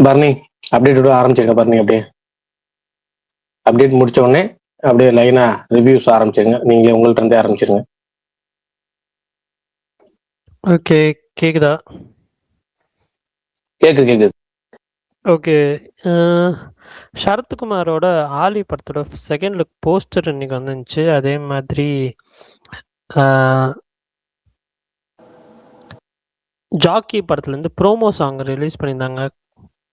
Barney update ஆரம்பிச்சிருங்க. Barney அப்படியே update முடிச்ச உடனே அப்படியே லைனா ரிவ்யூஸ் ஆரம்பிச்சிருங்க. நீங்க உங்கள்ட்ட இருந்தே ஆரம்பிச்சிருங்க. ஓகே, கேக்குதா? கேக்குது. ஓகே. சரத்குமாரோட ஆலி படத்தோட செகண்ட் லுக் போஸ்டர் இன்னைக்கு வந்துருந்துச்சு. அதே மாதிரி ஜாக்கி படத்துலேருந்து ப்ரோமோ சாங் ரிலீஸ் பண்ணியிருந்தாங்க.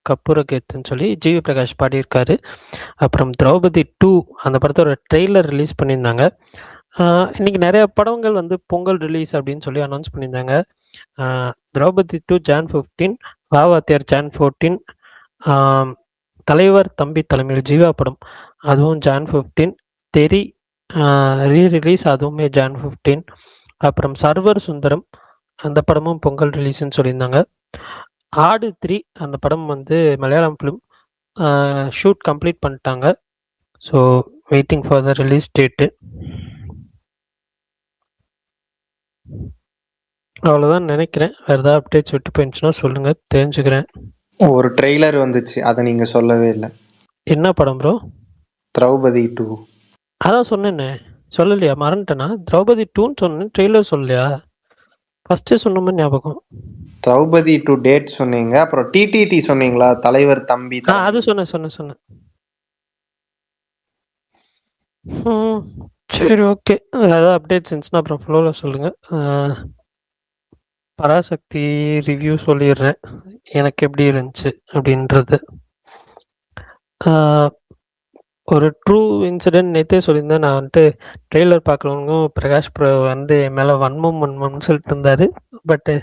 கப்புரகேத்துன்னு சொல்லி ஜிவி பிரகாஷ் பாடியிருக்காரு. அப்புறம் திரௌபதி 2 அந்த படத்தோட ட்ரெய்லர் ரிலீஸ் பண்ணியிருந்தாங்க. இன்னைக்கு நிறைய படங்கள் வந்து பொங்கல் ரிலீஸ் அப்படின்னு சொல்லி அனௌன்ஸ் பண்ணியிருந்தாங்க. திரௌபதி 2 Jan 15, வாவாத்தியார் Jan 14, தலைவர் தம்பி தலைமையில் ஜீவா படம் அதுவும் Jan 15, தெரி ரீ-ரிலீஸ் அதுவுமே Jan 15, அப்புறம் சர்வர் சுந்தரம் அந்த படமும் பொங்கல் ரிலீஸ்ன்னு சொல்லியிருந்தாங்க. ஆடு 3 அந்த படம் வந்து மலையாளம் ஃபிலிம் ஷூட் கம்ப்ளீட் பண்ணிட்டாங்க. So waiting for the release date. அவ்வளோதான் நினைக்கிறேன். வேறு ஏதாவது அப்டேட்ஸ் விட்டு போயிருந்துச்சுன்னா சொல்லுங்கள், தெரிஞ்சுக்கிறேன். ஒரு ட்ரெய்லர் வந்துச்சு, அதை நீங்கள் சொல்லவே இல்லை. என்ன படம் ப்ரோ? திரௌபதி 2. அதான் சொன்னேன்னே, சொல்லலையா? மறந்துட்டேனா? திரௌபதி 2ன்னு சொன்னேன், ட்ரெய்லர் சொல்லலையா? ஃபஸ்ட்டே சொன்ன மாதிரி ஞாபகம். திரௌபதி 2 டேட் சொன்னீங்க, அப்புறம் டிடிடி சொன்னீங்களா, தலைவர் தம்பி அது தலைமை. சொன்னேன். சரி, ஓகே. ஏதாவது அப்டேட்ஸ் இருந்துச்சுன்னா அப்புறம் ஃப்ளோவில் சொல்லுங்கள். பராசக்தி ரிவ்யூ சொல்லிடுறேன், எனக்கு எப்படி இருந்துச்சு அப்படின்றது. ஒரு ட்ரூ இன்சிடென்ட் நேற்றே சொல்லியிருந்தேன். நான் வந்துட்டு ட்ரெய்லர் பார்க்குறவங்களும் பிரகாஷ் ப்ரோ வந்து என் மேலே வன்மம்னு சொல்லிட்டு இருந்தார். பட்டு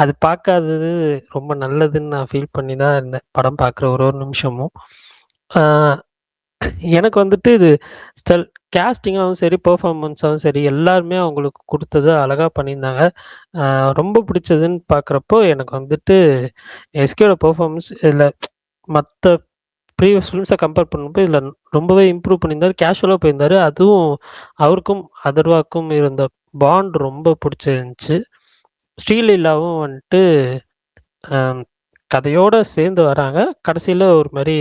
அது பார்க்காதது ரொம்ப நல்லதுன்னு நான் ஃபீல் பண்ணி தான் இருந்தேன் படம் பார்க்குற ஒரு நிமிஷமும். எனக்கு வந்துட்டு இது கேஸ்டிங்காகவும் சரி, பெர்ஃபார்மன்ஸாகவும் சரி, எல்லாருமே அவங்களுக்கு கொடுத்தது அழகாக பண்ணியிருந்தாங்க. ரொம்ப பிடிச்சதுன்னு பார்க்குறப்போ எனக்கு வந்துட்டு எஸ்கேயோட பெர்ஃபார்மன்ஸ் இதில் மற்ற ப்ரீவியஸ் ஃபிலிம்ஸை கம்பேர் பண்ணும்போது இதில் ரொம்பவே இம்ப்ரூவ் பண்ணியிருந்தார். கேஷுவலாக போயிருந்தார். அதுவும் அவருக்கும் அதர்வாக்கும் இருந்த பாண்ட் ரொம்ப பிடிச்சிருந்துச்சு. ஸ்ரீலீலாவும் வந்துட்டு கதையோடு சேர்ந்து வராங்க. கடைசியில் ஒரு மாதிரி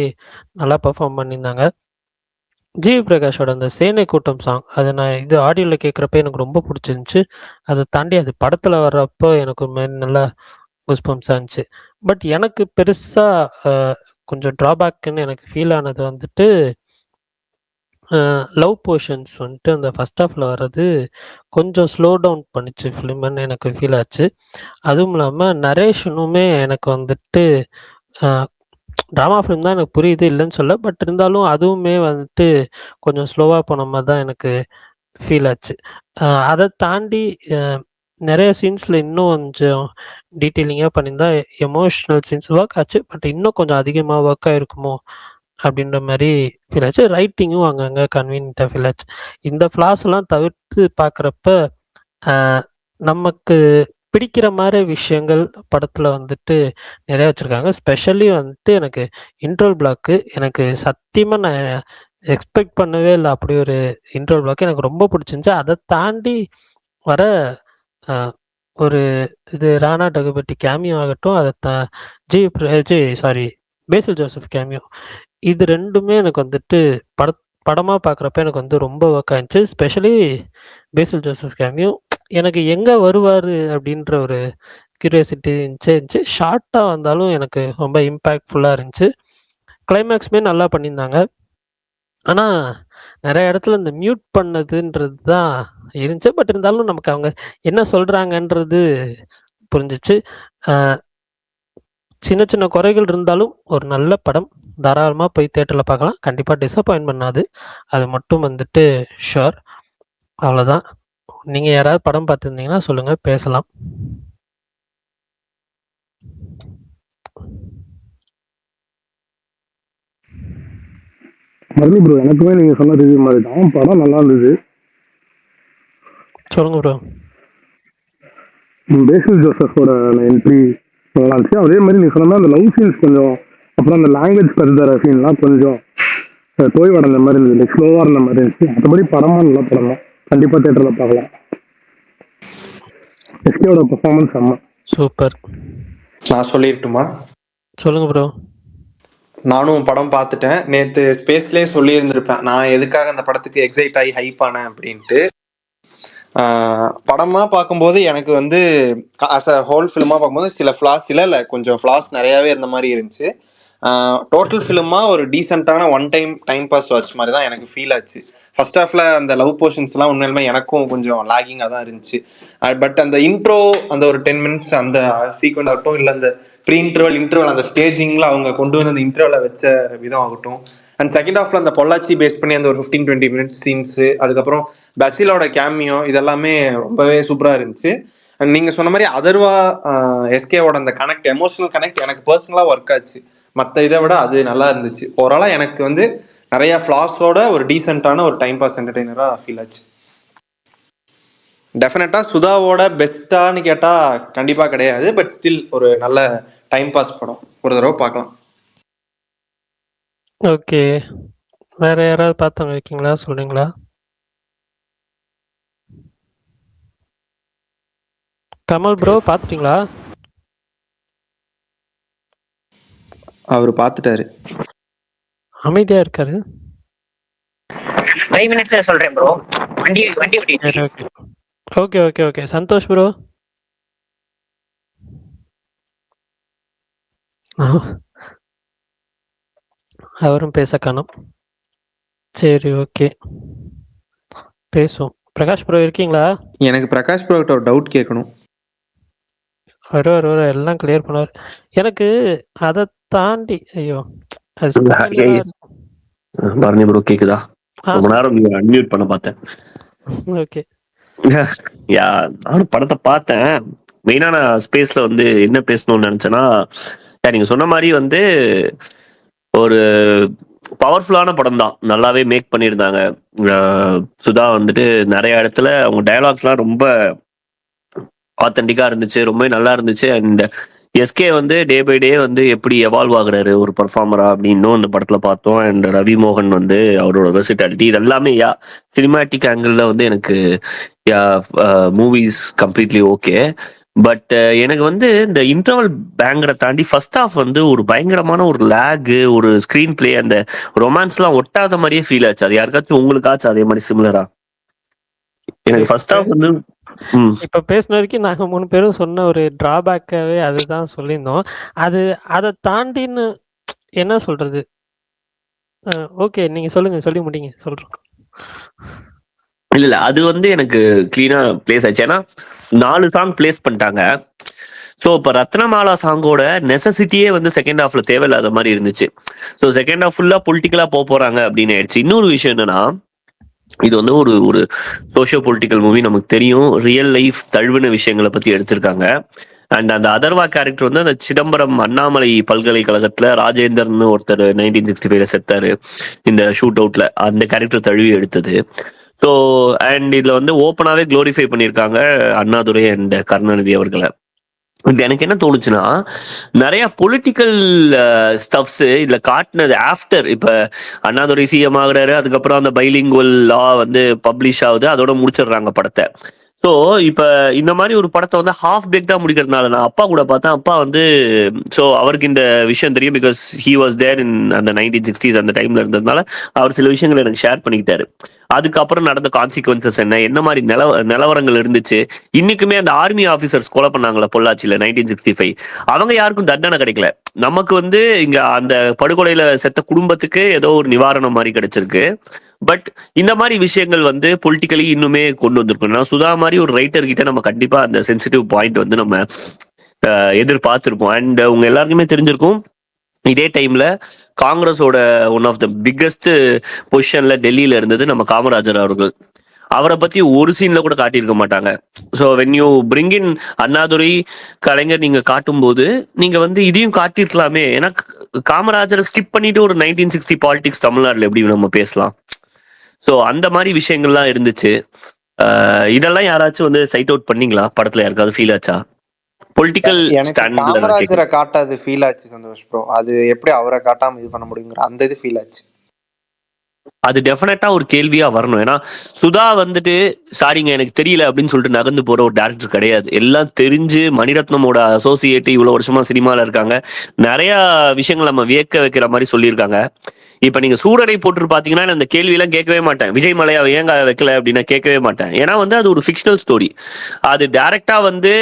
நல்லா பெர்ஃபார்ம் பண்ணியிருந்தாங்க. ஜிவி பிரகாஷோட அந்த சேனை கூட்டம் சாங், அது நான் இது ஆடியோவில் கேட்குறப்ப எனக்கு ரொம்ப பிடிச்சிருந்துச்சு. அதை தாண்டி அது படத்தில் வர்றப்போ எனக்கு ஒரு மாதிரி நல்லா குஸ்பம்ஸாக இருந்துச்சு. பட் எனக்கு பெருசாக கொஞ்சம் ட்ராபேக்குன்னு எனக்கு ஃபீல் ஆனது வந்துட்டு லவ் போர்ஷன்ஸ் வந்துட்டு அந்த ஃபஸ்ட் ஹாஃபில் வர்றது கொஞ்சம் ஸ்லோ டவுன் பண்ணிச்சு ஃபிலிம்னு எனக்கு ஃபீல் ஆச்சு. அதுவும் இல்லாமல் நரேஷனுமே எனக்கு வந்துட்டு ட்ராமா ஃபிலிம் தான், எனக்கு புரியுது, இல்லைன்னு சொல்ல. பட் இருந்தாலும் அதுவுமே வந்துட்டு கொஞ்சம் ஸ்லோவாக போன மாதிரி தான் எனக்கு ஃபீல் ஆச்சு. அதை தாண்டி நிறைய சீன்ஸில் இன்னும் கொஞ்சம் டீட்டெயிலிங்காக பண்ணியிருந்தா எமோஷ்னல் சீன்ஸ் ஒர்க் ஆச்சு. பட் இன்னும் கொஞ்சம் அதிகமாக ஒர்க் ஆகிருக்குமோ அப்படின்ற மாதிரி ஃபீல் ஆச்சு. ரைட்டிங்கும் அங்கங்கே கன்வீனியண்ட்டாக ஃபீல் ஆச்சு. இந்த ஃப்ளாஸ்லாம் தவிர்த்து பார்க்குறப்ப நமக்கு பிடிக்கிற மாதிரி விஷயங்கள் படத்தில் வந்துட்டு நிறையா வச்சுருக்காங்க. ஸ்பெஷலி வந்துட்டு எனக்கு இன்ட்ரோல் பிளாக்கு எனக்கு சத்தியமாக நான் எக்ஸ்பெக்ட் பண்ணவே இல்லை. அப்படி ஒரு இன்ட்ரோல் பிளாக் எனக்கு ரொம்ப பிடிச்சிருந்துச்சி. அதை தாண்டி வர ஒரு இது ராணா டகுபதி கேமியோ ஆகட்டும், அதை பேசில் ஜோசப் கேமியோ, இது ரெண்டுமே எனக்கு வந்துட்டு படமாக பார்க்குறப்ப எனக்கு வந்து ரொம்ப ஒர்க் ஆகிடுச்சு. ஸ்பெஷலி பேசில் ஜோசப் கேமியோ எனக்கு எங்கே வருவார் அப்படின்ற ஒரு கியூரியாசிட்டி இருந்துச்சு. ஷார்ட்டாக வந்தாலும் எனக்கு ரொம்ப இம்பேக்ட்ஃபுல்லாக இருந்துச்சு. கிளைமேக்ஸுமே நல்லா பண்ணியிருந்தாங்க. ஆனால் நிறைய இடத்துல இந்த மியூட் பண்ணதுன்றது தான் இருந்துச்சு. பட் இருந்தாலும் நமக்கு அவங்க என்ன சொல்கிறாங்கன்றது புரிஞ்சிச்சு. சின்ன சின்ன குறைகள் இருந்தாலும் ஒரு நல்ல படம், தாராளமாக போய் தேட்டரில் பார்க்கலாம். கண்டிப்பாக டிசப்பாயின்ட் பண்ணாது, அது மட்டும் வந்துட்டு ஷுர். அவ்வளோதான். நீங்கள் யாராவது படம் பார்த்துருந்தீங்கன்னா சொல்லுங்கள், பேசலாம். மறுபடி ப்ரோ, எனக்குமே நீங்கள் சொன்ன ரிவ்யூ மாதிரி தான். படம் நல்லா இருந்தது. சொல்லுங்க ப்ரோ. பேசில் ஜோசஃபோட என்ட்ரி நல்லா இருந்துச்சு. அதே மாதிரி நீங்கள் சொன்ன அந்த லவ் சீன்ஸ் கொஞ்சம், அப்புறம் அந்த லாங்குவேஜ் கருதுற சீன்லாம் கொஞ்சம் தோய்வடைந்த மாதிரி இருந்தது, ஸ்லோவாக இருந்த மாதிரி இருந்துச்சு. மற்றபடி படமாக நல்ல படம் தான், கண்டிப்பாக தேட்டரில் பார்க்கலாம். எஸ்கேவோட பெர்ஃபார்மன்ஸ் செம்ம சூப்பர். நான் சொல்லிட்டுமா? சொல்லுங்க ப்ரோ. நானும் படம் பார்த்துட்டேன். நேத்து ஸ்பேஸ்லயே சொல்லியிருந்திருப்பேன் நான் எதுக்காக அந்த படத்துக்கு எக்ஸைட் ஆகி ஹைப் ஆனேன் அப்படின்ட்டு. படமா பார்க்கும்போது எனக்கு வந்து அஸ் அ ஹோல் ஃபிலிமா பார்க்கும்போது சில ஃபிளாஸ் இல்ல கொஞ்சம் ஃபிளாஸ் நிறையாவே இருந்த மாதிரி இருந்துச்சு. டோட்டல் ஃபிலிமா ஒரு டீசெண்டான ஒன் டைம் பாஸ் வாட்ச் மாதிரி தான் எனக்கு ஃபீல் ஆச்சு. ஃபர்ஸ்ட் ஹாஃப்ல அந்த லவ் போர்ஷன்ஸ்லாம் உண்மையிலுமே எனக்கும் கொஞ்சம் லாகிங்காக தான் இருந்துச்சு. பட் அந்த இன்ட்ரோ அந்த ஒரு 10 மினிட்ஸ் அந்த சீக்வெண்ட் ஆகட்டும், இல்லை அந்த ப்ரீ இன்டர்வல் அந்த ஸ்டேஜிங்ல அவங்க கொண்டு வந்து அந்த இன்டர்வலை வச்ச விதம் ஆகட்டும், அண்ட் செகண்ட் ஹாஃப்ல அந்த பொள்ளாச்சி பேஸ் பண்ணி அந்த ஒரு 15-20 மினிட்ஸ் சீன்ஸ், அதுக்கப்புறம் பசிலோட கேமியோ, இதெல்லாமே ரொம்பவே சூப்பரா இருந்துச்சு. அண்ட் நீங்க சொன்ன மாதிரி அதர்வா எஸ்கேவோட அந்த கனெக்ட், எமோஷனல் கனெக்ட் எனக்கு பர்சனலா ஒர்க் ஆச்சு. மற்ற இதை விட அது நல்லா இருந்துச்சு. ஓவராலா எனக்கு வந்து நிறைய ஃபிளாஸோட ஒரு டீசென்டான ஒரு டைம் பாஸ் என்டர்டெய்னரா ஃபீல் ஆச்சு. டெஃபினட்டா சுதாவோட பெஸ்டான்னு கேட்டா கண்டிப்பா கிடையாது. பட் ஸ்டில் ஒரு நல்ல டைம் பாஸ் படம், ஒரு தடவை பார்க்கலாம். ஓகே. வேற யாராவது பார்த்தவங்க இருக்கீங்களா? சொல்றீங்களா? கமல் ப்ரோ பார்த்துட்டீங்களா? அவர் பார்த்துட்டாரு. அமைதியா இருக்காரு. 5 மினிட்ஸ்ல சொல்றேன் ப்ரோ. வண்டி ஓட்டிட்டு சரி, okay okay okay. Santhosh bro. அவரும் பேச காணோம். சரி, ஓகே, பேசுவோம். பிரகாஷ் ப்ரோ இருக்கீங்களா? எனக்கு பிரகாஷ் ப்ரோ கிட்ட ஒரு டவுட் கேட்கணும். வருவார் எல்லாம் கிளியர் பண்ணுவார். எனக்கு அதை தாண்டி ஐயோ அது பரணி ப்ரோ கேக்குதா? ரொம்ப நேரம் நீங்க அன்மியூட் பண்ண பார்த்தேன். ஓகே. யா, நானும் படத்தை பார்த்தேன். மெயினான ஸ்பேஸ்ல வந்து என்ன பேசணும்னு நினைச்சேன்னா, நீங்க சொன்ன மாதிரி வந்து ஒரு பவர்ஃபுல்லான படம் தான். நல்லாவே மேக் பண்ணியிருந்தாங்க. சுதா வந்துட்டு நிறைய இடத்துல அவங்க டயலாக்ஸ்லாம் ரொம்ப ஆத்தென்டிக்கா இருந்துச்சு, ரொம்ப நல்லா இருந்துச்சு. அண்ட் எஸ்கே வந்து டே பை டே வந்து எப்படி எவால்வ் ஆகுறாரு ஒரு பர்ஃபார்மரா அப்படின்னும் இந்த படத்துல பார்த்தோம். அண்ட் ரவி மோகன் வந்து அவரோட வெர்சிட்டாலிட்டி, இது எல்லாமே சினிமாட்டிக் ஆங்கிள் வந்து எனக்கு மூவிஸ் கம்ப்ளீட்லி ஓகே. பட் எனக்கு வந்து இந்த இன்டர்வல் பேங்கரை தாண்டி ஃபர்ஸ்ட் ஹாஃப் வந்து ஒரு பயங்கரமான ஒரு லேக், ஒரு ஸ்கிரீன் பிளே, அந்த ரொமான்ஸ்லாம் ஒட்டாத மாதிரியே ஃபீல் ஆச்சு. அது யாருக்காச்சும் உங்களுக்காச்சும் அதே மாதிரி சிமிலரா? எனக்கு ஃபர்ஸ்ட் ஹாஃப் வந்து இப்ப பேசின வரைக்கும் நாங்க 3 பேரும் சொன்ன ஒரு டிராபேக்காவே அதுதான் சொல்லியிருந்தோம். அதை தாண்டின்னு என்ன சொல்றது? ஓகே, நீங்க சொல்லுங்க, சொல்லி முடிங்க, சொல்றோம். இல்ல அது வந்து எனக்கு கிளீனா பிளேஸ் ஆச்சு. ஏன்னா 4 சாங் பிளேஸ் பண்ணிட்டாங்க. ஸோ இப்போ ரத்னமாலா சாங்கோட நெசசிட்டியே வந்து செகண்ட் ஹாஃப்ல தேவையில்லாத மாதிரி இருந்துச்சு. ஸோ செகண்ட் ஹாஃப் ஃபுல்லா பொலிட்டிக்கலா போறாங்க அப்படின்னு ஆயிடுச்சு. இன்னொரு விஷயம் என்னன்னா, இது வந்து ஒரு சோஷியோ பொலிட்டிக்கல் மூவி, நமக்கு தெரியும். ரியல் லைஃப் தழுவின விஷயங்களை பத்தி எடுத்திருக்காங்க. அண்ட் அந்த அதர்வா கேரக்டர் வந்து அந்த சிதம்பரம் அண்ணாமலை பல்கலைக்கழகத்துல ராஜேந்தர்னு ஒருத்தர் 1965 செத்தாரு இந்த ஷூட் அவுட்ல, அந்த கேரக்டர் தழுவி எடுத்தது. ஸோ அண்ட் இதுல வந்து ஓப்பனாவே குளோரிஃபை பண்ணியிருக்காங்க அண்ணாதுரை அண்ட் கருணாநிதி அவர்களை. எனக்கு என்ன தோணுச்சுன்னா, நிறைய பொலிட்டிக்கல் ஸ்டப்ஸ் இதுல காட்டினது ஆஃப்டர். இப்ப அண்ணாதுரை சிஎம் ஆகுறாரு, அதுக்கப்புறம் அந்த பைலிங்குவல் லா வந்து பப்ளிஷ் ஆகுது, அதோட முடிச்சிடுறாங்க படத்தை. ஸோ இப்போ இந்த மாதிரி ஒரு படத்தை வந்து ஹாஃப் பேக் தான் முடிக்கிறதுனால, நான் அப்பா கூட பார்த்தேன். அப்பா வந்து ஸோ அவருக்கு இந்த விஷயம் தெரியும், பிகாஸ் ஹி வாஸ் தேர் இன் அந்த 1960s அந்த டைம்ல இருந்ததுனால அவர் சில விஷயங்களை எனக்கு ஷேர் பண்ணிக்கிட்டாரு. அதுக்கப்புறம் நடந்த கான்சிக்வன்சஸ் என்ன மாதிரி நிலவரங்கள் இருந்துச்சு. இன்னைக்குமே அந்த ஆர்மி ஆஃபீஸர்ஸ் கொலை பண்ணாங்களா பொள்ளாச்சியில 1965, அவங்க யாருக்கும் தண்டனை கிடைக்கல. நமக்கு வந்து இங்க அந்த படுகொலையில செத்த குடும்பத்துக்கு ஏதோ ஒரு நிவாரணம் மாதிரி கிடைச்சிருக்கு. பட் இந்த மாதிரி விஷயங்கள் வந்து பொலிட்டிக்கலி இன்னுமே கொண்டு வந்திருக்கோம். சுதா மாதிரி ஒரு ரைட்டர் கிட்ட நம்ம கண்டிப்பா அந்த சென்சிட்டிவ் பாயிண்ட் வந்து நம்ம எதிர்பார்த்திருப்போம். அண்ட் உங்க எல்லாருக்குமே தெரிஞ்சிருக்கும், இதே டைம்ல காங்கிரஸோட ஒன் ஆஃப் த பிக்கஸ்ட் பொசிஷன்ல டெல்லியில இருந்தது நம்ம காமராஜர் அவர்கள். அவரை பத்தி ஒரு சீன்ல கூட காட்டியிருக்க மாட்டாங்க. So when you bring in Annadurai, Kalaignar நீங்க காட்டும் போது நீங்க வந்து இதையும் காட்டிருக்கலாமே. ஏன்னா காமராஜரை ஸ்கிப் பண்ணிட்டு ஒரு 1960 பாலிடிக்ஸ் தமிழ்நாட்டில் எப்படி நம்ம பேசலாம்? ஸோ அந்த மாதிரி விஷயங்கள்லாம் இருந்துச்சு. இதெல்லாம் யாராச்சும் வந்து சைட் அவுட் பண்ணீங்களா? படத்துல யாருக்காவது ஃபீல் ஆச்சா? பொலிட்டிக்கல் காமராஜரை காட்டாது ஃபீல் ஆச்சு சந்தோஷ் ப்ரோ. அது எப்படி அவரை காட்டாம இது பண்ண முடியுங்கிற அந்த இது ஃபீல் ஆச்சு. அது டெஃபினட்டா ஒரு கேள்வியா வரணும். ஏன்னா சுதா வந்துட்டு சாரிங்க எனக்கு தெரியல அப்படின்னு சொல்லிட்டு நகர்ந்து போற ஒரு டேரக்டர் கிடையாது. எல்லாம் தெரிஞ்சு மணிரத்னமோட அசோசியேட், இவ்வளவு வருஷமா சினிமால இருக்காங்க, நிறைய விஷயங்கள் நம்ம வியக்க வைக்கிற மாதிரி சொல்லியிருக்காங்க. இப்ப நீங்க சூரரை போட்டு பாத்தீங்கன்னா நான் இந்த கேள்வி எல்லாம் கேட்கவே மாட்டேன். விஜய் மலையா ஏங்க வைக்கல அப்படின்னு கேட்கவே மாட்டேன். ஏன்னா வந்து அது ஒரு ஃபிக்ஷனல் ஸ்டோரி. அது டைரக்டா வந்து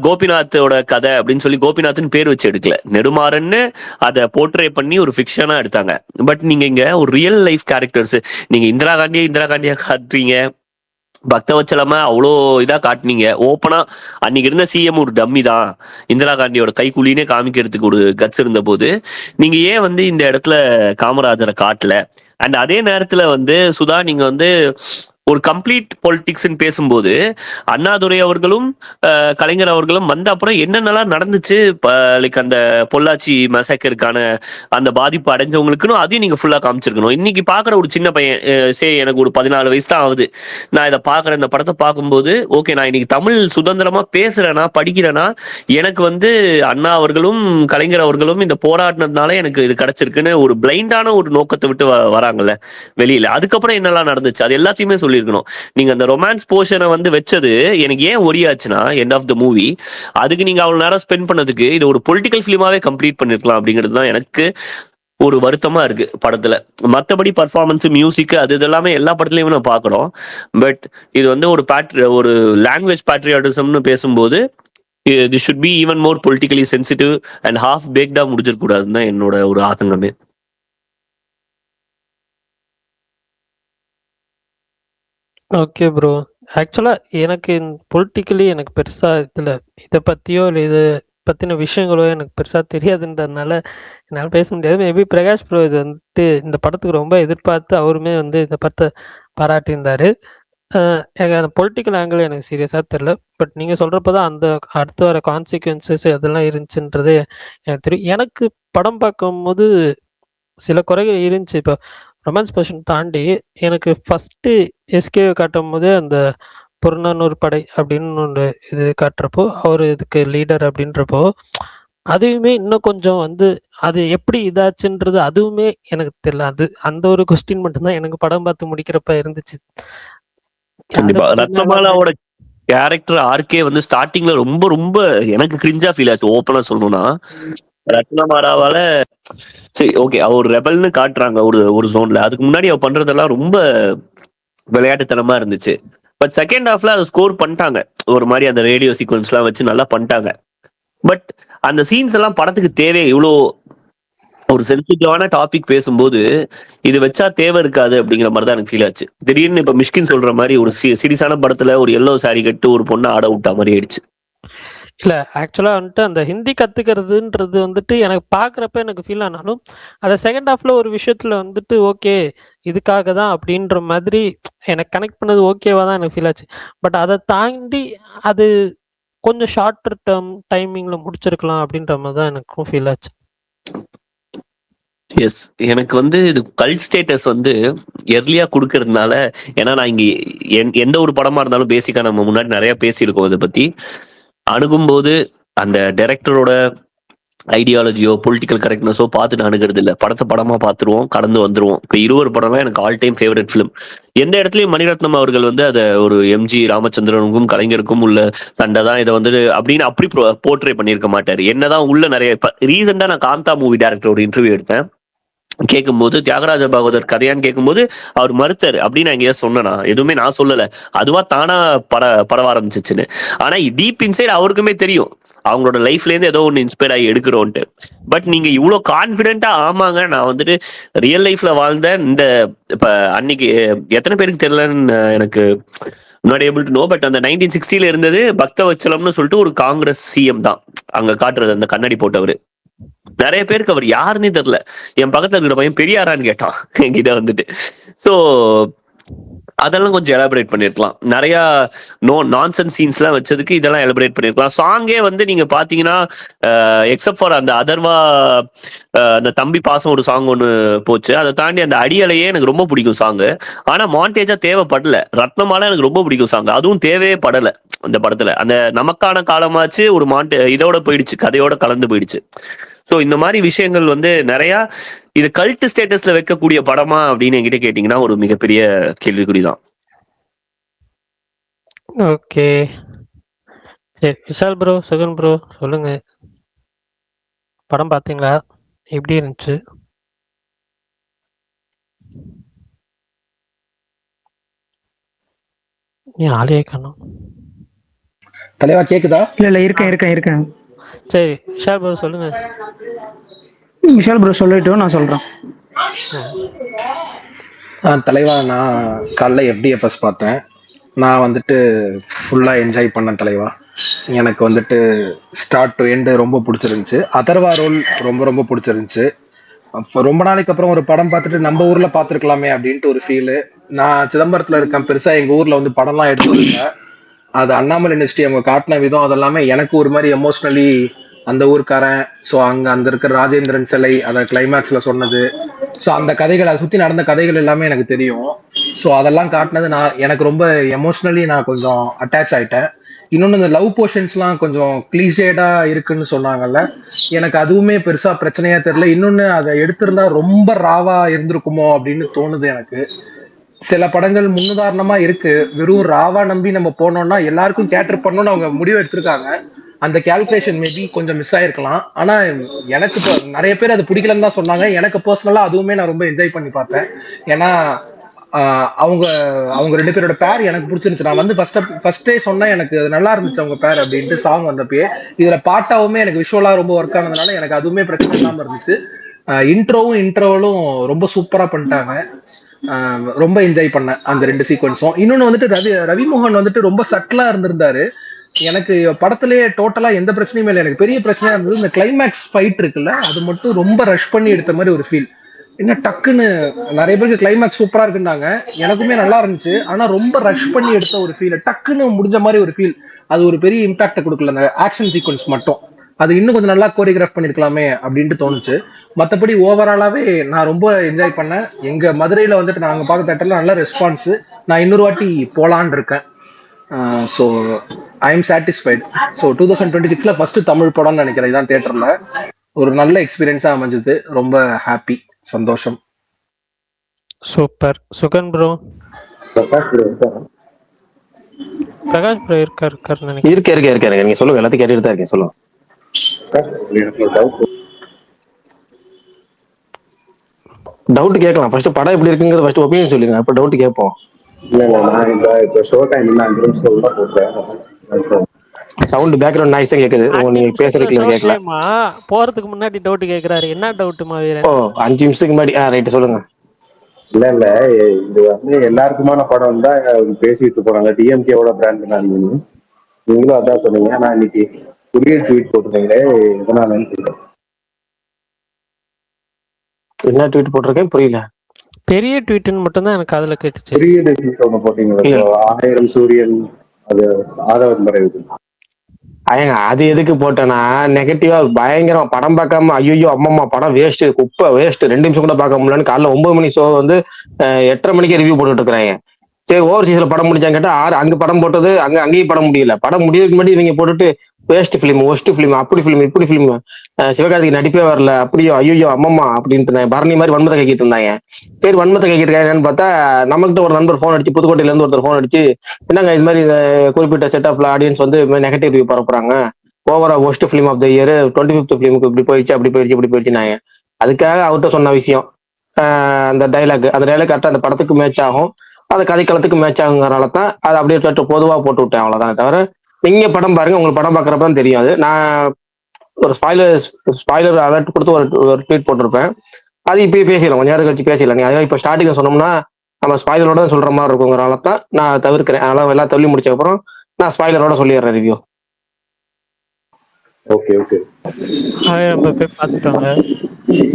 கோபிநாத்தோட கதை அப்படின்னு சொல்லி கோபிநாத்னு பேர் வச்சு எடுக்கல, நெடுமாறன்னு அதை போர்ட்ரே பண்ணி ஒரு ஃபிக்ஷனா எடுத்தாங்க. பட் நீங்க இங்க ஒரு ரியல் லைஃப் கேரக்டர்ஸ், நீங்க இந்திரா காந்தியா காட்டுறீங்க, பக்தவச்சலமா அவ்வளோ இதா காட்டினீங்க. ஓப்பனா அன்னைக்கு இருந்த சிஎம் ஒரு டம்மி தான், இந்திரா காந்தியோட கைக்கூலினே காமிக்கிறதுக்கு ஒரு கட்ஸ் இருந்த போது நீங்க ஏன் வந்து இந்த இடத்துல காமராஜரை காட்டல? அண்ட் அதே நேரத்துல வந்து சுதா நீங்க வந்து ஒரு கம்ப்ளீட் பொலிட்டிக்ஸ் பேசும்போது அண்ணாதுரை அவர்களும் கலைஞர் அவர்களும் வந்த அப்புறம் என்னென்னலாம் நடந்துச்சு, லைக் அந்த பொள்ளாச்சி மசக்கருக்கான அந்த பாதிப்பு அடைஞ்சவங்களுக்குன்னு அதையும் நீங்க ஃபுல்லா காமிச்சிருக்கணும். இன்னைக்கு பாக்குற ஒரு சின்ன பையன், எனக்கு ஒரு 14 வயசு தான் ஆகுது, நான் இதை பாக்குறேன், இந்த படத்தை பார்க்கும்போது ஓகே நான் இன்னைக்கு தமிழ் சுதந்திரமா பேசுறேன்னா படிக்கிறேன்னா எனக்கு வந்து அண்ணா அவர்களும் கலைஞர் அவர்களும் இந்த போராடினதுனால எனக்கு இது கிடைச்சிருக்குன்னு ஒரு பிளைண்டான ஒரு நோக்கத்தை விட்டு வராங்கல்ல வெளியில. அதுக்கப்புறம் என்னெல்லாம் நடந்துச்சு அது எல்லாத்தையுமே சொல்லியிருக்கணும். நீங்க அந்த ரொமான்ஸ் போர்ஷனை வந்து வச்சது எனக்கு ஏன் ஒரியாச்சுன்னா எண்ட் ஆஃப் த மூவி, அதுக்கு நீங்க அவ்வளவு நேரம் ஸ்பெண்ட் பண்ணதுக்கு இது ஒரு பொலிட்டிக்கல் ஃபிலிமாவே கம்ப்ளீட் பண்ணிருக்கலாம் அப்படிங்கிறது தான் எனக்கு ஒரு வருத்தமா இருக்கு படத்துல. மற்றபடி பர்ஃபார்மன்ஸ், மியூசிக், அது இதெல்லாமே எல்லா படத்துலயுமே நான் பாக்குறோம். பட் இது வந்து ஒரு லாங்குவேஜ் பேட்ரியாட்டிசம்னு பேசும்போது this should be even more politically sensitive and half baked முடிஞ்சிருக்க கூடாதுன்னு தான் என்னோட ஒரு ஆதங்கமே. Okay bro. ஆக்சுவலா எனக்கு பொலிட்டிக்கலி எனக்கு பெருசா இதை பத்தியோ இல்லை இது பத்தின விஷயங்களோ எனக்கு பெருசா தெரியாதுன்றதுனால என்னால் பேச முடியாது. மேபி பிரகாஷ் ப்ரோ இது வந்துட்டு இந்த படத்துக்கு ரொம்ப எதிர்பார்த்து அவருமே வந்து இந்த படத்தை பாராட்டியிருந்தாரு. எனக்கு அந்த பொலிட்டிக்கல் ஆங்கிள் எனக்கு சீரியஸாக தெரில. பட் நீங்கள் சொல்கிறப்ப தான் அந்த அடுத்து வர கான்சிக்வன்சஸ் அதெல்லாம் இருந்துச்சுன்றது எனக்கு தெரியும். எனக்கு படம் பார்க்கும்போது சில குறைகள் இருந்துச்சு. இப்போ ரொமான்ஸ் போர்ஷன் தாண்டி எனக்கு ஃபஸ்ட்டு எஸ்கேவை காட்டும் போது அந்த புறநானூறு படை அப்படின்னு ஒன்று இது காட்டுறப்போ அவர் இதுக்கு லீடர் அப்படின்றப்போ அதுவுமே இன்னும் கொஞ்சம் வந்து அது எப்படி இதாச்சுன்றது அதுவுமே எனக்கு தெரியல. அது அந்த ஒரு கொஸ்டின் மட்டும்தான் எனக்கு படம் பார்த்து முடிக்கிறப்ப இருந்துச்சு. கண்டிப்பா ரத்னமாலாவோட கேரக்டர் ஆர்கே வந்து ஸ்டார்டிங்ல ரொம்ப ரொம்ப எனக்கு கிரிஞ்சா ஃபீல் ஆச்சு. ஓப்பனா சொல்லணும்னா ரத்னமாலாவால சரி ஓகே அவர் ரெபல்னு காட்டுறாங்க ஒரு ஜோன்ல, அதுக்கு முன்னாடி அவ பண்றதெல்லாம் ரொம்ப விளையாட்டுத்தனமா இருந்துச்சு. பட் செகண்ட் ஹாஃப்ல அதை ஸ்கோர் பண்ணிட்டாங்க, ஒரு மாதிரி அந்த ரேடியோ சீக்வன்ஸ் எல்லாம் வச்சு நல்லா பண்ணிட்டாங்க. பட் அந்த சீன்ஸ் எல்லாம் படத்துக்கு தேவை? இவ்வளோ ஒரு சென்சிட்டிவான டாபிக் பேசும்போது இது வச்சா தேவை இருக்காது அப்படிங்கிற மாதிரி தான் எனக்கு ஃபீல் ஆச்சு. திடீர்னு இப்ப மிஷ்கின் சொல்ற மாதிரி ஒரு சீரியஸான படத்துல ஒரு எல்லோ சாரி கட்டு ஒரு பொண்ணு ஆட விட்டா மாதிரி ஆயிடுச்சு. இல்ல ஆக்சுவலா வந்துட்டு அந்த ஹிந்தி கத்துக்கிறதுன்றது வந்துட்டு எனக்கு பாக்குறப்ப எனக்கு ஃபீல் ஆனாலும் அந்த செகண்ட் ஹாஃப்ல ஒரு விஷயத்துல வந்துட்டு ஓகே இதுக்காக தான் அப்படின்ற மாதிரி எனக்கு கனெக்ட் பண்ணது ஓகேவா தான் எனக்கு ஃபீல் ஆச்சு. பட் அதை தாண்டி அது கொஞ்சம் ஷார்ட் டேர்ம் டைமிங்ல முடிச்சிருக்கலாம் அப்படின்ற மாதிரி தான் எனக்கும் ஃபீல் ஆச்சு. எஸ், எனக்கு வந்து இது கல்ட் ஸ்டேட்டஸ் வந்து எர்லியா கொடுக்கறதுனால, ஏன்னா நான் இங்க எந்த ஒரு படமா இருந்தாலும் பேசிக்கா நம்ம முன்னாடி நிறைய பேசியிருக்கோம் இதை பத்தி. அணுகும்போது அந்த டைரக்டரோட ஐடியாலஜியோ பொலிட்டிக்கல் கரெக்ட்னஸோ பார்த்துட்டு அணுகிறது இல்லை, படத்தை படமா பார்த்துருவோம், கடந்து வந்துருவோம். இப்போ 20 படம்லாம் எனக்கு ஆல் டைம் ஃபேவரட் ஃபிலிம். எந்த இடத்துலயும் மணிரத்னம் அவர்கள் வந்து அதை ஒரு எம்ஜி ராமச்சந்திரனுக்கும் கலைஞருக்கும் உள்ள சண்டை தான் இதை வந்து அப்படின்னு அப்படி போர்ட்ரே பண்ணியிருக்க மாட்டாரு. என்னதான் உள்ள நிறைய ரீசெண்டா நான் காந்தா மூவி டைரக்டரோட இன்டர்வியூ எடுத்தேன். கேட்கும்போது தியாகராஜ பாகவதர் கதையான்னு கேட்கும்போது அவர் மறுத்தாரு அப்படின்னு நான் எங்கேயாவது சொன்னா? எதுவுமே நான் சொல்லல, அதுவா தானா பரவ ஆரம்பிச்சிச்சுன்னு. ஆனா டீப் இன்சைட் அவருக்குமே தெரியும் அவங்களோட லைஃப்ல இருந்து ஏதோ ஒன்று இன்ஸ்பயர் ஆகி எடுக்கிறோன்ட்டு. பட் நீங்க இவ்வளவு கான்பிடென்டா ஆமாங்க நான் வந்துட்டு ரியல் லைஃப்ல வாழ்ந்த இந்த இப்ப அன்னைக்கு எத்தனை பேருக்கு தெரியலன்னு எனக்கு not able to know. But அந்த 1960 இருந்தது பக்தவச்சலம்னு சொல்லிட்டு ஒரு காங்கிரஸ் சிஎம் தான் அங்க காட்டுறது, அந்த கண்ணாடி போட்டவர். நிறைய பேருக்கு அவர் யாருன்னே தெரியல. என் பக்கத்துல இருக்கிற பையன் பெரியாரான்னு கேட்டான் என்கிட்ட வந்துட்டு. சோ அதெல்லாம் கொஞ்சம் எலாபரேட் பண்ணிருக்கலாம். நிறைய நான்சென்ஸ் சீன்ஸ் எல்லாம் வச்சதுக்கு இதெல்லாம் எலாபரேட் பண்ணிருக்கலாம். சாங்கே வந்து நீங்க பாத்தீங்கன்னா எக்ஸப்ட் ஃபார் அந்த அதர்வா அந்த தம்பி பாசம் ஒரு சாங் ஒன்று போச்சு, அதை தாண்டி அந்த அடியலையே எனக்கு ரொம்ப பிடிக்கும் சாங்கு. ஆனா மாண்டேஜா தேவைப்படல. ரத்னமாலா எனக்கு ரொம்ப பிடிக்கும் சாங், அதுவும் தேவையே படலை. அந்த படத்துல. அந்த நமக்கான காலமாச்சு ஒரு இதோட போயிடுச்சு, கதையோட கலந்து போயிடுச்சு. ஸோ இந்த மாதிரி விஷயங்கள் வந்து நிறைய இது கல்ட் ஸ்டேட்டஸ்ல வைக்கக்கூடிய படமா அப்படின்னு என்கிட்ட கேட்டீங்கன்னா ஒரு மிகப்பெரிய கேள்விக்குறிதான். ஓகே, சரி. விஷால் ப்ரோ, சுகன் ப்ரோ சொல்லுங்க, படம் பார்த்தீங்களா? எப்படி இருந்துச்சு? ஏன் ஆளையே காணோம்? தலைவா கேக்குதா? இல்ல இருக்கேன். சரி, விஷால் ப்ரோ சொல்லுங்க. விஷால் ப்ரோ சொல்லிட்டோம், நான் சொல்றேன். தலைவா, நான் காலைல FDFS பார்த்தேன். நான் வந்துட்டு ஃபுல்லா என்ஜாய் பண்ணேன் தலைவா. எனக்கு வந்துட்டு ஸ்டார்ட் டு எண்டு ரொம்ப பிடிச்சிருந்துச்சு. அதர்வா ரோல் ரொம்ப ரொம்ப பிடிச்சிருந்துச்சு. அப்ப ரொம்ப நாளைக்கு அப்புறம் ஒரு படம் பார்த்துட்டு நம்ம ஊர்ல பார்த்துருக்கலாமே அப்படின்ட்டு ஒரு ஃபீலு. நான் சிதம்பரத்துல இருக்கேன். பெருசா எங்க ஊர்ல வந்து படம்லாம் எடுத்தது இல்லை. அது அண்ணாமலை யூனிவர்சிட்டி அவங்க காட்டின விதம் அதெல்லாமே எனக்கு ஒரு மாதிரி எமோஷ்னலி அந்த ஊருக்காரன். ஸோ அங்க அந்த இருக்கிற ராஜேந்திரன் சிலை அதை கிளைமேக்ஸ்ல சொன்னது. ஸோ அந்த கதைகள், அதை சுத்தி நடந்த கதைகள் எல்லாமே எனக்கு தெரியும். ஸோ அதெல்லாம் காட்டினது எனக்கு ரொம்ப எமோஷ்னலி நான் கொஞ்சம் அட்டாச் ஆயிட்டேன். இன்னொன்று, இந்த லவ் போர்ஷன்ஸ்லாம் கொஞ்சம் கிளீஷேடா இருக்குன்னு சொன்னாங்கல்ல, எனக்கு அதுவுமே பெருசா பிரச்சனையா தெரியல. இன்னொன்னு, அதை எடுத்திருந்தா ரொம்ப ராவா இருந்திருக்குமோ அப்படின்னு தோணுது எனக்கு. சில படங்கள் முன்னுதாரணமா இருக்கு, வெறும் ராவா நம்பி நம்ம போனோம்னா எல்லாருக்கும் கேட்டர் பண்ணணும்னு அவங்க முடிவு எடுத்திருக்காங்க. அந்த கால்குலேஷன் மேபி கொஞ்சம் மிஸ் ஆயிருக்கலாம். ஆனா எனக்கு இப்போ நிறைய பேர் அது பிடிக்கலன்னு தான் சொன்னாங்க. எனக்கு பர்சனலா அதுவுமே நான் ரொம்ப என்ஜாய் பண்ணி பார்த்தேன். ஏன்னா அவங்க அவங்க 2 பேரோட பேர் எனக்கு பிடிச்சிருந்துச்சு. நான் வந்து ஃபர்ஸ்டே சொன்னேன் எனக்கு அது நல்லா இருந்துச்சு அவங்க பேர் அப்படின்ட்டு, சாங் வந்தப்பயே. இதுல பாட்டாவுமே எனக்கு விஷுவலா ரொம்ப ஒர்க் ஆனதுனால எனக்கு அதுவுமே பிரச்சனை இல்லாம இருந்துச்சு. இன்ட்ரோவலும் ரொம்ப சூப்பரா பண்ணிட்டாங்க. ரொம்ப என்ஜாய் பண்ணேன் அந்த 2 சீக்வன்ஸும். இன்னொன்னு வந்துட்டு ரவிமோகன் வந்துட்டு ரொம்ப சட்டிலா இருந்திருந்தாரு. எனக்கு படத்திலேயே டோட்டலா எந்த பிரச்சனையுமே இல்லை. எனக்கு பெரிய பிரச்சனையா இருந்தது இந்த கிளைமேக்ஸ் ஃபைட் இருக்குல்ல, அது மட்டும் ரொம்ப ரஷ் பண்ணி எடுத்த மாதிரி ஒரு ஃபீல். என்ன டக்குன்னு, நிறைய பேருக்கு கிளைமேக்ஸ் சூப்பரா இருக்குன்னாங்க, எனக்குமே நல்லா இருந்துச்சு. ஆனா ரொம்ப ரஷ் பண்ணி எடுத்த ஒரு ஃபீல், டக்குன்னு முடிஞ்ச மாதிரி ஒரு ஃபீல். அது ஒரு பெரிய இம்பாக்ட கொடுக்கல அந்த ஆக்ஷன் சீக்வன்ஸ் மட்டும். அது இன்னும் கொஞ்சம் நல்லா கோரியோகிராஃப் பண்ணிருக்கலாமே அப்படின்ட்டு தோணுச்சு. மற்றபடி ஓவராலாவே நான் ரொம்ப என்ஜாய் பண்ணேன். எங்க மதுரையில வந்துட்டு நாங்க பார்க்க தேட்டர்ல நல்ல ரெஸ்பான்ஸ். நான் இன்னொரு வாட்டி போலான் இருக்கேன். So I am satisfied. So 2026ல ஃபர்ஸ்ட் தமிழ் படம்னு நினைக்கிறேன் இதான் தியேட்டர்ல. ஒரு நல்ல எக்ஸ்பீரியன்ஸா அமைஞ்சது. ரொம்ப ஹாப்பி, சந்தோஷம். Super. Sugan bro. Prakash bro இருக்காருன்னு நினைக்கிறேன். இருக்க நீங்க சொல்லுங்க, எல்லாத்தையும் கேட்டுட்டு தான் இருக்கேன், சொல்லுங்க. டவுட் கேட்கலாம். ஃபர்ஸ்ட் படம் எப்படி இருக்குங்கிறது ஃபர்ஸ்ட் ஒப்பீனியன் சொல்லுங்க, அப்ப டவுட் கேட்போம். சவுண்ட் பேக்ரவுண்ட் நாய்ஸ் கேக்குது, நீங்க பேசுறதுக்கு கேட்கல. போறதுக்கு முன்னாடி டவுட் கேக்குறாரு. என்ன டவுட் மாவீரன்? ஓ 5 நிமிஷத்துக்கு முன்னாடி ரைட் சொல்லுங்க. இல்ல இது வந்து எல்லாருக்குமான படம் தான் பேசிட்டு போறாங்க. டிஎம்கேவோட பிராண்ட் தான் நீங்களும் அதான் சொன்னீங்க. நான் இன்னைக்கு சூரியன் ட்வீட் போட்டிருந்தீங்களே, எதனாலன்னு தெரியல. என்ன ட்வீட் போட்டிருக்கேன் புரியல. பெரிய ட்வீட்னு மட்டும் தான் எனக்கு அதுல கேட்டுச்சு. பெரிய ட்வீட் ஒன்று போட்டீங்களா, 1000 சூரியன், அது ஆதவன் மறைவு. ஏங்க அது எதுக்கு போட்டேன்னா, நெகட்டிவா பயங்கரம் படம் பார்க்காம ஐயோ அம்மம்மா படம் வேஸ்ட், குப்பை வேஸ்ட், 2 நிமிஷம் கூட பார்க்க முடியலன்னு காலைல 9 மணி ஷோ வந்து 8:30 மணிக்கு ரிவ்யூ போட்டுட்டு இருக்கிறாங்க. சரி, ஓவர்சீஸ்ல படம் முடிச்சாங்க கேட்டா அங்க படம் போட்டது அங்கேயும் படம் முடியல. படம் முடியறதுக்கு முன்னாடி இவங்க போட்டுட்டு வேஸ்ட் பிலிம், ஒஸ்ட் பிலிம், அப்படி பிலிம் இப்படி பிலிம், சிவகார்த்திகை நடிப்பே வரல, அப்படியோ ஐயோ அம்மம்மா அப்படின்ட்டு பரணி மாதிரி வன்மத்தை கைக்கிட்டு இருந்தாங்க. சரி, வன்மத்தை கைக்கிட்டு இருக்காங்கன்னு பார்த்தா நமக்கிட்ட ஒரு நண்பர் ஃபோன் அடிச்சு, புதுக்கோட்டையில இருந்து ஒருத்தர் ஃபோன் அடிச்சு, என்னங்க இது மாதிரி குறிப்பிட்ட செட்டப்ல ஆடியன்ஸ் வந்து நெகட்டிவ் ரிவ்யூ பரப்புறாங்க, ஓவரா worst film of the year 25th பிலிமுக்கு இப்படி போயிடுச்சு அப்படி போயிடுச்சு இப்படி போயிடுச்சுனாங்க. அதுக்காக அவர்கிட்ட சொன்ன விஷயம் அந்த டைலாக் கரெக்டாக அந்த படத்துக்கு மேட்ச் ஆகும், அது கதைக்களத்துக்கு மேட்ச் ஆகுங்கிறனால தான் அதை அப்படியே பொதுவாக போட்டு விட்டேன், அவ்வளோதான். தவிர நீங்க படம் பாருங்க, உங்களுக்கு படம் பார்க்குறப்ப தான் தெரியும். அது நான் ஒரு ஸ்பாய்லர் அலர்ட் கொடுத்து ஒரு ட்வீட் போட்டிருப்பேன். அது இப்பயே பேசிடலாம், கொஞ்ச நேரம் கழிச்சு பேசிடலாம். நீ அதனால இப்போ ஸ்டார்டிங்ல சொன்னோம்னா நம்ம ஸ்பாய்லரோட தான் சொல்ற மாதிரி இருக்குங்கிறனால தான் நான் தவிர்க்கிறேன். அதனால எல்லாம் தள்ளி முடிச்சதுக்கப்புறம் நான் ஸ்பாய்லரோட சொல்லிடுறேன் ரிவ்யூ. ஓகே ஓகே, நம்ம போய் பார்த்துட்டாங்க.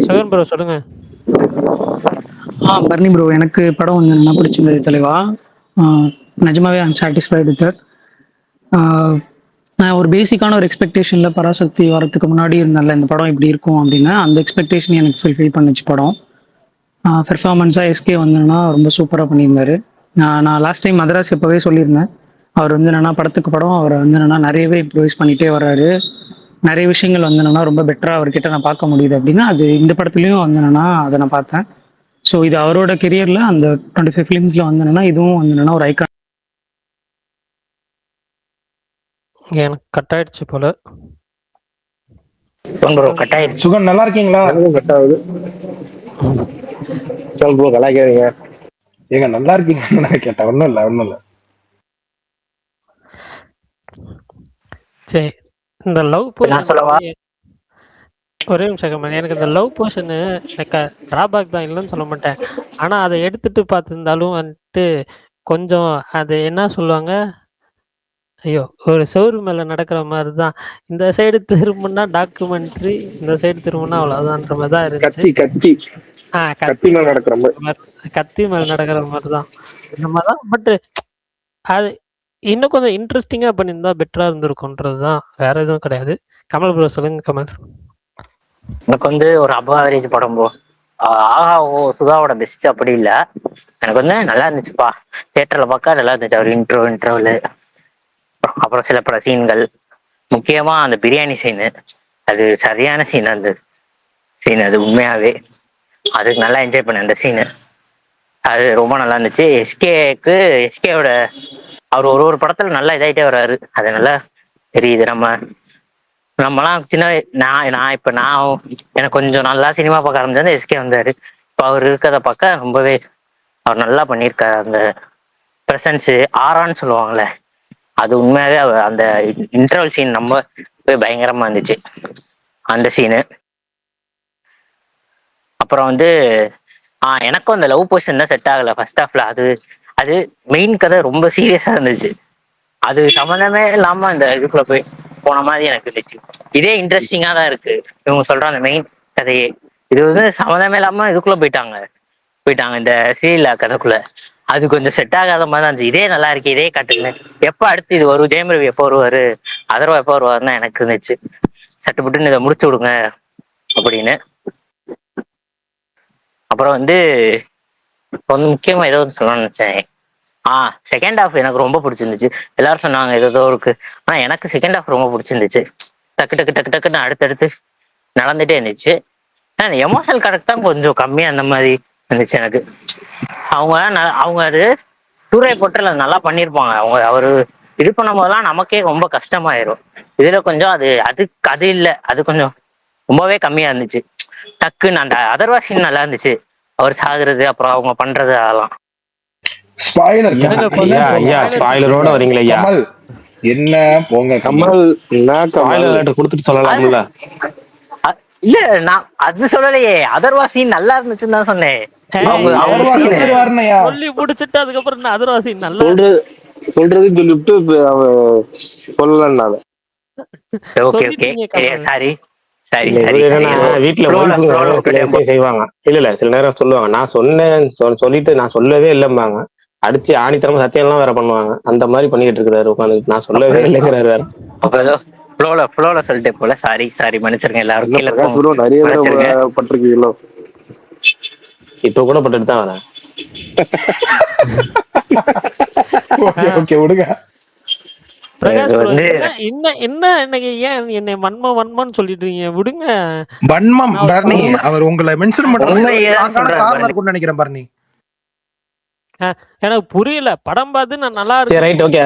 சுகன் ப்ரோ சொல்லுங்க. பர்னி ப்ரோ, எனக்கு படம் வந்து என்ன பிடிச்சிருந்தது தலைவா. நிஜமாவே ஐம் சாட்டிஸ்ஃபைடு வித் தட். நான் ஒரு பேசிக்கான ஒரு எக்ஸ்பெக்டேஷனில் பராசக்தி வரத்துக்கு முன்னாடி இருந்தேன்ல இந்த படம் இப்படி இருக்கும் அப்படின்னு, அந்த எக்ஸ்பெக்டேஷன் எனக்கு ஃபுல்ஃபில் பண்ணிச்சு படம். பெர்ஃபார்மன்ஸாக எஸ்கே வந்தேன்னா ரொம்ப சூப்பராக பண்ணியிருந்தாரு. நான் லாஸ்ட் டைம் மதராஸ் எப்போவே சொல்லியிருந்தேன், அவர் வந்து என்னன்னா படத்துக்கு படம் அவரை வந்து என்னன்னா நிறையவே இம்ப்ரூவைஸ் பண்ணிட்டே வர்றாரு. நிறைய விஷயங்கள் வந்து என்னன்னா ரொம்ப பெட்டரா அவர்கிட்ட நான் பார்க்க முடியுது அப்படின்னா அது இந்த படத்துலயும் வந்து என்னன்னா அதை நான் பார்த்தேன். ஸோ இது அவரோட கெரியர்ல அந்த 25 ஃபிலிம்ஸ்ல வந்து என்னன்னா இதுவும் வந்து என்னன்னா ஒரு ஐகான். எனக்கு கட் ஆயிடுச்சு போல. ப்ரோ கட் ஆயிடுச்சு. சுகன் நல்லா இருக்கீங்களா? கட் ஆகுது. சொல் ப்ரோ, கலாய்க்காதீங்க. ஏங்க நல்லா இருக்கீங்கன்னு நான் கேட்டேன். ஒன்றும் இல்லை, ஒன்றும் இல்லை. சரி, இந்த லவ் நான் சொல்லவா? போர்ஷன் ஒரே நிமிஷம் கமல். எனக்கு இந்த லவ் போர்ஷனு எனக்கு டிராபேக் தான், இல்லைன்னு சொல்ல மாட்டேன். ஆனா அதை எடுத்துட்டு பார்த்துருந்தாலும் வந்துட்டு கொஞ்சம் அது என்ன சொல்லுவாங்க, ஐயோ ஒரு செவுரு மேல நடக்கிற மாதிரி தான். இந்த சைடு திரும்பினா டாக்குமெண்ட்ரி, இந்த சைடு திரும்பினா அவ்வளவுதான்ற மாதிரி தான் இருந்துச்சு. கத்தி கத்தி மேல நடக்கிற மாதிரி. கத்தி மேல நடக்கிற மாதிரி தான் இந்த மாதிரி தான். பட் அது இன்னும் கொஞ்சம் இன்ட்ரெஸ்டிங்கா பண்ணியிருந்தா பெட்டரா இருந்திருக்கும்ன்றது தான், வேற எதுவும் கிடையாது. கமல் ப்ரோ சொல்லுங்க கமல். எனக்கு வந்து ஒரு அபவ் ஆவரேஜ் படம் ப்ரோ. ஆஹா ஓ சுதாவோட பெஸ்ட் அப்படி இல்லை. எனக்கு வந்து நல்லா இருந்துச்சுப்பா. தியேட்டர்ல பார்க்க நல்லா இருந்துச்சு. அவர் இன்ட்ரோவல் அப்புறம் சில பல சீன்கள், முக்கியமா அந்த பிரியாணி சீனு, அது சரியான சீன். அந்த சீன் அது உண்மையாவே அதுக்கு நல்லா என்ஜாய் பண்ணேன் அந்த சீனு. அது ரொம்ப நல்லா இருந்துச்சு. எஸ்கேவோட அவர் ஒரு படத்துல நல்லா இதாயிட்டே வர்றாரு. அது நல்லா தெரியுது. நம்மலாம் சின்ன நான் எனக்கு கொஞ்சம் நல்லா சினிமா பார்க்க ஆரம்பிச்சது எஸ்கே வந்தாரு. இப்போ அவர் இருக்கிறத பார்க்க ரொம்பவே அவர் நல்லா பண்ணியிருக்காரு. அந்த ப்ரெசன்ஸு ஆரான்னு சொல்லுவாங்கல்ல, அது உண்மையாவே அந்த இன்டர்வல் சீன் நம்ம பயங்கரமா இருந்துச்சு அந்த சீனு. அப்புறம் வந்து எனக்கும் அந்த லவ் பொசிஷன் தான் செட் ஆகலை ஃபர்ஸ்ட் ஹாஃப்ல. அது மெயின் கதை ரொம்ப சீரியஸா இருந்துச்சு. அது சம்மந்தமே இல்லாம அந்த இதுக்குள்ள போய் போன மாதிரி எனக்கு இருந்துச்சு. இதே இன்ட்ரெஸ்டிங்கா தான் இருக்கு இவங்க சொல்ற அந்த மெயின் கதையே. இது வந்து சம்மந்தமே இல்லாம இதுக்குள்ள போயிட்டாங்க இந்த சீரியல் கதைக்குள்ள. அது கொஞ்சம் செட் ஆகாத மாதிரி தான் இருந்துச்சு. இதே நல்லா இருக்கு, இதே கட்டுங்க, எப்ப அடுத்து இது வரும், ஜெயம் ரவி எப்போ வருவாரு, அதர்வா எப்போ வருவாருன்னு எனக்கு இருந்துச்சு. சட்டுப்பட்டுன்னு இதை முடிச்சு விடுங்க அப்படின்னு. அப்புறம் வந்து முக்கியமா ஏதோ சொல்லணும்னு நினைச்சேன். செகண்ட் ஹாஃப் எனக்கு ரொம்ப பிடிச்சிருந்துச்சு. எல்லாரும் சொன்னாங்க ஏதோ இருக்கு, ஆனா எனக்கு செகண்ட் ஹாஃப் ரொம்ப பிடிச்சிருந்துச்சு. டக்கு டக்கு டக்கு டக்குன்னு அடுத்தடுத்து நடந்துட்டே இருந்துச்சு. எமோஷனல் கரெக்ட் தான் கொஞ்சம் கம்மியா அந்த மாதிரி இருந்துச்சு எனக்கு. அவங்க அது சூரிய பொட்டல நல்லா பண்ணியிருப்பாங்க. அவரு இது பண்ணும் போதெல்லாம் நமக்கே ரொம்ப கஷ்டமாயிரும். இதுல கொஞ்சம் அது இல்லை, அது கொஞ்சம் ரொம்பவே கம்மியா இருந்துச்சு. டக்குன்னு அந்த அதர்வாசின் நல்லா இருந்துச்சு, அவர் சாகுறது அப்புறம் அவங்க பண்றது அதெல்லாம். ஸ்பாயிலர் ஐயா ஸ்பாயிலரோட வரீங்களா ஐயா? கமல் என்ன போங்க கமல் ஸ்பாயிலர் கொடுத்துட்டு சொல்லலாம்ல. இல்ல நான் அது சொல்லலையே, அதர்வாசின் நல்லா இருந்துச்சுன்னு தான் சொன்னேன். சொல்லி முடிச்சுட்டு அதுக்கப்புறம் அதர்வாசி நல்லா சொல்றதுன்னு சொல்லிவிட்டு சொல்லலன்னால வீட்டுல செய்வாங்க. இல்ல சில நேரம் சொல்லுவாங்க நான் சொன்னேன் சொல்லிட்டு நான் சொல்லவே இல்லைம்பாங்க. அடிச்சு ஆணித்தரமா சத்தியம் எல்லாம் வேற பண்ணுவாங்க. அந்த மாதிரி பண்ணிட்டு இருக்கிறாரு உட்காந்து. நான் சொல்லவே இல்லைங்கிறாரு வேற. சொல்லிட்டே போல. சாரி மன்னிச்சிருங்க எல்லாரும். நிறைய பட்டிருக்கீங்களோ? இப்ப கூட பட்டுட்டு தான் வரேன். விடுங்க. பிரகாஷ் என்ன ஏன் என்னை வன்மன்னு சொல்லிட்டு இருக்கீங்க? விடுங்க. வன்மம் பர்னி அவர் உங்களை மென்ஷன் பண்றாரு நினைக்கிறேன் பர்னி. எனக்கு புரியல. படம் பார்த்து நான் நல்லா இருக்கு. Right, okay.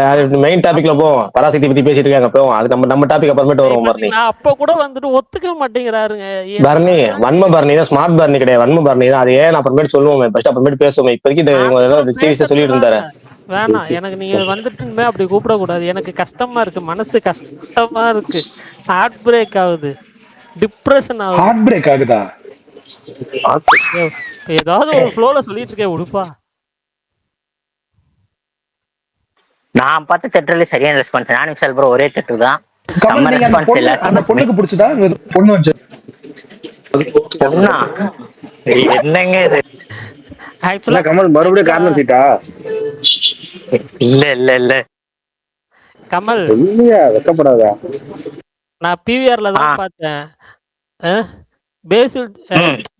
மெயின் டாபிக்ல போவோம். பராசக்தி பத்தி பேசிட்டு இருக்காங்க. போவோம். அது நம்ம டாபிக் அப்புறமேட்டு வருவோம். பர்னி அப்ப கூட வந்துட்டு ஒத்துக்க மாட்டேங்கிறாருங்க. பர்னி வன்ம பர்னி தான், ஸ்மார்ட் பர்னி கிடையாது, வன்ம பர்னி தான். அது ஏன் அப்புறமேட்டு சொல்லுவோம், ஃபர்ஸ்ட் அப்புறமேட்டு பேசுவோம். இப்போதைக்கு சீரியஸா சொல்லிட்டு இருந்தாரு. வேணாம், எனக்கு நீங்க வந்துட்டுமே அப்படி கூப்பிடக்கூடாது. எனக்கு கஷ்டமா இருக்கு, மனசு கஷ்டமா இருக்கு. ஹார்ட் பிரேக் ஆகுது, டிப்ரெஷன் ஆகுது. ஹார்ட் பிரேக் ஆகுதா? ஏதாவது ஒரு ஃப்ளோல சொல்லிட்டு இருக்கேன் உடுப்பா. நான் பார்த்த தேட்டர்ல சரியான ரெஸ்பான்ஸ். நானும் விஷால் ப்ரோ ஒரே தேட்டர் தான். அந்த பொண்ணுக்கு பிடிச்சதா? பொண்ணு வந்து என்னங்க இது? ஆக்சுவலா கமல் மறுபடியும் கார்னர் சீட்டா? இல்ல கமல் வெக்கப்படாதா? நான் பிவிஆர்ல தான் பார்த்தேன். பேசில்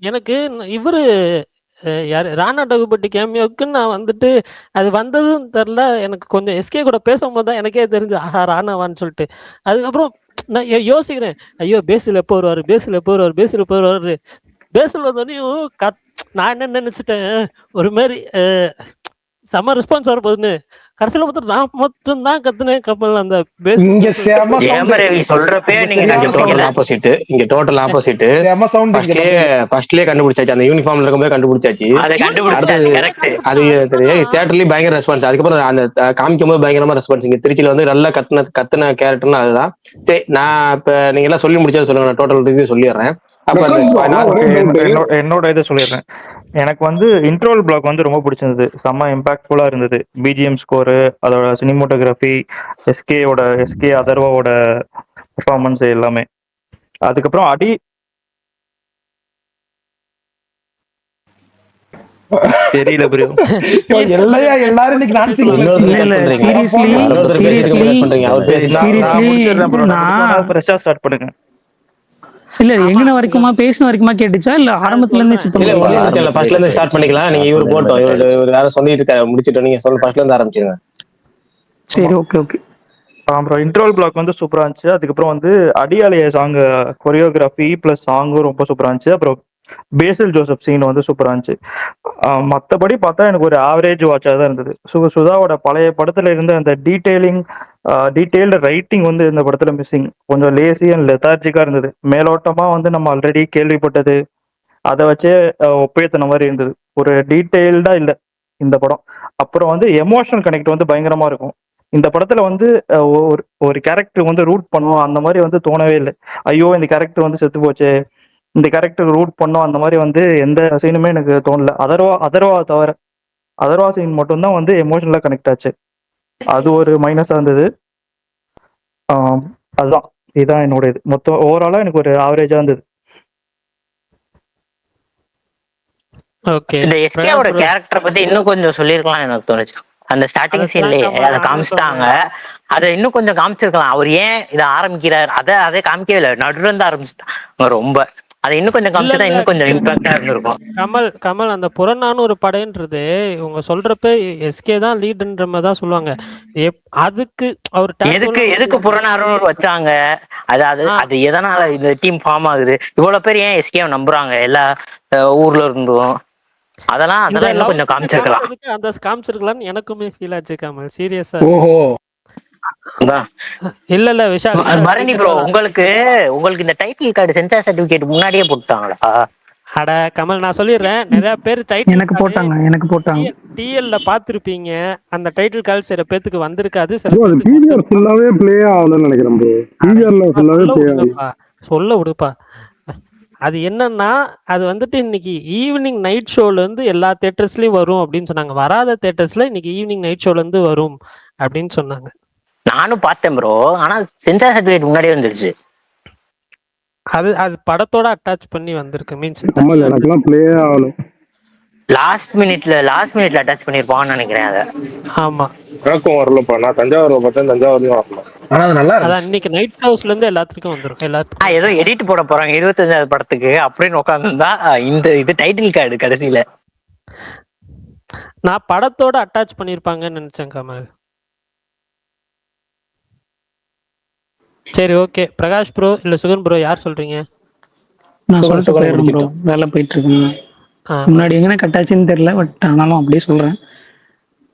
எனக்கு இவரு யாரு ராணா டகுபதி கேமியோக்கு நான் வந்துட்டு அது வந்ததும் தெரில. எனக்கு கொஞ்சம் எஸ்கே கூட பேசும்போது தான் எனக்கே தெரிஞ்சு ஆஹா ராணாவான்னு சொல்லிட்டு. அதுக்கப்புறம் நான் யோசிக்கிறேன், ஐயோ பேசில் எப்போ வருவாரு, பேசில் எப்போ வருவாரு, பேசில் எப்போ வருவாரு. பேசில் வந்தோடனையும் நான் என்ன நினைச்சிட்டேன், ஒரு மாதிரி செம்ம ரெஸ்பான்ஸ் வரப்போகுதுன்னு. கடைசியில பார்த்தா நான் மட்டும் தான் கத்துனேன் கப்பல் அந்த இங்க செம ஜெயம் சவுண்ட், ரவி சொல்றப்பே இங்க நீங்க சரியான இங்க டோட்டல் கண்டுபிடிக்கல. ஆப்போசிட், இங்க டோட்டல் ஆப்போசிட். செம சவுண்ட் இங்க ஃபர்ஸ்ட்லயே கண்டுபிடிச்சாச்சு, அந்த யூனிஃபார்ம்ல இருக்கும்போது கண்டுபிடிச்சாச்சு. அதை கண்டுபிடிச்சிட்டாரு. அடுத்தது கரெக்ட். அது தியேட்டர்லயும் பயங்கர ரெஸ்பான்ஸ். அதுக்கப்புறம் அந்த காமிக்கும் போது பயங்கரமா ரெஸ்பான்ஸ். இங்க திருச்சியில வந்து நல்லா கத்துன கேரக்டர்னா அதுதான். சரி, நான் இப்ப நீங்க எல்லாம் சொல்லி முடிச்சது சொல்லுங்க, நான் டோட்டல் ரிவ்யூ சொல்லிடுறேன். அப்ப பிரகாஷ் bro, ஆனா ஒரே doubt. என்னோட இதை சொல்லிடுறேன். எனக்கு வந்து இன்ட்ரோல் பிளாக் வந்து ரொம்ப பிடிச்சிருந்தது, செம்ம இம்பாக்ட்ஃபுல்லா இருந்தது. பிஜிஎம் ஸ்கோரு, அதோட சினிமோட்டோகிராஃபி, எஸ்கே அதர்வாவோட பெர்ஃபார்மன்ஸ் எல்லாமே. அதுக்கப்புறம் தெரியல ப்ரோ. எல்லையா எல்லாரும் இன்னைக்கு நான்சி ஃப்ரெஷ்ஷா ஸ்டார்ட் பண்ணுங்க. இல்ல எங்கன வரைக்குமா பேசின வரைக்குமா கேட்டுச்சா இல்ல ஆரம்பத்துல இருந்தே ஃபர்ஸ்ட்ல இருந்து ஸ்டார்ட் பண்ணிக்கலாம். நீங்க இவரு போட்டோம், இவரு வேற சொல்லிட்டு இருக்காரு, முடிச்சிட்டோம். நீங்க சொல்ல ஃபர்ஸ்ட்ல இருந்து ஆரம்பிச்சிருங்க. சரி, ஓகே ஓகே. அப்புறம் இன்ட்ரோல் பிளாக் வந்து சூப்பரா இருந்துச்சு. அதுக்கப்புறம் வந்து அடியாலைய சாங் கொரியோகிராஃபி பிளஸ் சாங்கும் ரொம்ப சூப்பரா இருந்துச்சு. அப்புறம் பேசில் ஜோசப் சீன் வந்து சூப்பரா இருந்துச்சு. மற்றபடி பார்த்தா எனக்கு ஒரு ஆவரேஜ் வாட்சாக தான் இருந்தது. சுதாவோட பழைய படத்துல இருந்த அந்த டீட்டெயில்டு ரைட்டிங் வந்து இந்த படத்துல மிஸ்ஸிங். கொஞ்சம் லேசி அண்ட் லெத்தார்ஜிக்கா இருந்தது. மேலோட்டமா வந்து நம்ம ஆல்ரெடி கேள்விப்பட்டது அதை வச்சே ஒப்பேத்தின மாதிரி இருந்தது. ஒரு டீட்டெயில்டா இல்லை இந்த படம். அப்புறம் வந்து எமோஷனல் கனெக்ட் வந்து பயங்கரமா இருக்கும். இந்த படத்துல வந்து ஒரு கேரக்டர் வந்து ரூட் பண்ணுவோம் அந்த மாதிரி வந்து தோணவே இல்லை. ஐயோ இந்த கேரக்டர் வந்து செத்து போச்சு, இந்த கேரக்டர் ரூட் பண்ணோம் அந்த மாதிரி வந்து எந்த சீனுமே எனக்கு தோணல. அதர்வா தவிர அதர்வா சீன் மட்டும்தான் வந்து எமோஷனலா கனெக்ட் ஆச்சு. அது ஒரு மைனஸா இருந்தது. அதுதான், இதுதான் என்னோட இது. மொத்தம் ஓவராலா எனக்கு ஒரு ஆவரேஜா இருந்தது. இந்த எஸ்கேவோட கேரக்டரை பத்தி இன்னும் கொஞ்சம் சொல்லிருக்கலாம் எனக்கு தோணுச்சு. அந்த ஸ்டார்டிங் சீன்லயே அதை காமிச்சிட்டாங்க. அதை இன்னும் கொஞ்சம் காமிச்சிருக்கலாம். அவர் ஏன் இதை ஆரம்பிக்கிறார் அதை காமிக்கவே இல்லை, நடுவில் இருந்து ஆரம்பிச்சுட்டாங்க. ரொம்ப அதை இன்னும் கொஞ்சம் காமிச்சா இன்னும் கொஞ்சம் இம்பாக்டா இருந்திருக்கும். கமல் அந்த புறநானூறு படைன்றது இவங்க சொல்றப்ப எஸ்கே தான் லீடுன்ற மாதிரி தான் சொல்லுவாங்க. அதுக்கு அவர் எதுக்கு புறநானூறு வச்சாங்க, அது எதனால இந்த டீம் ஃபார்ம் ஆகுது, இவ்வளவு பேர் ஏன் எஸ்கே நம்புறாங்க எல்லா ஊர்ல இருந்தும், அதெல்லாம் இன்னும் கொஞ்சம் காமிச்சிருக்கலாம். அந்த காமிச்சிருக்கலாம்னு எனக்குமே ஃபீல் ஆச்சு கமல், சீரியஸா. இல்ல விஷால் பரணி ப்ரோ, உங்களுக்கு இந்த டைட்டில் கார்டு சென்சார் சர்டிபிகேட் முன்னாடியே போட்டாங்களா? அட கமல், நான் சொல்லிடுறேன், நிறைய பேர் டைட்டில் எனக்கு போட்டாங்க டிஎல்ல பாத்துருப்பீங்க. அந்த டைட்டில் கார்டு சில பேத்துக்கு வந்திருக்காது. சொல்ல விடுப்பா. அது என்னன்னா, அது வந்துட்டு இன்னைக்கு ஈவினிங் நைட் ஷோல இருந்து எல்லா தியேட்டர்ஸ்லயும் வரும் அப்படின்னு சொன்னாங்க. வராத தியேட்டர்ஸ்ல இன்னைக்கு ஈவினிங் நைட் ஷோல இருந்து வரும் அப்படின்னு சொன்னாங்க. நானும் பார்த்தேன் ப்ரோ, ஆனா சென்சார் சர்டிபிகேட் முன்னாடியே வந்துருச்சு. அது படத்தோட அட்டாச் பண்ணி வந்திருக்கு. மீன்ஸ் லாஸ்ட் மினிட்ல அட்டாச் பண்ணிருப்பான்னு நினைக்கிறேன். அதை ஆமா, எனக்கும் வரலப்பா. நான் தஞ்சாவூர் பார்த்தேன், தஞ்சாவூர்லயும் வரல. ஆனா அது நல்லா அதான் இன்னைக்கு நைட் ஹவுஸ்ல இருந்து எல்லாத்துக்கும் வந்துரும். ஏதோ எடிட் போட போறாங்க 25வது படத்துக்கு அப்படின்னு உட்காந்துருந்தா இது டைட்டில் கார்டு கடைசியில நான் படத்தோட அட்டாச் பண்ணிருப்பாங்கன்னு நினைச்சேன் கமல். சரி, ஓகே. பிரகாஷ் ப்ரோ இல்ல சுகன் ப்ரோ, யார் சொல்றீங்க? நான் சொல்லிட்டு போயிடுறேன் ப்ரோ, வேலை போயிட்டு இருக்கேன். முன்னாடி எங்கன்னா கட்டாச்சுன்னு தெரியல, பட் ஆனாலும் அப்படியே சொல்றேன்.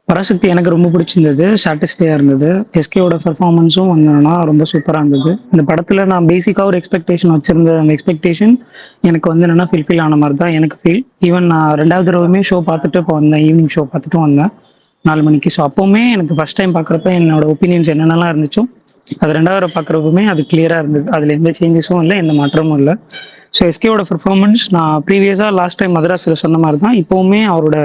பராசக்தி எனக்கு ரொம்ப பிடிச்சிருந்தது, சாட்டிஸ்ஃபையா இருந்தது. எஸ்கேவோட பெர்ஃபார்மன்ஸும் வந்தோன்னா ரொம்ப சூப்பராக இருந்தது. இந்த படத்தில் நான் பேசிக்காக ஒரு எக்ஸ்பெக்டேஷன் வச்சிருந்த அந்த எக்ஸ்பெக்டேஷன் எனக்கு வந்து என்னென்னா ஃபில்ஃபில் ஆன மாதிரி தான் எனக்கு ஃபீல். ஈவன் நான் 2வது தடவையுமே ஷோ பார்த்துட்டு இப்போ வந்தேன், ஈவினிங் ஷோ பார்த்துட்டு வந்தேன் 4 மணிக்கு. ஸோ அப்போவுமே எனக்கு ஃபஸ்ட் டைம் பார்க்குறப்ப என்னோட ஒப்பீனியன்ஸ் என்னென்னலாம் இருந்துச்சோ அது 2வது தடவை பார்க்குறப்பவுமே அது கிளியராக இருந்தது. அதில் எந்த சேஞ்சஸும் இல்லை, எந்த மாற்றமும் இல்லை. ஸோ எஸ்கேவோட பெர்ஃபார்மன்ஸ் நான் ப்ரீவியஸாக லாஸ்ட் டைம் மதராஸில் சொன்ன மாதிரி தான் இப்போவுமே அவரோட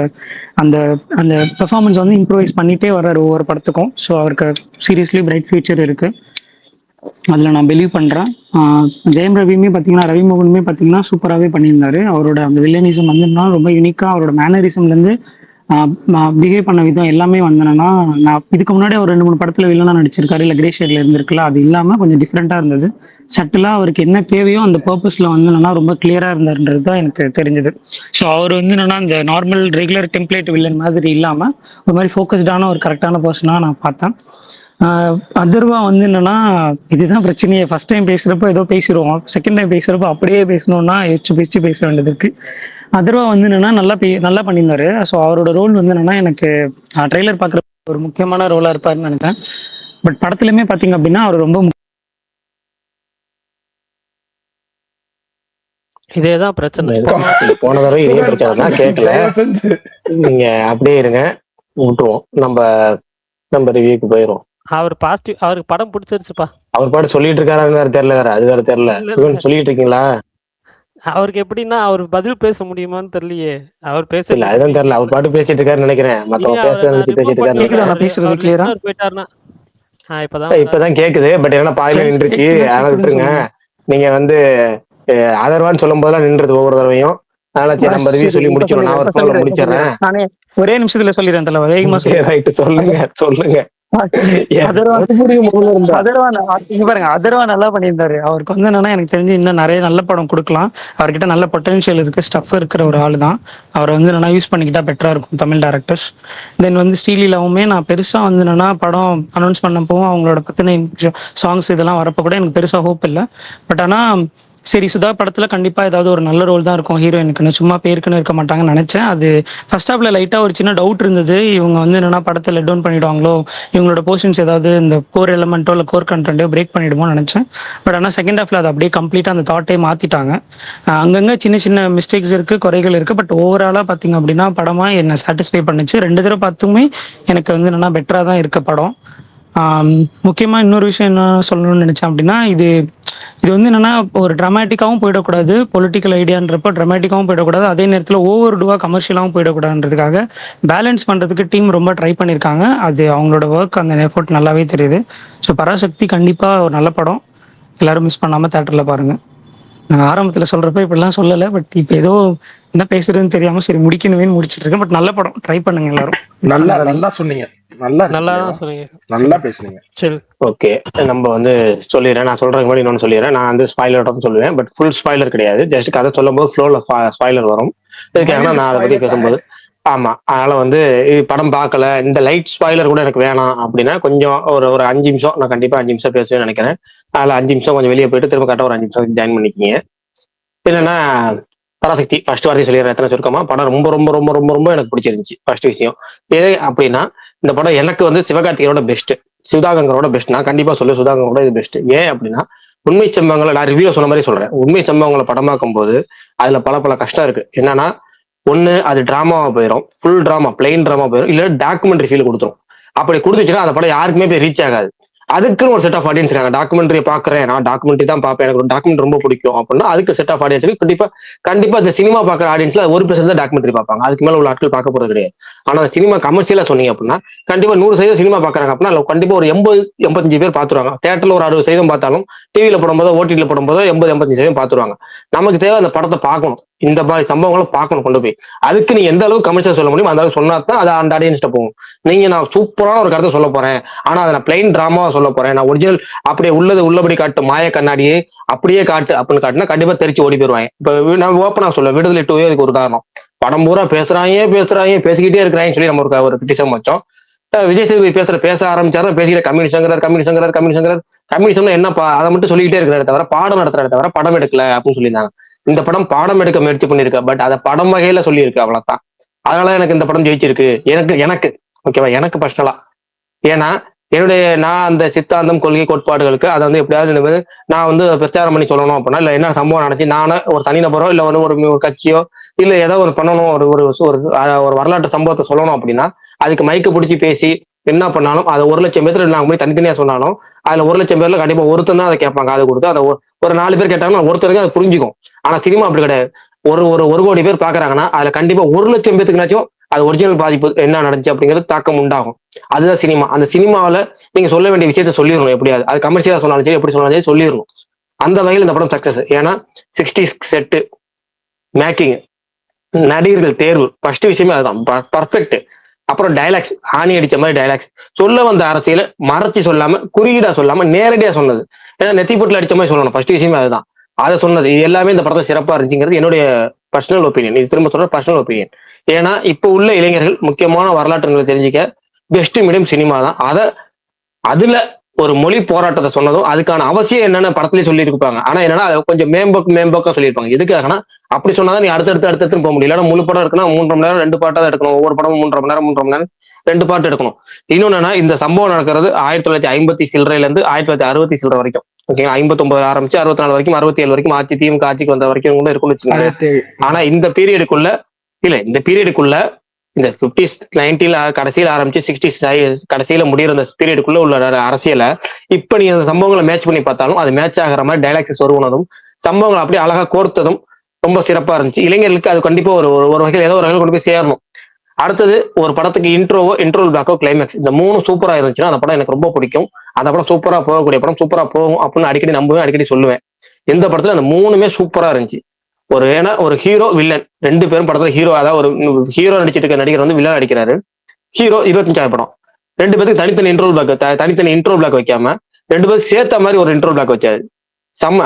அந்த அந்த பெர்ஃபார்மன்ஸ் வந்து இம்ப்ரூவைஸ் பண்ணிகிட்டே வர்றாரு ஒவ்வொரு படத்துக்கும். ஸோ அவருக்கு சீரியஸ்லி பிரைட் ஃபியூச்சர் இருக்குது, அதில் நான் பிலீவ் பண்ணுறேன். ஜெயம் ரவியுமே பார்த்தீங்கன்னா, ரவிமோகனுமே பார்த்தீங்கன்னா சூப்பராகவே பண்ணியிருந்தாரு. அவரோட அந்த வில்லனிசம் வந்து ரொம்ப யூனிக்காக அவரோட மேனரிசம்லேருந்து பிஹேவ் பண்ண விதம் எல்லாமே வந்து என்னன்னா, நான் இதுக்கு முன்னாடி ஒரு 2, 3 படத்துல வில்லனா நடிச்சிருக்காரு. இல்ல கிரே ஷேட்ல இருந்திருக்குல்ல. அது இல்லாம கொஞ்சம் டிஃப்ரெண்ட்டா இருந்தது. சட்டிலா அவருக்கு என்ன தேவையோ அந்த பர்ப்பஸ்ல வந்து என்னன்னா ரொம்ப கிளியரா இருந்தாருன்றது தான் எனக்கு தெரிஞ்சது. ஸோ அவர் வந்து என்னன்னா, இந்த நார்மல் ரெகுலர் டெம்ப்ளேட் வில்லன் மாதிரி இல்லாம, ஒரு மாரி ஃபோக்கஸ்டான ஒரு கரெக்ட்டான பெர்சனா நான் பார்த்தேன். ஆ அதர்வா வந்து என்னன்னா, இதுதான் பிரச்சனையே. ஃபர்ஸ்ட் டைம் பேசுறப்போ ஏதோ பேசிருவோம். செகண்ட் டைம் பேசுறப்போ அப்படியே பேசணும்னா எச்சு பிச்சு பேச வேண்டியது இருக்கு. அதர்வா வந்து என்னன்னா, நல்லா பண்ணியிருந்தாரு. ஸோ அவரோட ரோல் வந்து என்னன்னா, எனக்கு ட்ரெய்லர் பார்க்குறப்ப ஒரு முக்கியமான ரோலா இருப்பாருன்னு நெனைச்சேன். பட் படத்துலயுமே பார்த்தீங்க அப்படின்னா, அவர் ரொம்ப இதேதான் பிரச்சனை. போன தடவை இதே பிரச்சனை தான், கேட்கல. தயவு செஞ்சு நீங்க அப்படியே இருங்க, விட்டுருவோம். நம்ம ரிவ்யூக்கு போயிரும். அவருக்கு படம் பிடிச்சிருச்சுப்பா. அவர் பாட்டு சொல்லிட்டு இருக்காரு, வேற தெரியல, வேற அது வேற தெரியல. இல்ல, சுகன் சொல்லிட்டு இருக்கீங்களா? அவருக்கு எப்படின்னா அவர் பதில் பேச முடியுமான்னு தெரியலையே. அவர் இல்ல பேசுறது அதுதான் தெரியல. அவர் பாட்டு பேசிட்டு இருக்காருன்னு நினைக்கிறேன். மத்தவங்க பேச நான் நினைச்சு ரிமூவ் பேசிட்டு பண்ணி இருக்காருன்னு கேக்குதா நினைக்கிறேன். நான் பேசுறது அவர் கிளியரா? லிஸ்னர் போயிட்டாருன்னா இப்பதான் இப்பதான் கேக்குது. பட் என்ன பாயில ஃப்ரெண்ட்ஸ் நின்றுச்சு. கேக்குதுன்னா அதனால கேக்குதுன்னு விட்டுருங்க. சொல்லுங்க. நீங்க வந்து ஆதரவான்னு சொல்லும் போதெல்லாம் நின்றது ஒவ்வொரு தடவையும். அதனால சரி, நம்ம ரிவ்யூ சரி சொல்லி இப்ப முடிச்சிடும். நான் சொல்லிடுறேன், ஒரு இப்ப ஃப்ளோல சொல்லிடுறேன், இப்ப முடிச்சிடுறேன். சொல்லிடுறேன். நானே ஒரே நிமிஷத்துல சொல்லிடுறேன் தலைவா, வேகமா சரி, சொல்லிடுறேன். ரைட்டு, சொல்லுங்க சொல்லுங்க. ஏன் அதர்வா மறுபடியும் முதல்ல இருந்தா? இங்க பாருங்க, அதர்வா நல்லா பண்ணியிருந்தாரு. அவருக்கு வந்து என்னன்னா, எனக்கு தெரிஞ்சு இன்னும் நிறைய நல்ல படம் கொடுக்கலாம். அவர்கிட்ட நல்ல பொட்டன்ஷியல் இருக்கு, ஸ்டஃப் இருக்கிற ஒரு ஆள் தான். அவரை வந்து என்னன்னா யூஸ் பண்ணிக்கிட்டா பெட்டரா இருக்கும் தமிழ் டேரக்டர்ஸ். தென் வந்து ஸ்ரீலீலாவுமே நான் பெருசா வந்து என்னன்னா படம் அனௌன்ஸ் பண்ணப்பவும் அவங்களோட பத்தின சாங்ஸ் இதெல்லாம் வரப்போ கூட எனக்கு பெருசா ஹோப் இல்லை. பட் ஆனா சரி, சுதா படத்துல கண்டிப்பா ஏதாவது ஒரு நல்ல ரோல் தான் இருக்கும் ஹீரோயினுக்குன்னு, சும்மா பேருக்குன்னு இருக்க மாட்டாங்கன்னு நினைச்சேன். அது ஃபர்ஸ்ட் ஹாப்ல லைட்டா ஒரு சின்ன டவுட் இருந்தது, இவங்க வந்து என்னன்னா படத்தை லெட் டவுன் பண்ணிடுவாங்களோ, இவங்களோட போர்ஷன்ஸ் ஏதாவது இந்த கோர் எலமெண்ட்டோ இல்லை கோர் கண்டென்ட்டோ பிரேக் பண்ணிடுமோன்னு நினைச்சேன். பட் ஆனால் செகண்ட் ஹாஃப்ல அதை அப்படியே கம்ப்ளீட்டாக அந்த தாட்டே மாத்திட்டாங்க. அங்கங்க சின்ன சின்ன மிஸ்டேக்ஸ் இருக்கு, குறைகள் இருக்கு. பட் ஓவராலா பார்த்தீங்க அப்படின்னா படமா என்னை சாட்டிஸ்ஃபை பண்ணுச்சு. 2 தடவை பார்த்துமே எனக்கு வந்து என்னன்னா பெட்டரா தான் இருக்க படம். முக்கியமா இன்னொரு விஷயம் என்ன சொல்லணும்னு நினைச்சேன் அப்படின்னா, இது வந்து என்னன்னா ஒரு ட்ராமேட்டிக்காவும் போயிடக்கூடாது, பொலிட்டிக்கல் ஐடியான்றப்ப ட்ராமேட்டிக்காவும் போயிடக்கூடாது, அதே நேரத்தில் ஓவர் டூவா கமர்ஷியலாகவும் போயிடக்கூடாதுன்றதுக்காக பேலன்ஸ் பண்றதுக்கு டீம் ரொம்ப ட்ரை பண்ணியிருக்காங்க. அது அவங்களோட ஒர்க், அந்த எஃபோர்ட் நல்லாவே தெரியுது. ஸோ பராசக்தி கண்டிப்பா ஒரு நல்ல படம். எல்லாரும் மிஸ் பண்ணாம தியேட்டர்ல பாருங்க. நான் ஆரம்பத்துல சொல்றப்ப இப்படிலாம் சொல்லலை, பட் இப்போ ஏதோ என்ன பேசுறதுன்னு தெரியாம சரி முடிக்கணுமே முடிச்சிட்டு இருக்கேன். பட் நல்ல படம், ட்ரை பண்ணுங்க எல்லாரும். Miss நல்லா பண்ணாதீங்க. நல்லா சொன்னீங்க. நல்லா இருக்கு நல்லா தலைவா. தான் சொன்னீங்க. நல்லா பேசுனீங்க. சரி, ஓகே, நம்ம வந்து சொல்லிடுறேன். நான் சொல்றதுக்கு முன்னாடி இன்னொன்னு சொல்லிடுறேன். நான் வந்து ஸ்பாயிலர் சொல்லுவேன், பட் ஃபுல் ஸ்பாயிலர் கிடையாது. ஜஸ்ட் கதை சொல்லும் போது ஃப்ளோல ஸ்பாயிலர் வரும். எதுக்காகனா மைல்டு நான் அதை பத்தி ஸ்பாய்லர்ஸ் பேசும்போது ஆமா, அதனால வந்து படம் பார்க்கல, இந்த லைட் ஸ்பாயிலர் கூட எனக்கு வேணாம் அப்படின்னா கொஞ்சம் ஒரு 5 நிமிஷம், நான் கண்டிப்பா 5 நிமிஷம் பேசுவேன்னு நினைக்கிறேன். அதில் 5 நிமிஷம் கொஞ்சம் வெளியே போயிட்டு திரும்ப கரெக்டாக ஒரு 5 நிமிஷம் ஜாயின் பண்ணிக்கிங்க. இல்லைன்னா பராசக்தி ஃபர்ஸ்ட் வார்த்தை சொல்லிடுறேன். எத்தனை சுருக்கமா, படம் ரொம்ப ரொம்ப ரொம்ப ரொம்ப ரொம்ப எனக்கு பிடிச்சிருந்துச்சு. ஃபர்ஸ்ட் விஷயம் ஏ அப்படின்னா, இந்த படம் எனக்கு வந்து சிவகார்த்திகரோட பெஸ்ட், சுதாகங்கரோட பெஸ்ட். நான் கண்டிப்பா சொல்லுவேன் சுதாகங்கரோட இது பெஸ்ட். ஏன் அப்படின்னா, உண்மை சம்பவங்களை நான் ரிவ்யூ சொன்ன மாதிரி சொல்றேன். உண்மை சம்பவங்களை படமாக்கும் போது அதுல பல கஷ்டம் இருக்கு. என்னன்னா, ஒண்ணு அது டிராமாவா போயிடும், ஃபுல் டிராமா பிளெயின் டிராமா போயிடும், இல்ல டாக்குமெண்ட்ரி ஃபீல் கொடுத்துரும். அப்படி கொடுத்துச்சுன்னா அந்த படம் யாருக்குமே போய் ரீச் ஆகாது. அதுக்குன்னு ஒரு செட் ஆஃப் ஆடியன்ஸ் இருக்காங்க. டாக்குமெண்ட்ரி பாக்குறேன், நான் டாக்குமெண்ட்ரி தான் பார்ப்பேன், எனக்கு ஒரு டாக்குமெண்ட்ரி ரொம்ப பிடிக்கும் அப்படின்னா அதுக்கு செட் ஆஃப் ஆடியன்ஸ் இருக்கு. கண்டிப்பா இந்த சினிமா பாக்குற ஆடியன்ஸ்ல 1% தான் டாக்குமெண்ட்ரி பார்ப்பாங்க. அதுக்கு மேல உள்ள ஆட்கள் பார்க்க போறது கிடையாது. ஆனா சினிமா கமர்ஷியலா சொன்னீங்க அப்படின்னா கண்டிப்பா 100% சினிமா பாக்குறாங்க அப்படின்னா அதுல கண்டிப்பா ஒரு 80-85 பேர் பாத்துருவாங்க. தியேட்டர்ல ஒரு 60% பார்த்தாலும் டிவியில போடும்போதோ ஓடிடில போடும்போதோ 80-85% பாத்துருவாங்க. நமக்கு தேவை அந்த படத்தை பார்க்கணும், இந்த மாதிரி சம்பவங்களை பார்க்கணும் கொண்டு போய். அதுக்கு நீங்க எந்த அளவுக்கு கமர்ஷியல் சொல்ல முடியும் அந்த அளவுக்கு சொன்னா தான் அது அந்த ஆடியன்ஸ்ட போகும். நீங்க நான் சூப்பரான ஒரு கருத்தை சொல்ல போறேன், ஆனா அதை நான் பிளைன் டிராமாவா சொல்ல போறேன், நான் ஒரிஜினல் அப்படியே உள்ளபடி காட்டு, மாய கண்ணாடியே அப்படியே காட்டு அப்படின்னு காட்டுனா கண்டிப்பா தெரிச்சு ஓடி போயிருவாங்க. இப்ப நான் ஓப்பனா சொல்ல விடுதலை 2 அதுக்கு ஒரு உதாரணம். படம் பூரா பேசுறாங்க பேசிக்கிட்டே இருக்கிறாங்கன்னு சொல்லி நம்ம ஒரு கிரிட்டிசம் வச்சோம். விஜய் சேதுபதி பேச ஆரம்பிச்சாரு, பேசிக்கிட்ட கம்யூனிசம் என்னப்பா அதை மட்டும் சொல்லிக்கிட்டே இருக்கிறாரு தவிர பாடம் நடத்துறாரு தவிர படம் எடுக்கல அப்படின்னு சொல்லியிருந்தாங்க. இந்த படம் பாடம் எடுக்க முயற்சி பண்ணிருக்க, பட் அதை படம் வகையில சொல்லியிருக்கு, அவ்வளவுதான். அதனால எனக்கு இந்த படம் ஜெயிச்சிருக்கு. எனக்கு ஓகேவா, எனக்கு பர்சனலா. ஏன்னா நான் அந்த சித்தாந்தம் கொள்கை கோட்பாடுகளுக்கு அதை வந்து எப்படியாவது நான் வந்து பிரச்சாரம் பண்ணி சொல்லணும் அப்படின்னா, இல்ல என்ன சம்பவம் நடந்துச்சு, நானே ஒரு தனிநபரோ இல்ல வந்து ஒரு கட்சியோ இல்ல ஏதோ ஒரு பண்ணணும், ஒரு வரலாற்று சம்பவத்தை சொல்லணும் அப்படின்னா அதுக்கு மைக்கு பிடிச்சி பேசி என்ன பண்ணாலும் அதை 1,00,000 பேர் நாங்க போய் தனித்தனியா சொன்னாலும் அதுல 1,00,000 பேர்ல கண்டிப்பா ஒருத்தன் தான் அதை கேட்பாங்க. அதை கொடுத்து அதை ஒரு 4 பேர் கேட்டாங்கன்னா ஒருத்தருக்கு அதை புரிஞ்சுக்கும். ஆனா சினிமா அப்படி கிடையாது. ஒரு கோடி பேர் பாக்குறாங்கன்னா அதுல கண்டிப்பா 1,00,000 பேத்துக்குனாச்சும் அது ஒரிஜினல் பாதிப்பு என்ன நடந்துச்சு அப்படிங்கிறது தாக்கம் உண்டாகும். அதுதான் சினிமா. அந்த சினிமாவில நீங்க சொல்ல வேண்டிய விஷயத்த சொல்லிடணும். எப்படியாவது அது கமர்ஷியலா சொன்னாலும் சரி, எப்படி சொன்னாலும் சரி சொல்லிடணும். அந்த வகையில் இந்த படம் சக்சஸ். ஏன்னா 60s செட்டு மேக்கிங் நடிகர்கள் தேர்வு ஃபர்ஸ்ட் விஷயமே அதுதான், பர்ஃபெக்ட். அப்புறம் டைலாக்ஸ், ஆணி அடிச்ச மாதிரி டைலாக்ஸ், சொல்ல வந்த அரசியல மறைச்சு சொல்லாம, குறியீடா சொல்லாம நேரடியா சொன்னது. ஏன்னா நெத்தி பொட்டுல அடிச்ச மாதிரி சொல்லணும், ஃபர்ஸ்ட் விஷயமே அதுதான். அதை சொன்னது இது எல்லாமே இந்த படத்தை சிறப்பா இருந்துச்சுங்கிறது என்னுடைய பர்சனல் ஒப்பீனியன். இது திரும்ப சொல்ற பர்சனல் ஒப்பீனியன். ஏன்னா இப்ப உள்ள இளைஞர்கள் முக்கியமான வரலாற்றுகளை தெரிஞ்சுக்க பெஸ்ட் மீடியம் சினிமா தான். அதுல ஒரு மொழி போராட்டத்தை சொன்னதும் அதுக்கான அவசியம் என்னன்னு படத்துலயே சொல்லியிருப்பாங்க. ஆனா என்னன்னா அதை கொஞ்சம் மேம்போக்கா சொல்லியிருப்பாங்க. எதுக்காகனா அப்படி சொன்னாதான் நீ அடுத்தடுத்து போக முடியல. மூணு படம் இருக்குன்னா 3.5 மணி நேரம் 2 பாட்டா தான் எடுக்கணும். ஒவ்வொரு படமும் 3.5 மணி நேரம் 2 பாட்டு எடுக்கணும். இன்னொன்னு இந்த சம்பவம் நடக்கிறது 1950 சில்லறையில இருந்து 1960 சில்லறை வரைக்கும். ஓகேங்களா, 59 ஆரம்பிச்சு 64 வரைக்கும் 67 வரைக்கும் ஆட்சி திமுக ஆட்சிக்கு வந்த வரைக்கும் கூட இருக்கும்னு வச்சுக்கோங்க. ஆனா இந்த பீரியடுக்குள்ள இந்த 50s 90s கடைசியில ஆரம்பிச்சு 60s கடைசியில முடிகிற அந்த பீரியடுக்குள்ள உள்ள அரசியல இப்ப நீ அந்த சம்பவங்களை மேட்ச் பண்ணி பார்த்தாலும் அது மேட்ச் ஆகிற மாதிரி டைலாக்ஸ் வருவனதும் சம்பவங்களை அப்படியே அழகா கோர்த்ததும் ரொம்ப சிறப்பா இருந்துச்சு. இளைஞர்களுக்கு அது கண்டிப்பா ஒரு ஒரு வகையில் ஏதோ ஒரு வகையில் கொண்டு போய் சேரணும். அடுத்தது ஒரு படத்துக்கு இன்ட்ரோல் பிளாக்கோ கிளைமேக்ஸ், இந்த 3 சூப்பரா இருந்துச்சுன்னா அந்த படம் எனக்கு ரொம்ப பிடிக்கும். அந்த படம் சூப்பரா போகக்கூடிய படம், சூப்பரா போகும் அப்படின்னு அடிக்கடி நம்புவேன், அடிக்கடி சொல்லுவேன். எந்த படத்துல அந்த 3மே சூப்பரா இருந்துச்சு. ஏன்னா ஒரு ஹீரோ வில்லன் 2 பேரும் படத்துல ஹீரோ, அதாவது ஒரு ஹீரோ நடிச்சிட்டு இருக்க நடிகர் வந்து வில்லன் அடிக்கிறாரு. ஹீரோ 25 படம், 2 பேருக்கு தனித்தனி இன்ட்ரோ பிளாக் வைக்காம 2 பேரும் சேர்த்த மாதிரி ஒரு இன்ட்ரோ பிளாக் வச்சாரு.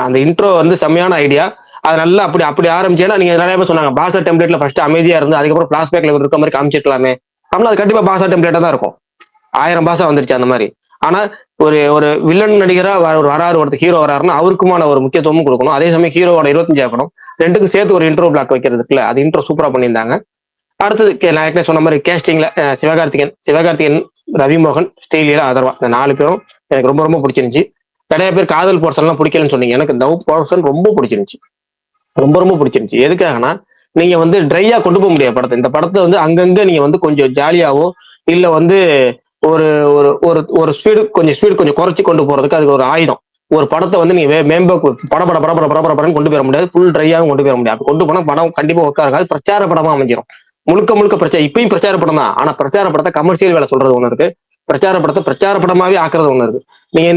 அந்த இன்ட்ரோ வந்து செம்மையான ஐடியா. அது நல்லா அப்படி ஆரம்பிச்சேன்னா நீங்க நிறைய பேர் சொன்னாங்க பாசா டெம்ப்ளேட்ல ஃபர்ஸ்ட் அமைதியா இருந்து அதுக்கப்புறம் பிளாஸ்பேக்ல இருக்க மாதிரி காமிச்சிருக்கலாமே. அப்படின்னா அது கண்டிப்பா பாசா டெம்ப்ளேட்டா தான் இருக்கும். 1000 பாசா வந்துருச்சு அந்த மாதிரி. ஆனா ஒரு வில்லன் நடிகரா ஒருத்தர் ஹீரோ வராருன்னா அவருக்குமான ஒரு முக்கியத்துவமும் கொடுக்கணும். அதே சமயம் ஹீரோவோட 25 படம் 2க்கும் சேர்த்து ஒரு இன்ட்ரோ பிளாக் வைக்கிறதுக்குல அது இன்ட்ரோ சூப்பரா பண்ணியிருந்தாங்க. அடுத்தது நான் சொன்ன மாதிரி கேஸ்டிங்ல சிவகார்த்திகேயன், ரவிமோகன், ஸ்ரீலீலா, அதர்வா, இந்த 4 பேரும் எனக்கு ரொம்ப ரொம்ப பிடிச்சிருந்துச்சு. நிறைய பேர் காதல் போர்ஷன் எல்லாம் பிடிக்கலன்னு சொன்னீங்க, எனக்கு லவ் போர்ஷன் ரொம்ப பிடிச்சிருந்துச்சு, ரொம்ப ரொம்ப பிடிச்சிருந்துச்சு. எதுக்காகனா நீங்க வந்து ட்ரையா கொண்டு போக முடியாது படத்தை. இந்த படத்தை வந்து அங்கங்க நீங்க வந்து கொஞ்சம் ஜாலியாவோ இல்ல வந்து ஒரு ஒரு ஸ்பீடு கொஞ்சம் குறைச்சி கொண்டு போறதுக்கு அதுக்கு ஒரு ஆயுதம். ஒரு படத்தை வந்து நீங்க மேம்போக்கு படப்படன்னு கொண்டு போயிட முடியாது, ஃபுல் ட்ரையாவும் கொண்டு போயிட முடியாது. அப்படி கொண்டு போனா படம் கண்டிப்பா ஒர்க் ஆகாது, பிரச்சார படமா அமைஞ்சிடும். முழுக்க பிரச்சாரம். இப்பயும் பிரச்சார படம் தான், ஆனா பிரச்சார படத்தை கமர்ஷியல் வேலை சொல்றது ஒண்ணு இருக்கு, பிரச்சார படத்தை பிரச்சார படமாவே ஆக்குறது ஒண்ணு இருக்கு.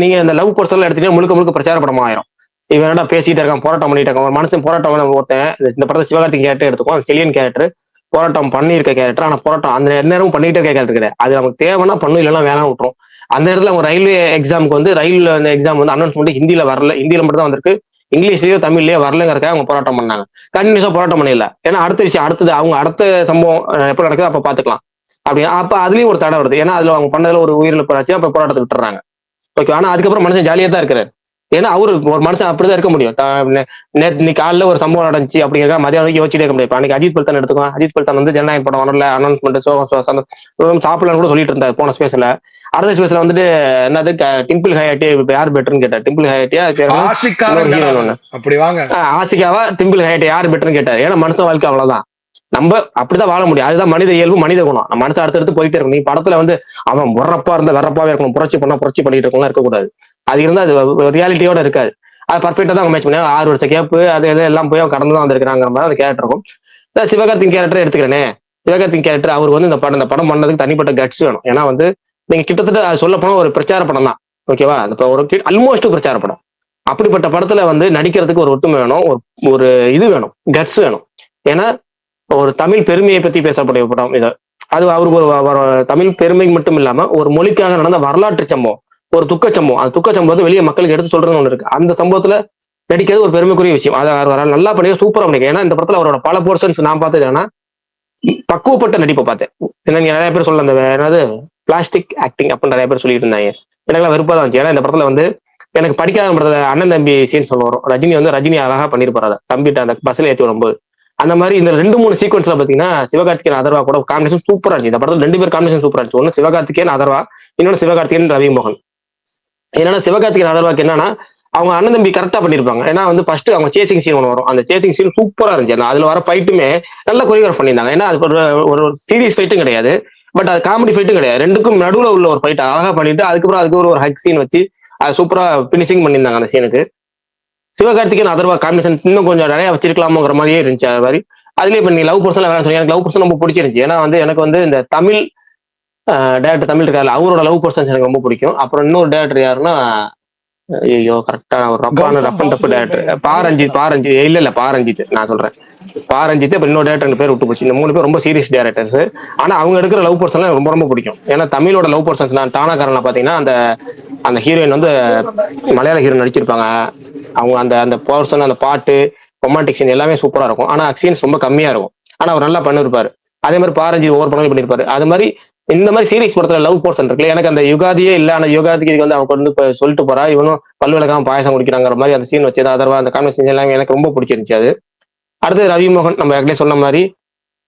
நீங்க இந்த லவ் போர்ஷன் எடுத்துட்டீங்கன்னா முழுக்க பிரச்சார படமா ஆயிரும். இவன் என்னடா பேசிட்டு இருக்கான், போராட்டம் பண்ணிட்டு இருக்கான். ஒரு மனுஷன் போராட்டம் ஒருத்தன் இந்த படத்தை சிவகார்த்திகேயன் கேரக்டர் எடுத்துக்கோ, செலியன் கேரக்டர் போராட்டம் பண்ணியிருக்க கேரக்டர். ஆனா போராட்டம் அந்த நேரம் பண்ணிட்டு இருக்க கேரக்டர் கிடையாது. அது நமக்கு தேவைன்னா பண்ணும், இல்லைன்னா வேணாம் விட்டுரும். அந்த இடத்துல அவங்க ரயில்வே எக்ஸாமுக்கு வந்து ரயில் எக்ஸாம் வந்து அனௌன்ஸ்மெண்ட் ஹிந்தியில வரல, ஹிந்தியில மட்டும் தான் வந்திருக்கு, இங்கிலீஷ்லயோ தமிழ்லயோ வரலங்கிறக்காக அவங்க போராட்டம் பண்ணாங்க. கண்டினியூஸா போராட்டம் பண்ணிடல. ஏன்னா அடுத்தது அவங்க அடுத்த சம்பவம் எப்ப நடக்குது அப்ப பாத்துக்கலாம் அப்படின்னா அப்ப அதுலயும் ஒரு தடை வருது. ஏன்னா அதுல அவங்க பண்ணதுல ஒரு உயிரிழப்பு ஆச்சு, அப்ப போராட்டத்தை விட்டுறாங்க. ஓகே, ஆனா அதுக்கப்புறம் மனுஷன் ஜாலியா தான் இருக்கிறாரு. ஏன்னா அவரு ஒரு மனுஷன் அப்படிதான் இருக்க முடியும். நேற்று காலைல ஒரு சம்பவம் நடந்துச்சு அப்படிங்கிறத மதியம் வரைக்கும் யோசிச்சுட்டே இருக்க முடியாது. அன்னைக்கு அஜித் பல்தான் எடுத்துக்கோ, அஜித் பல்தான் வந்து ஜனநாயக படம் வரல, அனௌன்ஸ்மெண்ட் சாப்பிடலான்னு கூட சொல்லிட்டு இருந்தாரு போன ஸ்பேஸ்ல. அடுத்த ஸ்பேஸ்ல வந்துட்டு என்னது டிம்பிள் ஹயாட்டி யார் பெட்டர்னு கேட்டார். டிம்பிள் ஹயாட்டியா ஆசிகாவா டிம்பிள் ஹயாட்டி யார் பெட்டர்னு கேட்டாரு. ஏன்னா மனுஷன் வாழ்க்கை அவ்வளவுதான், நம்ம அப்படிதான் வாழ முடியும். அதுதான் மனித இயல்பு, மனித குணம். நம்ம மனுஷன் அடுத்தடுத்து போயிட்டே இருக்கும். நீ படத்துல வந்து அவன் முறப்பா இருந்தா வெறப்பாவே இருக்கணும், புரட்சி பண்ணிட்டு இருக்கணும் இருக்கக்கூடாது. அது இருந்தா அது ரியாலிட்டியோட இருக்காது. அது பர்ஃபெக்டா தான் மேட்ச் பண்ணி 6 வருஷம் கேப்பு அது எல்லாம் போய் கடந்து தான் வந்திருக்காங்கிற மாதிரி அந்த கேரக்டர் இருக்கும். சிவகார்த்திகேயன் கேரக்டர் எடுத்துக்கிறேனே, சிவகார்த்திகேயன் கேரக்டர் அவருக்கு வந்து இந்த படம் பண்ணதுக்கு தனிப்பட்ட கட்ஸ் வேணும். ஏன்னா வந்து நீங்க கிட்டத்தட்ட சொல்ல போனா ஒரு பிரச்சார படம் தான், ஓகேவா? ஒரு ஆல்மோஸ்ட் பிரச்சார படம். அப்படிப்பட்ட படத்துல வந்து நடிக்கிறதுக்கு ஒரு ஒத்துமை வேணும், ஒரு இது வேணும், கட்ஸ் வேணும். ஏன்னா ஒரு தமிழ் பெருமையை பத்தி பேசக்கூடிய படம் இது. அது அவருக்கு ஒரு தமிழ் பெருமை மட்டும் இல்லாம ஒரு மொழிக்காக நடந்த வரலாற்று சம்பவம், ஒரு துக்க சம்பவம். அந்த துக்க சம்பவத்தை வெளியே மக்களுக்கு எடுத்து சொல்றதுன்னு ஒண்ணு இருக்கு. அந்த சம்பவத்துல நடிக்கிறது ஒரு பெருமைக்குரிய விஷயம். அதை நல்லா பண்ணிக்க, சூப்பரா பண்ணிக்க. ஏன்னா இந்த படத்துல அவரோட பல போர்ஷன்ஸ் நான் பார்த்தது என்னன்னா பக்குவப்பட்ட நடிப்பை பார்த்தேன். ஏன்னா நிறைய பேர் சொல்ல அந்த என்னது பிளாஸ்டிக் ஆக்டிங் அப்படின்னு நிறைய பேர் சொல்லிட்டு இருந்தாங்க. எனக்குலாம் வெறுப்பா தான் இருந்துச்சு. ஏன்னா இந்த படத்துல வந்து எனக்கு படிக்காத படத்துல அண்ணன் தம்பி சீன்ஸ் சொல்ல வரும். ரஜினி அழகா பண்ணிருப்பாரு அதை தம்பிட்டு அந்த பஸ்ல ஏற்றி வரும்போது. அந்த மாதிரி இந்த 2-3 சீக்வன்ஸ்ல பாத்தீங்கன்னா சிவகார்த்திகேயன் அதர்வா கூட காம்பினேஷன் சூப்பரா இருந்துச்சு. இந்த படத்துல 2 பேர் காம்பினேஷன் சூப்பரா இருந்துச்சு. ஒன்னு சிவகார்த்திகேயன் அதர்வா, இன்னொன்னு சிவகார்த்திகேயன் ரவிமோகன். என்னன்னா சிவகார்த்திகேயன் அதர்வாக்கு என்னன்னா அவங்க அண்ணன் தம்பி கரெக்டா பண்ணிருப்பாங்க. ஏன்னா வந்து ஃபர்ஸ்ட் அவங்க சேசிங் சீன் ஒன்று வரும், அந்த சேசிங் சீன் சூப்பரா இருந்துச்சு. அதுல வர ஃபைட்டுமே நல்ல கொரியோகிராஃப் பண்ணியிருந்தாங்க. ஏன்னா அது ஒரு சீரியஸ் ஃபைட்டும் கிடையாது, பட் அது காமெடி ஃபைட்டும் கிடையாது. ரெண்டுக்கும் நடுவுல உள்ள ஒரு ஃபைட் அழகா பண்ணிட்டு அதுக்கு ஒரு ஹக் சீன் வச்சு அது சூப்பரா பினிஷிங் பண்ணியிருந்தாங்க அந்த சீனுக்கு. சிவகார்த்திகேயன் அதர்வா காம்பினேஷன் இன்னும் கொஞ்சம் நிறைய வச்சிருக்கலாமோங்கிற மாதிரியே இருந்துச்சு. அது மாதிரி அதுலயே இப்ப நீ லவ் பர்சன்ல வேணாம் சொன்னீங்க, எனக்கு லவ் பர்சன் ரொம்ப பிடிச்சிருந்துச்சு. ஏன்னா வந்து எனக்கு வந்து இந்த தமிழ் டேரக்டர் தமிழ் இருக்காரு, அவரோட லவ் பர்சன்ஸ் எனக்கு ரொம்ப பிடிக்கும். அப்புறம் இன்னொரு டேரக்டர் யாருன்னா ஐயோ கரெக்டா ஒரு ரப்பான Gautham rough and tough Vasudev director Menon Pa Ranjith பண்ணியிருக்கிறாங்க. பாரஞ்சித் இல்ல பாரஞ்சித் நான் சொல்றேன். பாரஞ்சித் அப்புறம் இன்னொரு டேரக்டர் ரெண்டு பேர் விட்டு போச்சு. இந்த 3 பேர் ரொம்ப சீரியஸ் டேரக்டர்ஸ். ஆனா அவங்க எடுக்கிற லவ் போர்ஷன் எனக்கு ரொம்ப ரொம்ப பிடிக்கும். ஏன்னா தமிழோட லவ் போர்ஷன்ஸ் நான் டானாக்காரன்ல பாத்தீங்கன்னா அந்த அந்த ஹீரோயின் வந்து மலையாள ஹீரோயின் நடிச்சிருப்பாங்க. அவங்க அந்த அந்த போர்ஷன் அந்த பாட்டு ரொமான்டிக் சீன் எல்லாமே சூப்பரா இருக்கும். ஆனா சீன்ஸ் ரொம்ப கம்மியா இருக்கும். ஆனா அவர் நல்லா பண்ணிருப்பாரு. அதே மாதிரி பாரஞ்சித் ஒவ்வொரு படங்களும் பண்ணிருப்பாரு. அது மாதிரி இந்த மாதிரி சீரிஸ் படத்துல லவ் போர்ஷன் இருக்குல்ல, எனக்கு அந்த யுகாதியே இல்ல. ஆனா யுகாதிக்கு இது வந்து அவங்க கொண்டு போய் சொல்லிட்டு போறா, இவனும் பல்லு விளக்காம பாயசம் குடிக்கிறாங்கிற மாதிரி அந்த சீன் வச்சது அதர்வா அந்த கான்வர்சேஷன் எல்லாமே எனக்கு ரொம்ப பிடிச்சிருந்துச்சு. அது அடுத்து ரவி மோகன் நம்ம ஏற்கனவே சொன்ன மாதிரி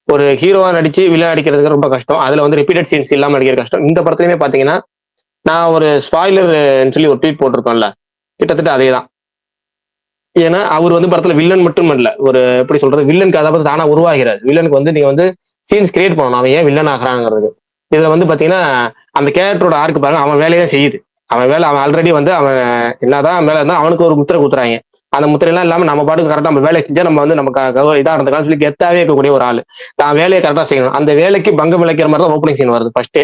ஒரு ஹீரோவா நடிச்சு வில்லன் அடிக்கிறதுக்கு ரொம்ப கஷ்டம். அதுல வந்து ரிப்பீட்டட் சீன்ஸ் இல்லாம நடிக்கிறது கஷ்டம். இந்த படத்துலயுமே பாத்தீங்கன்னா நான் ஒரு ஸ்பாய்லர் சொல்லி ஒரு ட்வீட் போட்டிருக்கோம்ல, கிட்டத்தட்ட அதே தான். ஏன்னா அவர் வந்து படத்துல வில்லன் மட்டும் இல்ல, ஒரு எப்படி சொல்றது, வில்லன் கதாபாத்திரம் தானா உருவாகிறார். வில்லனுக்கு வந்து நீங்க வந்து சீன்ஸ் கிரியேட் பண்ணணும், அவன் ஏன் வில்லன் ஆகிறாங்கிறது. இதுல வந்து பாத்தீங்கன்னா அந்த கேரக்டரோட ஆர்க்கு பாருங்க, அவன் வேலையே செய்யுது. அவன் வேலை அவன் ஆல்ரெடி வந்து அவன் என்னதான் மேல இருந்தா அவனுக்கு ஒரு முத்திரை குத்துறாங்க. அந்த முத்திரையெல்லாம் இல்லாம நம்ம பாட்டுக்கு கரெக்டா நம்ம வேலையை செஞ்சா நம்ம வந்து நமக்கு இதா இருந்ததுக்கான்னு சொல்லி கெத்தாவே இருக்கக்கூடிய ஒரு ஆள். நான் வேலையை கரெக்டா செய்யணும். அந்த வேலைக்கு பங்கம் விளைக்கிற மாதிரி தான் ஓப்பனிங் சீன் வருது ஃபர்ஸ்டே.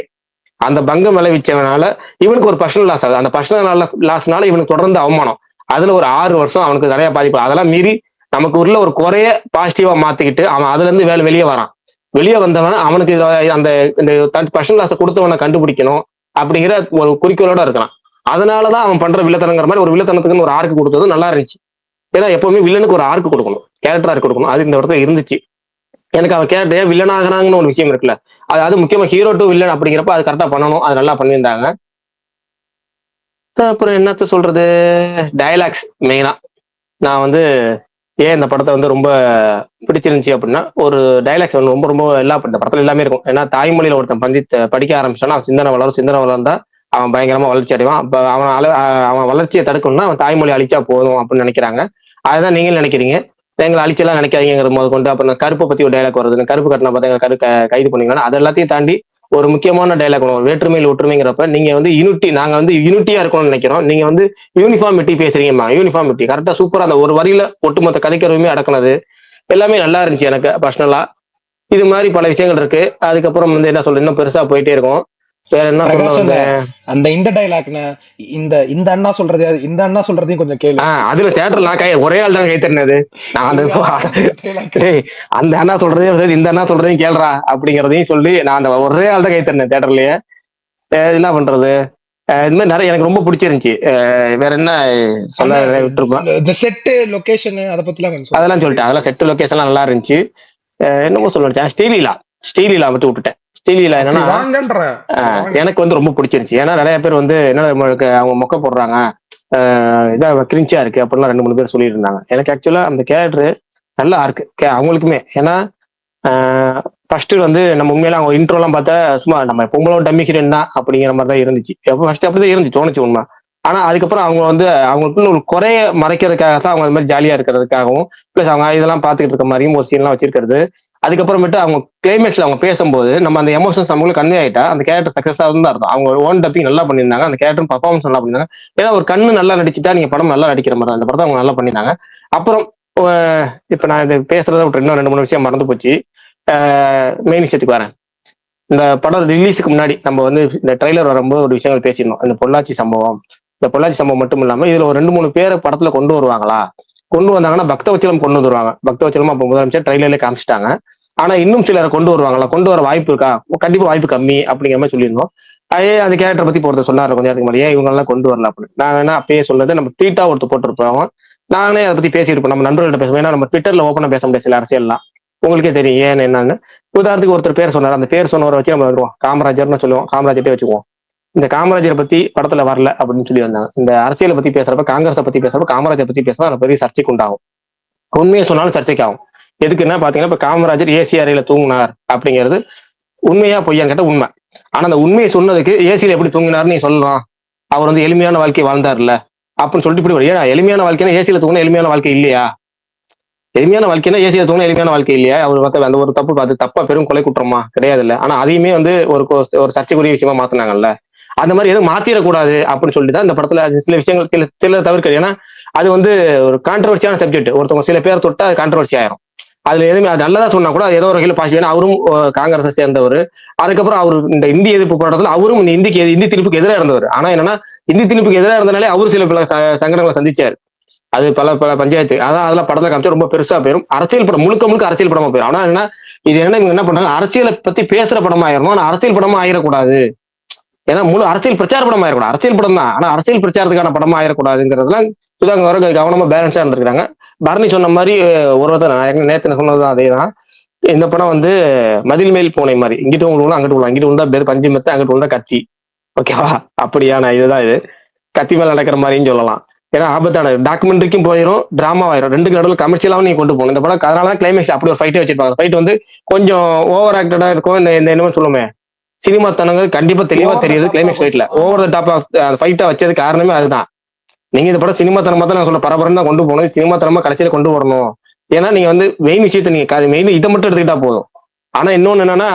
அந்த பங்கம் விளைவிச்சவனால இவனுக்கு ஒரு பர்சனல் லாஸ் ஆகுது. அந்த பர்சனல் லாஸ்னால இவனுக்கு தொடர்ந்து அவமானம். அதுல ஒரு 6 வருஷம் அவனுக்கு நிறைய பாதிப்பு. அதெல்லாம் மீறி நமக்கு உள்ள ஒரு குறைய பாசிட்டிவா மாத்திக்கிட்டு அவன் அதுல இருந்து வெளியே வரான். வெளியே வந்தவன் அவனுக்கு அந்த இந்த பர்சனல் லாஸை கொடுத்தவனை கண்டுபிடிக்கணும் அப்படிங்கிற ஒரு குறிக்கோளோட இருக்கான். அதனாலதான் அவன் பண்ற வில்லத்தனங்கிற மாதிரி ஒரு வில்லத்தனத்துக்குன்னு ஒரு ஆர்க்கு கொடுத்தது நல்லா இருந்துச்சு. ஏன்னா எப்பவுமே வில்லனுக்கு ஒரு ஆர்க்கு கொடுக்கணும், கேரக்டர் ஆர்க்கு கொடுக்கணும். அது இந்த இடத்துல இருந்துச்சு. எனக்கு அவன் கேரக்டர் வில்லன் ஆகிறாங்கன்னு ஒரு விஷயம் இருக்குல்ல, அது முக்கியமா ஹீரோ டு வில்லன் அப்படிங்கிறப்ப அது கரெக்டா பண்ணணும். அது நல்லா பண்ணியிருந்தாங்க. அப்புறம் என்னத்த சொல்றது, டயலாக்ஸ் மெயினா நான் வந்து ஏன் இந்த படத்தை வந்து ரொம்ப பிடிச்சிருந்துச்சு அப்படின்னா, ஒரு டைலாக்ஸ் வந்து ரொம்ப ரொம்ப இந்த படத்துல எல்லாமே இருக்கும். ஏன்னா தாய்மொழியில ஒருத்தன் படிக்க ஆரம்பிச்சானா அவன் சிந்தனை வளரும். சிந்தனை வளர்ந்தா அவன் பயங்கரமா வளர்ச்சி அடைவான். அப்ப அவன் வளர்ச்சியை தடுக்கணும்னா அவன் தாய்மொழி அழிச்சா போதும் அப்படின்னு நினைக்கிறாங்க. அதுதான் நீங்களும் நினைக்கிறீங்க. எங்களை அழிச்செல்லாம் நினைக்காதீங்கிற போது கொண்டு அப்புறம் கருப்பை பத்தி ஒரு டைலாக் வருது. கருப்பு கட்டின பார்த்தா கைது பண்ணீங்கன்னா அது எல்லாத்தையும் தாண்டி ஒரு முக்கியமான டைலாக் வரும், வேற்றுமையில் ஒற்றுமைங்கிறப்ப நீங்க வந்து யூனிட்டி, நாங்க வந்து யூனிட்டியா இருக்கணும்னு நினைக்கிறோம், நீங்க வந்து யூனிஃபார்மிட்டி பேசுறீங்கம்மா. யூனிஃபார்மிட்டி கரெக்டா சூப்பரா அந்த ஒரு வரியில ஒட்டுமொத்த கதைக்கிறதுமே அடக்குனது எல்லாமே நல்லா இருந்துச்சு எனக்கு பர்சனலா. இது மாதிரி பல விஷயங்கள் இருக்கு. அதுக்கப்புறம் வந்து என்ன சொல்றது, இன்னும் பெருசா போயிட்டே இருக்கும். வேற என்ன சொல்ல அந்த இந்த டைலாக்னா இந்த இந்த அண்ணா சொல்றது, இந்த அண்ணா சொல்றதையும் கொஞ்சம் கேளு. அதுல தியேட்டர்ல நான் ஒரே ஆள் தான் கை தட்டினது. நான் அந்த அண்ணா சொல்றதையும் சரி இந்த அண்ணா சொல்றதையும் கேள்றா அப்படிங்கிறதையும் சொல்லி நான் அந்த ஒரே ஆள் தான் கை தட்டினேன் தியேட்டர்லயே. என்ன பண்றது, இது மாதிரி நிறைய எனக்கு ரொம்ப பிடிச்சிருந்துச்சு. வேற என்ன சொல்ல விட்டுருப்பேன். இந்த செட்டு லொகேஷன் அதை பத்திலாம் அதெல்லாம் சொல்லிட்டேன். அதெல்லாம் செட்டு லொகேஷன்லாம் நல்லா இருந்துச்சு. என்னமோ சொல்லிச்சேன், ஸ்ரீலீலா மட்டும் விட்டுட்டேன். ஸ்ரீலீலா என்னன்னா எனக்கு வந்து ரொம்ப பிடிச்சிருந்துச்சு. ஏன்னா நிறைய பேர் வந்து என்ன அவங்க மொக்க போடுறாங்க, இதா கிரிஞ்சா இருக்கு அப்படிலாம் 2-3 பேர் சொல்லிட்டு இருந்தாங்க. எனக்கு ஆக்சுவலா அந்த கேரக்டர் நல்லா இருக்கு அவங்களுக்குமே. ஏன்னா ஃபர்ஸ்ட் வந்து நம்ம உண்மையில அவங்க இன்ட்ரோலாம் பார்த்தா சும்மா நம்ம பொங்கலோட டம்மி ஹீரோயின் தான் அப்படிங்கிற மாதிரி தான் இருந்துச்சு. ஃபர்ஸ்ட் அப்படிதான் இருந்துச்சு, தோணுச்சு உண்மை. ஆனா அதுக்கப்புறம் அவங்க வந்து அவங்களுக்குள்ள ஒரு குறைய மறைக்கிறதுக்காக தான் அவங்க அது மாதிரி ஜாலியா இருக்கிறதுக்காகவும் பிளஸ் அவங்க இதெல்லாம் பார்த்துக்கிட்டு இருக்க மாதிரியும் ஒரு சீன்லாம் வச்சிருக்கிறது. அதுக்கப்புறமேட்டு அவங்க கிளைமேக்ஸ்ல அவங்க பேசும்போது நம்ம அந்த எமோஷன்ஸ் அவங்களுக்கு கன்வே ஆயிட்டா அந்த கேரக்டர் சக்சஸா தான் இருக்கும். அவங்க ஓன் டப்பிங் நல்லா பண்ணியிருந்தாங்க, அந்த கேரக்டர் பர்ஃபார்மன்ஸ் நல்லா பண்ணிருந்தாங்க. ஏன்னா ஒரு கண்ணு நல்லா நடிச்சுட்டா நீங்க படம் நல்லா நடிக்கிற மாதிரி அந்த படத்தை அவங்க நல்லா பண்ணியிருந்தாங்க. அப்புறம் இப்ப நான் இது பேசுறத விட்டு இன்னும் 2-3 விஷயம் மறந்து போச்சு. மெயின் விஷயத்துக்கு வரேன். இந்த படம் ரிலீஸுக்கு முன்னாடி நம்ம வந்து இந்த ட்ரெய்லர் வரும்போது ஒரு விஷயங்கள் பேசிடணும். இந்த பொள்ளாச்சி சம்பவம் மட்டும் இல்லாம இதுல ஒரு 2-3 பேரை படத்துல கொண்டு வருவாங்களா, கொண்டு வந்தாங்கன்னா பக்தவச்சலம் கொண்டு வந்துருவாங்க. பக்தவச்சலம் அப்ப முதலமைச்சர் ட்ரெய்லர்ல காமிச்சிட்டாங்க. ஆனா இன்னும் சிலரை கொண்டு வருவாங்களா, கொண்டு வர வாய்ப்பு இருக்கா, கண்டிப்பா வாய்ப்பு கம்மி அப்படிங்கிற மாதிரி சொல்லியிருந்தோம். அந்த கேரக்டர் பத்தி போறது சொன்னாரு கொஞ்ச நேரத்துக்கு முன்னாடி, இவங்க எல்லாம் கொண்டு வரல அப்படின்னு. நான் வேணா அப்பயே சொல்றது, நம்ம ட்வீட்டா ஒருத்தர் போட்டிருப்போம், நானே அதை பத்தி பேசியிருப்போம். நம்ம நண்பர்கள்ட்ட பேசுவோம். ஏன்னா நம்ம ட்விட்டர்ல ஓப்பனா பேச முடியாது சில அரசியல்லாம், உங்களுக்கே தெரியும் ஏன்னு என்னன்னு. உதாரணத்துக்கு ஒருத்தர் பேர் சொன்னார், அந்த பேர் சொன்னவரை வச்சு நம்ம வருவோம், காமராஜர்னு சொல்லுவோம், காமராஜர்ட்டே வச்சுக்குவோம். இந்த காமராஜரை பத்தி படத்துல வரல அப்படின்னு சொல்லி வந்தாங்க. இந்த அரசியலை பத்தி பேசுறப்ப, காங்கிரஸை பத்தி பேசுறப்ப, காமராஜர் பத்தி பேசுறப்ப அது பெரிய சர்ச்சைக்கு உண்டாகும். உண்மையை சொன்னாலும் சர்ச்சைக்கு ஆகும். எதுக்குன்னா பாத்தீங்கன்னா இப்ப காமராஜர் ஏசி அறையில தூங்கினார் அப்படிங்கிறது உண்மையா பொய்யான்னு கேட்ட உண்மை. ஆனா அந்த உண்மையை சொன்னதுக்கு ஏசியில எப்படி தூங்கினார்னு நீ சொல்லலாம், அவர் வந்து எளிமையான வாழ்க்கை வாழ்ந்தார்ல அப்படின்னு சொல்லிட்டு இப்படி ஏன் எளிமையான வாழ்க்கைன்னா ஏசியில தூங்கின எளிமையான வாழ்க்கை இல்லையா? எளிமையான வாழ்க்கைன்னா ஏசியில தூங்கின எளிமையான வாழ்க்கை இல்லையா? அவர் பார்த்த அந்த ஒரு தப்பு பார்த்து தப்பா பெரும் கொலை குற்றமா கிடையாது இல்ல. ஆனா அதையுமே வந்து ஒரு சர்ச்சைக்குரிய விஷயமா மாத்தினாங்கல்ல. அந்த மாதிரி எதுவும் மாத்திரக்கூடாது அப்படின்னு சொல்லிட்டு தான் இந்த படத்துல சில விஷயங்கள் சில தவிர்க்க. ஏன்னா அது வந்து ஒரு கான்ட்ரவர்சியான சப்ஜெக்ட். ஒருத்தவங்க சில பேர் தொட்டா அது கான்ட்ரவர்சி ஆயிரும். அதுல எதுவுமே அது நல்லதா சொன்னா கூட அது ஏதோ ஒரு வகையில் பாசிட்டிவ். அவரும் காங்கிரஸை சேர்ந்தவர். அதுக்கப்புறம் அவர் இந்த இந்தி எதிர்ப்பு போராட்டத்தில் அவரும் இந்த இந்தி திணிப்புக்கு எதிராக இருந்தவர். ஆனா என்னன்னா இந்தி திணிப்புக்கு எதிராக இருந்தனாலே அவரும் சில பல சங்கடங்களை சந்திச்சார். அது பல பல பஞ்சாயத்து அதான் அதெல்லாம் படத்துல காமிச்சா ரொம்ப பெருசா போயிடும். அரசியல் படம் முழுக்க முழுக்க அரசியல் படமா போயிடும். ஆனா என்ன இது இவங்க என்ன பண்றாங்க, அரசியலை பத்தி பேசுற படமா ஆயிரணும், ஆனா அரசியல் படமா ஆயிடக்கூடாது. ஏன்னா முழு அரசியல் பிரச்சார படம் ஆயிடக்கூடாது. அரசியல் படம் தான், ஆனா அரசியல் பிரச்சாரத்துக்கான படமா ஆயிடக்கூடாதுங்கிறதுலாம் சுதாங்க வர கவனமா பேலன்ஸா இருந்திருக்காங்க. பரணி சொன்ன மாதிரி ஒருத்தர் நேத்து சொன்னதுதான் அதேதான். இந்த படம் வந்து மதில் மேல் பூனை மாதிரி, இங்கிட்டு உங்களுக்கு அங்கிட்டு விழும், இங்கிட்டு விழுந்தா பேர் பஞ்சு மெத்த, அங்கிட்டு விழுந்தா கத்தி. ஓகேவா? அப்படியான இதுதான் இது. கத்தி மேல நடக்கிற மாதிரின்னு சொல்லலாம். ஏன்னா ஆபத்தான டாக்குமெண்ட்ரிக்கும் போயிடும், டிராமா ஆயிரும். ரெண்டுக்கு நடுவில் கமர்ஷியலாவும் நீங்க கொண்டு போகணும் இந்த படம். அதனால கிளைமேக்ஸ் அப்படி ஒரு ஃபைட்டே வச்சிருப்பாங்க. ஃபைட் வந்து கொஞ்சம் ஓவர் ஆக்டடா இருக்கும். இந்த என்ன சொல்லுமே சினிமா தனங்கள் கண்டிப்பா தெளிவா தெரியுது. கிளைமேக்ஸ் ஃபைட்ல ஓவர் த டாப் ஆஃப் ஃபைட்டா வச்சது காரணமே அதுதான். நீங்க இந்த படம் சினிமா தனமா தான் நான் சொல்ல பரபரம் தான் கொண்டு போகணும், சினிமா தனமா கடைசியில கொண்டு வரணும். ஏன்னா நீங்க வந்து மெயின் விஷயத்த நீங்க மெயின் இதை மட்டும் எடுத்துக்கிட்டா போதும். ஆனா இன்னொன்னு என்னன்னா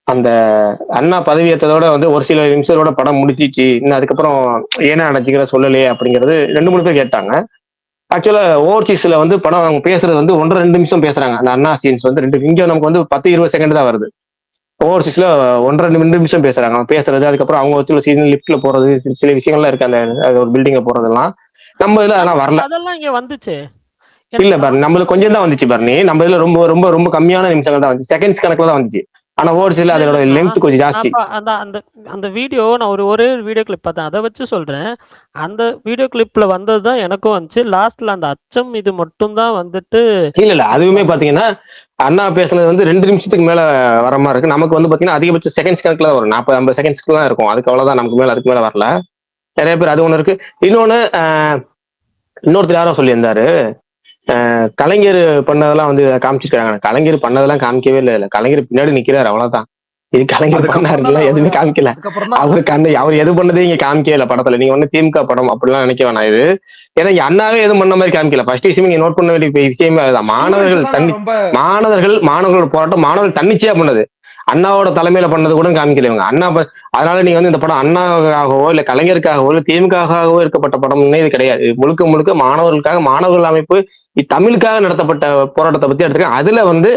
அந்த அண்ணா பதவியேற்றதோட வந்து ஒரு சில நிமிஷத்தோட படம் முடிச்சிச்சு, இன்னும் அதுக்கப்புறம் ஏன்னா நடந்துக்கிற சொல்லலையே அப்படிங்கிறது 2-3 பேர் கேட்டாங்க. ஆக்சுவலா ஓவர்சீஸ்ல வந்து படம் அவங்க பேசுறது வந்து 1-2 நிமிஷம் பேசுறாங்க. அந்த அண்ணா சீன்ஸ் வந்து இங்க நமக்கு வந்து 10-20 செகண்ட் தான் வருது. ஓவர்சீஸ்ல 1-2 நிமிஷம் பேசுறாங்க அவங்க பேசுறது. அதுக்கப்புறம் அவங்க வச்சு சீன் லிப்ட்ல போறது, சில விஷயங்கள்லாம் இருக்கு அந்த ஒரு பில்டிங்ல போறதெல்லாம். நம்ம இதுல அதெல்லாம் வரல. அதெல்லாம் இங்க வந்துச்சு. இல்ல பரணி, நம்மளுக்கு கொஞ்சம் தான் வந்துச்சு பரணி. நம்ம இதுல ரொம்ப ரொம்ப ரொம்ப கம்மியான நிமிஷங்கள் தான் வந்துச்சு, செகண்ட்ஸ் கணக்குல தான் வந்துச்சு. ஆனா ஓவர்சீஸ்ல அதோட லென்த் கொஞ்சம் ஜாஸ்தி. அந்த அந்த அந்த வீடியோ நான் ஒரே வீடியோ கிளிப் பார்த்தேன், அதை வச்சு சொல்றேன். அந்த வீடியோ கிளிப்ல வந்ததுதான் எனக்கும் வந்துச்சு. லாஸ்ட்ல அந்த அச்சம் இது மட்டும் தான் வந்துட்டு. இல்ல அதுவுமே பாத்தீங்கன்னா அண்ணா பேசுனது வந்து 2 நிமிஷத்துக்கு மேல வர மாதிரி இருக்கு. நமக்கு வந்து பாத்தீங்கன்னா அதிகபட்ச செகண்ட்ஸ் கணக்குல தான் வரும், 40-50 செகண்ட்ஸ்க்கு தான் இருக்கும். அதுக்கு அவ்வளவுதான், நமக்கு மேல அதுக்கு மேல வரல. நிறைய பேர் அது ஒண்ணு இருக்கு. இன்னொன்னு இன்னொருத்தர் யாரோ சொல்லியிருந்தாரு, கலைஞர் பண்ணதெல்லாம் வந்து காமிச்சிருக்காங்க. கலைஞர் பண்ணதெல்லாம் காமிக்கவே இல்லை, கலைஞர் பின்னாடி நிக்கிறாரு அவ்வளவுதான். இது கலைஞர் பண்ணாருல எதுவுமே காமிக்கல. அவருக்கு அவர் எது பண்ணதே இங்க காமிக்கவே இல்லை படத்துல. நீங்க வந்து திமுக படம் அப்படிலாம் நினைக்க வேணாம். இது ஏன்னா இங்க அண்ணாவே எதுவும் பண்ண மாதிரி காமிக்கல. ஃபர்ஸ்ட் விஷயம் நீங்க நோட் பண்ண வேண்டிய விஷயமே அதுதான். மாணவர்களோட போராட்டம் மாணவர்கள் தன்னிச்சையா பண்ணது. அண்ணாவோட தலைமையில பண்ணது கூட காமிக்கல இவங்க. அதனால நீங்க வந்து இந்த படம் அண்ணாவுக்காகவோ இல்ல கலைஞருக்காகவோ இல்ல திமுகவோ இருக்கப்பட்ட படம்னே இது கிடையாது. முழுக்க முழுக்க மாணவர்களுக்காக, மாணவர்கள் அமைப்பு தமிழுக்காக நடத்தப்பட்ட போராட்டத்தை பத்தி எடுத்துருக்கேன். அதுல வந்து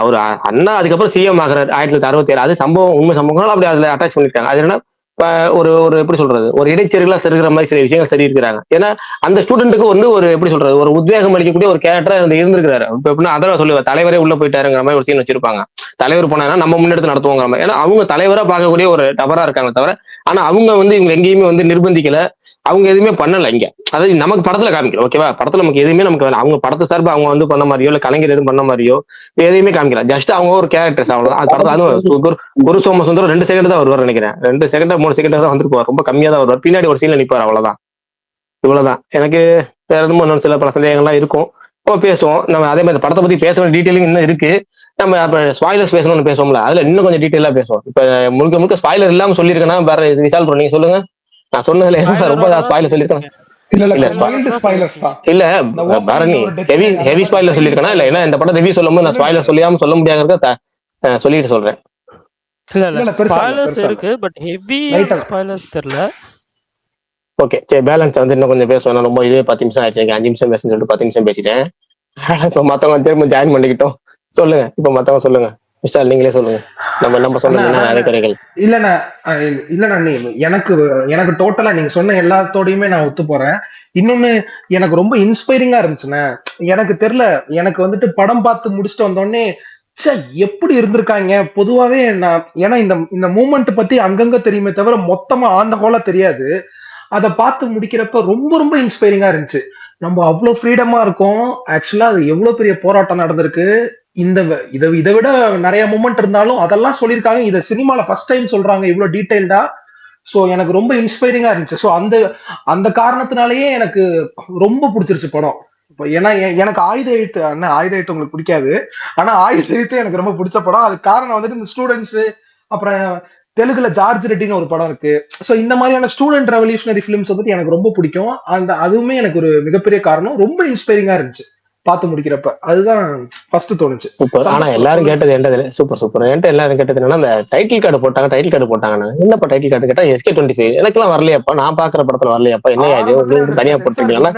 அவர் அண்ணா அதுக்கப்புறம் சிஎம் ஆகிறார் 1967. அது சம்பவம், உண்மை சம்பவங்கள் அப்படி அதுல அட்டாச் பண்ணிருக்காங்க. அது என்ன ஒரு ஒரு எப்படி சொல்றது, ஒரு இடைச்செருகளா செருகிற மாதிரி சில விஷயங்கள் சரி இருக்கிறாங்க. ஏன்னா அந்த ஸ்டூடெண்ட்டுக்கு வந்து ஒரு எப்படி சொல்றது, ஒரு உத்வேகம் அளிக்கக்கூடிய ஒரு கேரக்டரா இருந்திருக்கிறாரு. இப்ப எப்படின்னா அதெல்லாம் சொல்லுவார், தலைவரே உள்ள போயிட்டாருங்கிற மாதிரி ஒரு சீன் வச்சிருப்பாங்க. தலைவர் போனா நம்ம முன்னெடுத்து நடத்துவோங்கிற மாதிரி. ஏன்னா அவங்க தலைவரா பார்க்கக்கூடிய ஒரு டபரா இருக்காங்க தவிர, ஆனா அவங்க வந்து இவங்க எங்கேயுமே வந்து நிர்பந்திக்கல, அவங்க எதுவுமே பண்ணல இங்க. அதாவது நமக்கு படத்துல காமிக்கல, ஓகேவா? படத்துல நமக்கு எதுவுமே நமக்கு அவங்க படத்தை சார்பு அவங்க வந்து பண்ண மாதிரியோ இல்ல கலைஞர் எதுவும் பண்ண மாதிரியோ எதையுமே காமிக்கல. ஜஸ்ட் அவங்க ஒரு கேரக்டர்ஸ் அவ்வளவுதான். அது படத்துல அதுவும் குரு சோமசுந்தரம் 2 செகண்ட் தான் வருவார் நினைக்கிறேன். 2 செகண்ட் 3 செகண்ட் தான் வந்துருப்பார், ரொம்ப கம்மியா தான் வருவார். பின்னாடி ஒரு சீன்ல நிப்பார், அவ்வளவுதான். இவ்வளவுதான். எனக்கு வேற இன்னும் சில பல சந்தேகங்கள்லாம் இருக்கும், பேசுவோம். நம்ம அதே மாதிரி படத்தை பத்தி பேச வேண்டிய டீட்டெயிலிங் இன்னும் இருக்கு. நம்ம அப்ப ஸ்பாய்லர்ஸ் பேசணும்னு பேசுவோம்ல, அதுல இன்னும் கொஞ்சம் டீட்டெயிலா பேசுவோம். இப்ப முழுக்க முழுக்க ஸ்பாய்லர் இல்லாம சொல்லியிருக்கேன்னா வேற விசால் ப்ரோ நீங்க சொல்லுங்க. நான் சொன்னதுல ரொம்ப ஸ்பாய்லர் சொல்லியிருக்கேன். இல்ல பரணி ஹெவி ஸ்பாய்லர் சொல்லியிருக்கேனா இல்ல? ஏன்னா இந்த படம் ரிவ்யூ சொல்லும்போது நான் ஸ்பாய்லர் சொல்ல முடியாத சொல்லிட்டு சொல்றேன். இல்ல ஸ்பாய்லர்ஸ் இருக்கு, பட் ஹெவி ஸ்பாய்லர்ஸ் தெரியல. ஓகே சரி, பேலன்ஸ் வந்து இன்னும் கொஞ்சம் பேசுவேன். ரொம்ப இதே 10 நிமிஷம் ஆச்சு, 5 நிமிஷம் பேசுன்னு சொல்லிட்டு 10 நிமிஷம் பேசிட்டேன். இப்ப மத்தவங்க திரும்ப ஜாயின் பண்ணிக்கிட்டோம். சொல்லுங்க, இப்ப மத்தவங்க சொல்லுங்க. விஷால் நீங்களே சொல்லுங்க, நம்ம சொன்ன அரைக்குறைகள். இல்லண்ணா எனக்கு டோட்டலா நீங்க சொன்ன எல்லாத்தோடையுமே நான் ஒத்து போறேன். இன்னொன்னு எனக்கு ரொம்ப இன்ஸ்பைரிங்கா இருந்துச்சுண்ணே. எனக்கு தெரியல, எனக்கு வந்துட்டு படம் பார்த்து முடிச்சுட்டு வந்தோடனே எப்படி இருந்திருக்காங்க பொதுவாவே. ஏன்னா இந்த மூமெண்ட் பத்தி அங்கங்க தெரியுமே தவிர மொத்தமா ஆண்ட ஹோலா தெரியாது. அதை பார்த்து முடிக்கிறப்ப ரொம்ப ரொம்ப இன்ஸ்பைரிங்கா இருந்துச்சு. நம்ம அவ்வளவு ஃப்ரீடமா இருக்கோம். ஆக்சுவலா அது எவ்வளவு பெரிய போராட்டம் நடந்திருக்கு. இதை விட நிறைய மூமெண்ட் இருந்தாலும் அதெல்லாம் சொல்லியிருக்காங்க. இதை சினிமால ஃபர்ஸ்ட் டைம் சொல்றாங்க இவ்வளவு டீடைல்டா. சோ எனக்கு ரொம்ப இன்ஸ்பைரிங்கா இருந்துச்சு. சோ அந்த காரணத்தினாலேயே எனக்கு ரொம்ப பிடிச்சிருச்சு படம். இப்போ ஏன்னா எனக்கு ஆயுத எழுத்து உங்களுக்கு பிடிக்காது, ஆனா ஆயுத எழுத்து எனக்கு ரொம்ப பிடிச்ச படம். அதுக்கு காரணம் வந்துட்டு இந்த ஸ்டூடெண்ட்ஸ், அப்புறம் தெலுங்குல ஜார்ஜ் ரெட்டின்னு ஒரு படம் இருக்கு. சோ இந்த மாதிரியான ஸ்டூடெண்ட் ரெவல்யூஷனரி பிலிம்ஸ் வந்துட்டு எனக்கு ரொம்ப பிடிக்கும். அதுவுமே எனக்கு ஒரு மிகப்பெரிய காரணம். ரொம்ப இன்ஸ்பைரிங்கா இருந்துச்சு பார்த்து முடிக்கிறப்ப. அதுதான் ஃபர்ஸ்ட் தோணுச்சு. சூப்பர். ஆனா எல்லாரும் கேட்டது என்ன, சூப்பர் எல்லாரும் கேட்டது என்னன்னா, அந்த டைட்டில் கார்டு போட்டாங்க. என்னப்பா டைட்டில் கார்டு கேட்டா SK25. எனக்கெல்லாம் வரலையாப்பா, நான் பாக்குற படத்துல வரலையாப்பா, என்ன இது தனியா போட்டுருக்கீங்களா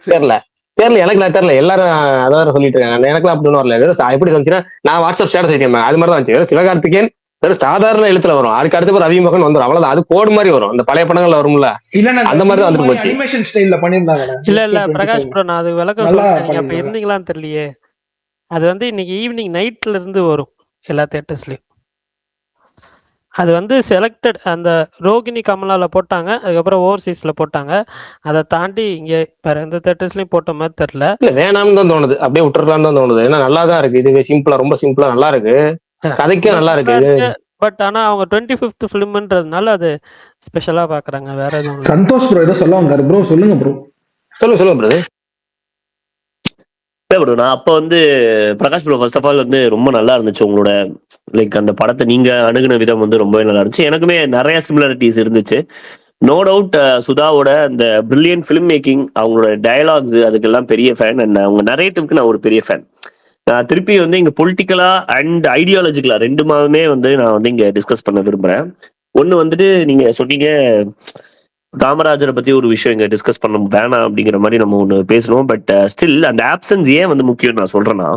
தெரியல. தெரியல, எனக்கு தெரியல. எல்லாரும் அதான் சொல்லிட்டு இருக்காங்க. எனக்குலாம் அப்படி ஒன்றும் வரல. வெறும் எப்படி வந்துச்சுன்னா, நான் வாட்ஸ்அப் ஸ்டேட்டஸ் வச்சிருந்தேன், அது மாதிரி தான் வந்துச்சு. வெறும் சிவகார்த்திகேயன் வெறும் சாதாரண எழுத்துல வரும். அதுக்கு அடுத்து ரவி மோகன் வந்துடும், அவ்வளவுதான். அது கோடு மாதிரி வரும், அந்த பழைய படங்கள்ல வரும்ல, இல்லண்ணா அந்த மாதிரி தான் வந்துட்டு போச்சு. அனிமேஷன் ஸ்டைல்ல பண்ணிருந்தாங்கண்ணா. இல்ல பிரகாஷ் ப்ரோ, நான் அது விளக்கம் நல்லா சொல்றேன், நீங்க அப்ப பண்ணிருந்தாங்க. இருந்தீங்களான்னு தெரியலையே. அது வந்து இன்னைக்கு ஈவினிங் நைட்ல இருந்து வரும் எல்லா தியேட்டர்ஸ்லயும். அது வந்து செலக்டட், அந்த ரோகிணி கமலால போட்டாங்க, அதுக்கப்புறம் ஓவர்சீஸ்ல போட்டாங்க. அதை தாண்டி இங்க வேற எந்த தியேட்டர்ஸ்லயும் போட்ட மாதிரி தெரியல. இல்ல வேணாம்னு தான் தோணுது, அப்படியே விட்டுறலாம்னு தான் தோணுது. ஏன்னா நல்லா தான் இருக்கு, இது சிம்பிளா, ரொம்ப சிம்பிளா நல்லா இருக்கு, கதைக்கே நல்லா இருக்கு. பட் ஆனா அவங்க 25th ஃபிலிம்ன்றதுனால அது ஸ்பெஷலா பாக்குறாங்க, வேற எதுவும் இல்ல. சந்தோஷ் ப்ரோ ஏதோ சொல்ல வந்தாரு ப்ரோ, சொல்லுங்க ப்ரோ. சொல்லுங்க பிரதர். இல்ல ப்ரோ, நான் அப்ப வந்து Prakash bro first of all வந்து ரொம்ப நல்லா இருந்துச்சு உங்களோட லைக் அந்த படத்தை நீங்க அணுகுன விதம் வந்து ரொம்பவே நல்லா இருந்துச்சு. எனக்குமே நிறைய சிமிலாரிட்டிஸ் இருந்துச்சு. நோ டவுட் சுதாவோட அந்த பிரில்லியன்ட் ஃபிலிம் மேக்கிங், அவங்களோட டயலாக்ஸ், அதுக்கெல்லாம் பெரிய ஃபேன். அண்ட் அவங்க நரேட்டிவ்க்கு நான் ஒரு பெரிய ஃபேன். நான் திருப்பி வந்து இங்க பொலிட்டிக்கலா அண்ட் ஐடியாலஜிக்கலா ரெண்டுமாவே வந்து நான் வந்து இங்க டிஸ்கஸ் பண்ண விரும்புறேன். ஒண்ணு வந்துட்டு நீங்க சொன்னீங்க காமராஜரை பத்தி ஒரு விஷயம் இங்க டிஸ்கஸ் பண்ண வேணாம் அப்படிங்கிற மாதிரி நம்ம ஒண்ணு பேசணும். பட் ஸ்டில் அந்த ஆப்சன்ஸ் ஏன் வந்து முக்கியம் நான் சொல்றேன்னா,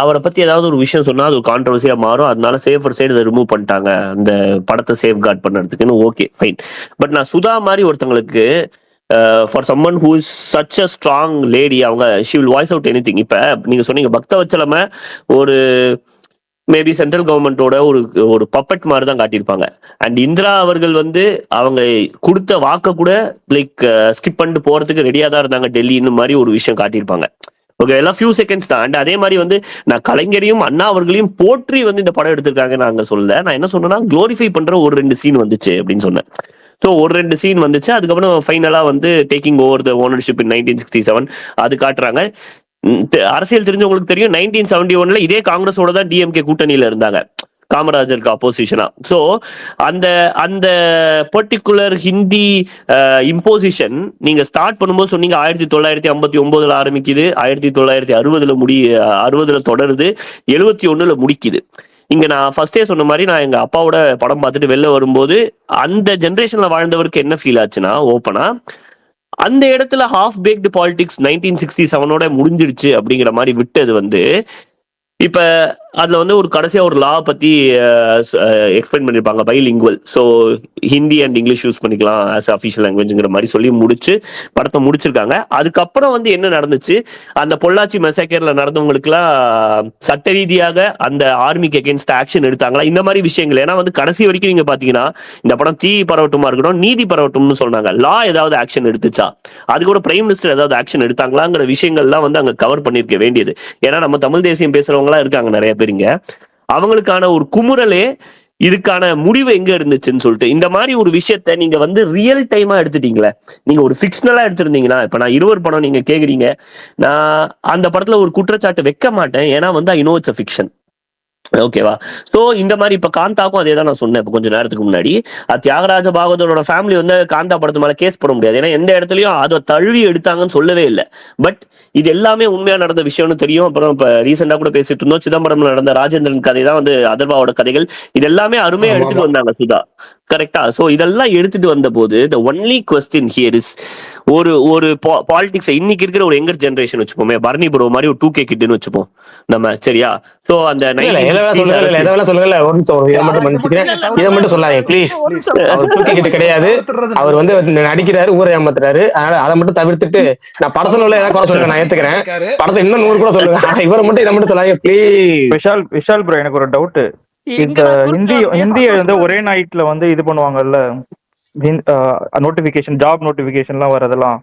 அவரை பத்தி ஏதாவது ஒரு விஷயம் சொன்னா அது ஒரு கான்ட்ரவர்சியா மாறும், அதனால சேஃபர் சைடு இதை ரிமூவ் பண்ணிட்டாங்க அந்த படத்தை சேஃப் கார்ட் பண்ணுறதுக்குன்னு. Okay fine. பட் நான் சுதா மாதிரி ஒருத்தங்களுக்கு for someone who is such a strong lady, அவங்க she will voice out anything. இப்ப நீங்க சொன்னீங்க பக்தவச்சலம ஒரு மேபி சென்ட்ரல் கவர்மெண்டோட ஒரு ஒரு பப்பட் மாதிரி தான் காட்டியிருப்பாங்க. அண்ட் இந்திரா அவர்கள் வந்து அவங்க கொடுத்த வாக்க கூட லைக் ஸ்கிப் பண்ணிட்டு போறதுக்கு ரெடியா தான் இருந்தாங்க டெல்லின்னு மாதிரி ஒரு விஷயம் காட்டியிருப்பாங்க. ஓகே, எல்லாம் ஃபியூ செகண்ட்ஸ் தான். அண்ட் அதே மாதிரி வந்து நான் கலைஞரையும் அண்ணா அவர்களையும் போற்றி வந்து இந்த படம் எடுத்திருக்காங்க நாங்க சொல்லல. நான் என்ன சொன்னேன்னா குளோரிஃபை பண்ற ஒரு 2 சீன் வந்துச்சு அப்படின்னு சொன்னேன். ஸோ ஒரு 2 சீன் வந்துச்சு. அதுக்கப்புறம் ஃபைனலா வந்து டேக்கிங் ஓவர் த ஓனர்ஷிப் இன் 1967 அது காட்டுறாங்க. அரசியல் தெரிஞ்சவங்களுக்கு தெரியும், 1971 இதே காங்கிரஸோட தான் டிஎம்கே கூட்டணியில இருந்தாங்க, காமராஜருக்கு அப்போசிஷனா. ஸோ அந்த அந்த பர்டிகுலர் ஹிந்தி இம்போசிஷன் நீங்க ஸ்டார்ட் பண்ணும்போது சொன்னீங்க 1959 ஆரம்பிக்குது, 1960 தொடருது, 71 முடிக்குது. இங்க நான் ஃபர்ஸ்டே சொன்ன மாதிரி நான் எங்க அப்பாவோட படம் பார்த்துட்டு வெளில வரும்போது அந்த ஜென்ரேஷன்ல வாழ்ந்தவருக்கு என்ன ஃபீல் ஆச்சுன்னா, ஓப்பனா அந்த இடத்துல ஹாஃப் பேக்டு பாலிடிக்ஸ் 1967 முடிஞ்சிடுச்சு அப்படிங்கிற மாதிரி விட்டது வந்து இப்ப அதுல வந்து ஒரு கடைசியா ஒரு லா பத்தி எக்ஸ்பிளைன் பண்ணிருப்பாங்க, bilingual. So Hindi and English use பண்ணிக்கலாம் ஆஸ் அஃபிஷியல் லாங்குவேஜ்ங்கிற மாதிரி சொல்லி முடிச்சு படத்தை முடிச்சிருக்காங்க. அதுக்கப்புறம் வந்து என்ன நடந்துச்சு, அந்த பொள்ளாச்சி மெசாக்கேர்ல நடந்தவங்களுக்குலாம் சட்ட ரீதியாக அந்த ஆர்மிக்கு அகேன்ஸ்ட் ஆக்ஷன் எடுத்தாங்களா, இந்த மாதிரி விஷயங்கள். ஏன்னா வந்து கடைசி வரைக்கும் நீங்க பாத்தீங்கன்னா இந்த படம் தீ பரவட்டுமா இருக்கட்டும், நீதி பரவட்டும்னு சொன்னாங்க. லா ஏதாவது ஆக்ஷன் எடுத்துச்சா, அதுக்கு கூட பிரைம் மினிஸ்டர் ஏதாவது ஆக்ஷன் எடுத்தாங்களாங்கிற விஷயங்கள்லாம் வந்து அங்க கவர் பண்ணிருக்க வேண்டியது. ஏன்னா நம்ம தமிழ் தேசியம் பேசுறவங்க இருக்காங்க நிறைய பேருங்க, அவங்களுக்கான ஒரு குமுறலே இதுக்கான முடிவு எங்க இருந்துச்சுன்னு சொல்லிட்டு. இந்த மாதிரி ஒரு விஷயத்த நீங்க வந்து ரியல் டைமா எடுத்துட்டீங்களே, நீங்க ஒரு ஃபிக்ஷனலா எடுத்திருந்தீங்கன்னா, இப்ப நான் 20 படம் நீங்க கேக்குறீங்க, நான் அந்த படத்துல ஒரு குற்றச்சாட்டு வைக்க மாட்டேன், ஏன்னா வந்து I know it's a fiction. ஓகேவா? சோ இந்த மாதிரி இப்ப காந்தாக்கும் அதே தான் நான் சொன்னேன் இப்ப கொஞ்ச நேரத்துக்கு முன்னாடி. தியாகராஜ பாகவதரோட ஃபேமிலி வந்து காந்தா படத்து மேல கேஸ் போட முடியாது, ஏன்னா எந்த இடத்துலயும் அதை தழுவி எடுத்தாங்கன்னு சொல்லவே இல்லை. பட் இது எல்லாமே உண்மையா நடந்த விஷயம்னு தெரியும். அப்புறம் இப்ப ரீசெண்டா கூட பேசிட்டு இருந்தோம், சிதம்பரம்ல நடந்த ராஜேந்திரன் கதை தான் வந்து அதர்வாவோட கதைகள். இது எல்லாமே அருமையா எடுத்துட்டு வந்தாங்க சுதா, கரெக்டா? சோ இதெல்லாம் எடுத்துட்டு வந்த போது the only question here is ஒரு ஒரு பாலிடிக்ஸ் இன்னைக்கு இருக்கிற ஒரு யங்கர் ஜெனரேஷன் வச்சுப்போமே, பரணி ப்ரோ மாதிரி ஒரு 2K கிட்னு வச்சுப்போம் நம்ம, சரியா? சோ அந்த இதை மட்டும் சொல்லாங்க ப்ளீஸ். அவர் 2K கிட் கிடையாது, அவர் வந்து நடிக்கிறாரு, ஊரை ஏமாத்துறாரு. அதனால அதை மட்டும் தவிர்த்துட்டு நான் படத்துல உள்ள ஏதாவது குறை சொல்லுங்க, நான் ஏத்துக்கிறேன். படத்தை இன்னும் 100 கூட சொல்லுங்க, இவரை மட்டும் இதை மட்டும் சொல்லாங்க ப்ளீஸ். விஷால் ப்ரோ, எனக்கு ஒரு டவுட். இந்த ஹிந்தி வந்து ஒரே நைட்ல வந்து இது பண்ணுவாங்கல்ல, நோட்டிபிகேஷன், ஜாப் நோட்டிபிகேஷன்லாம் வரதெல்லாம்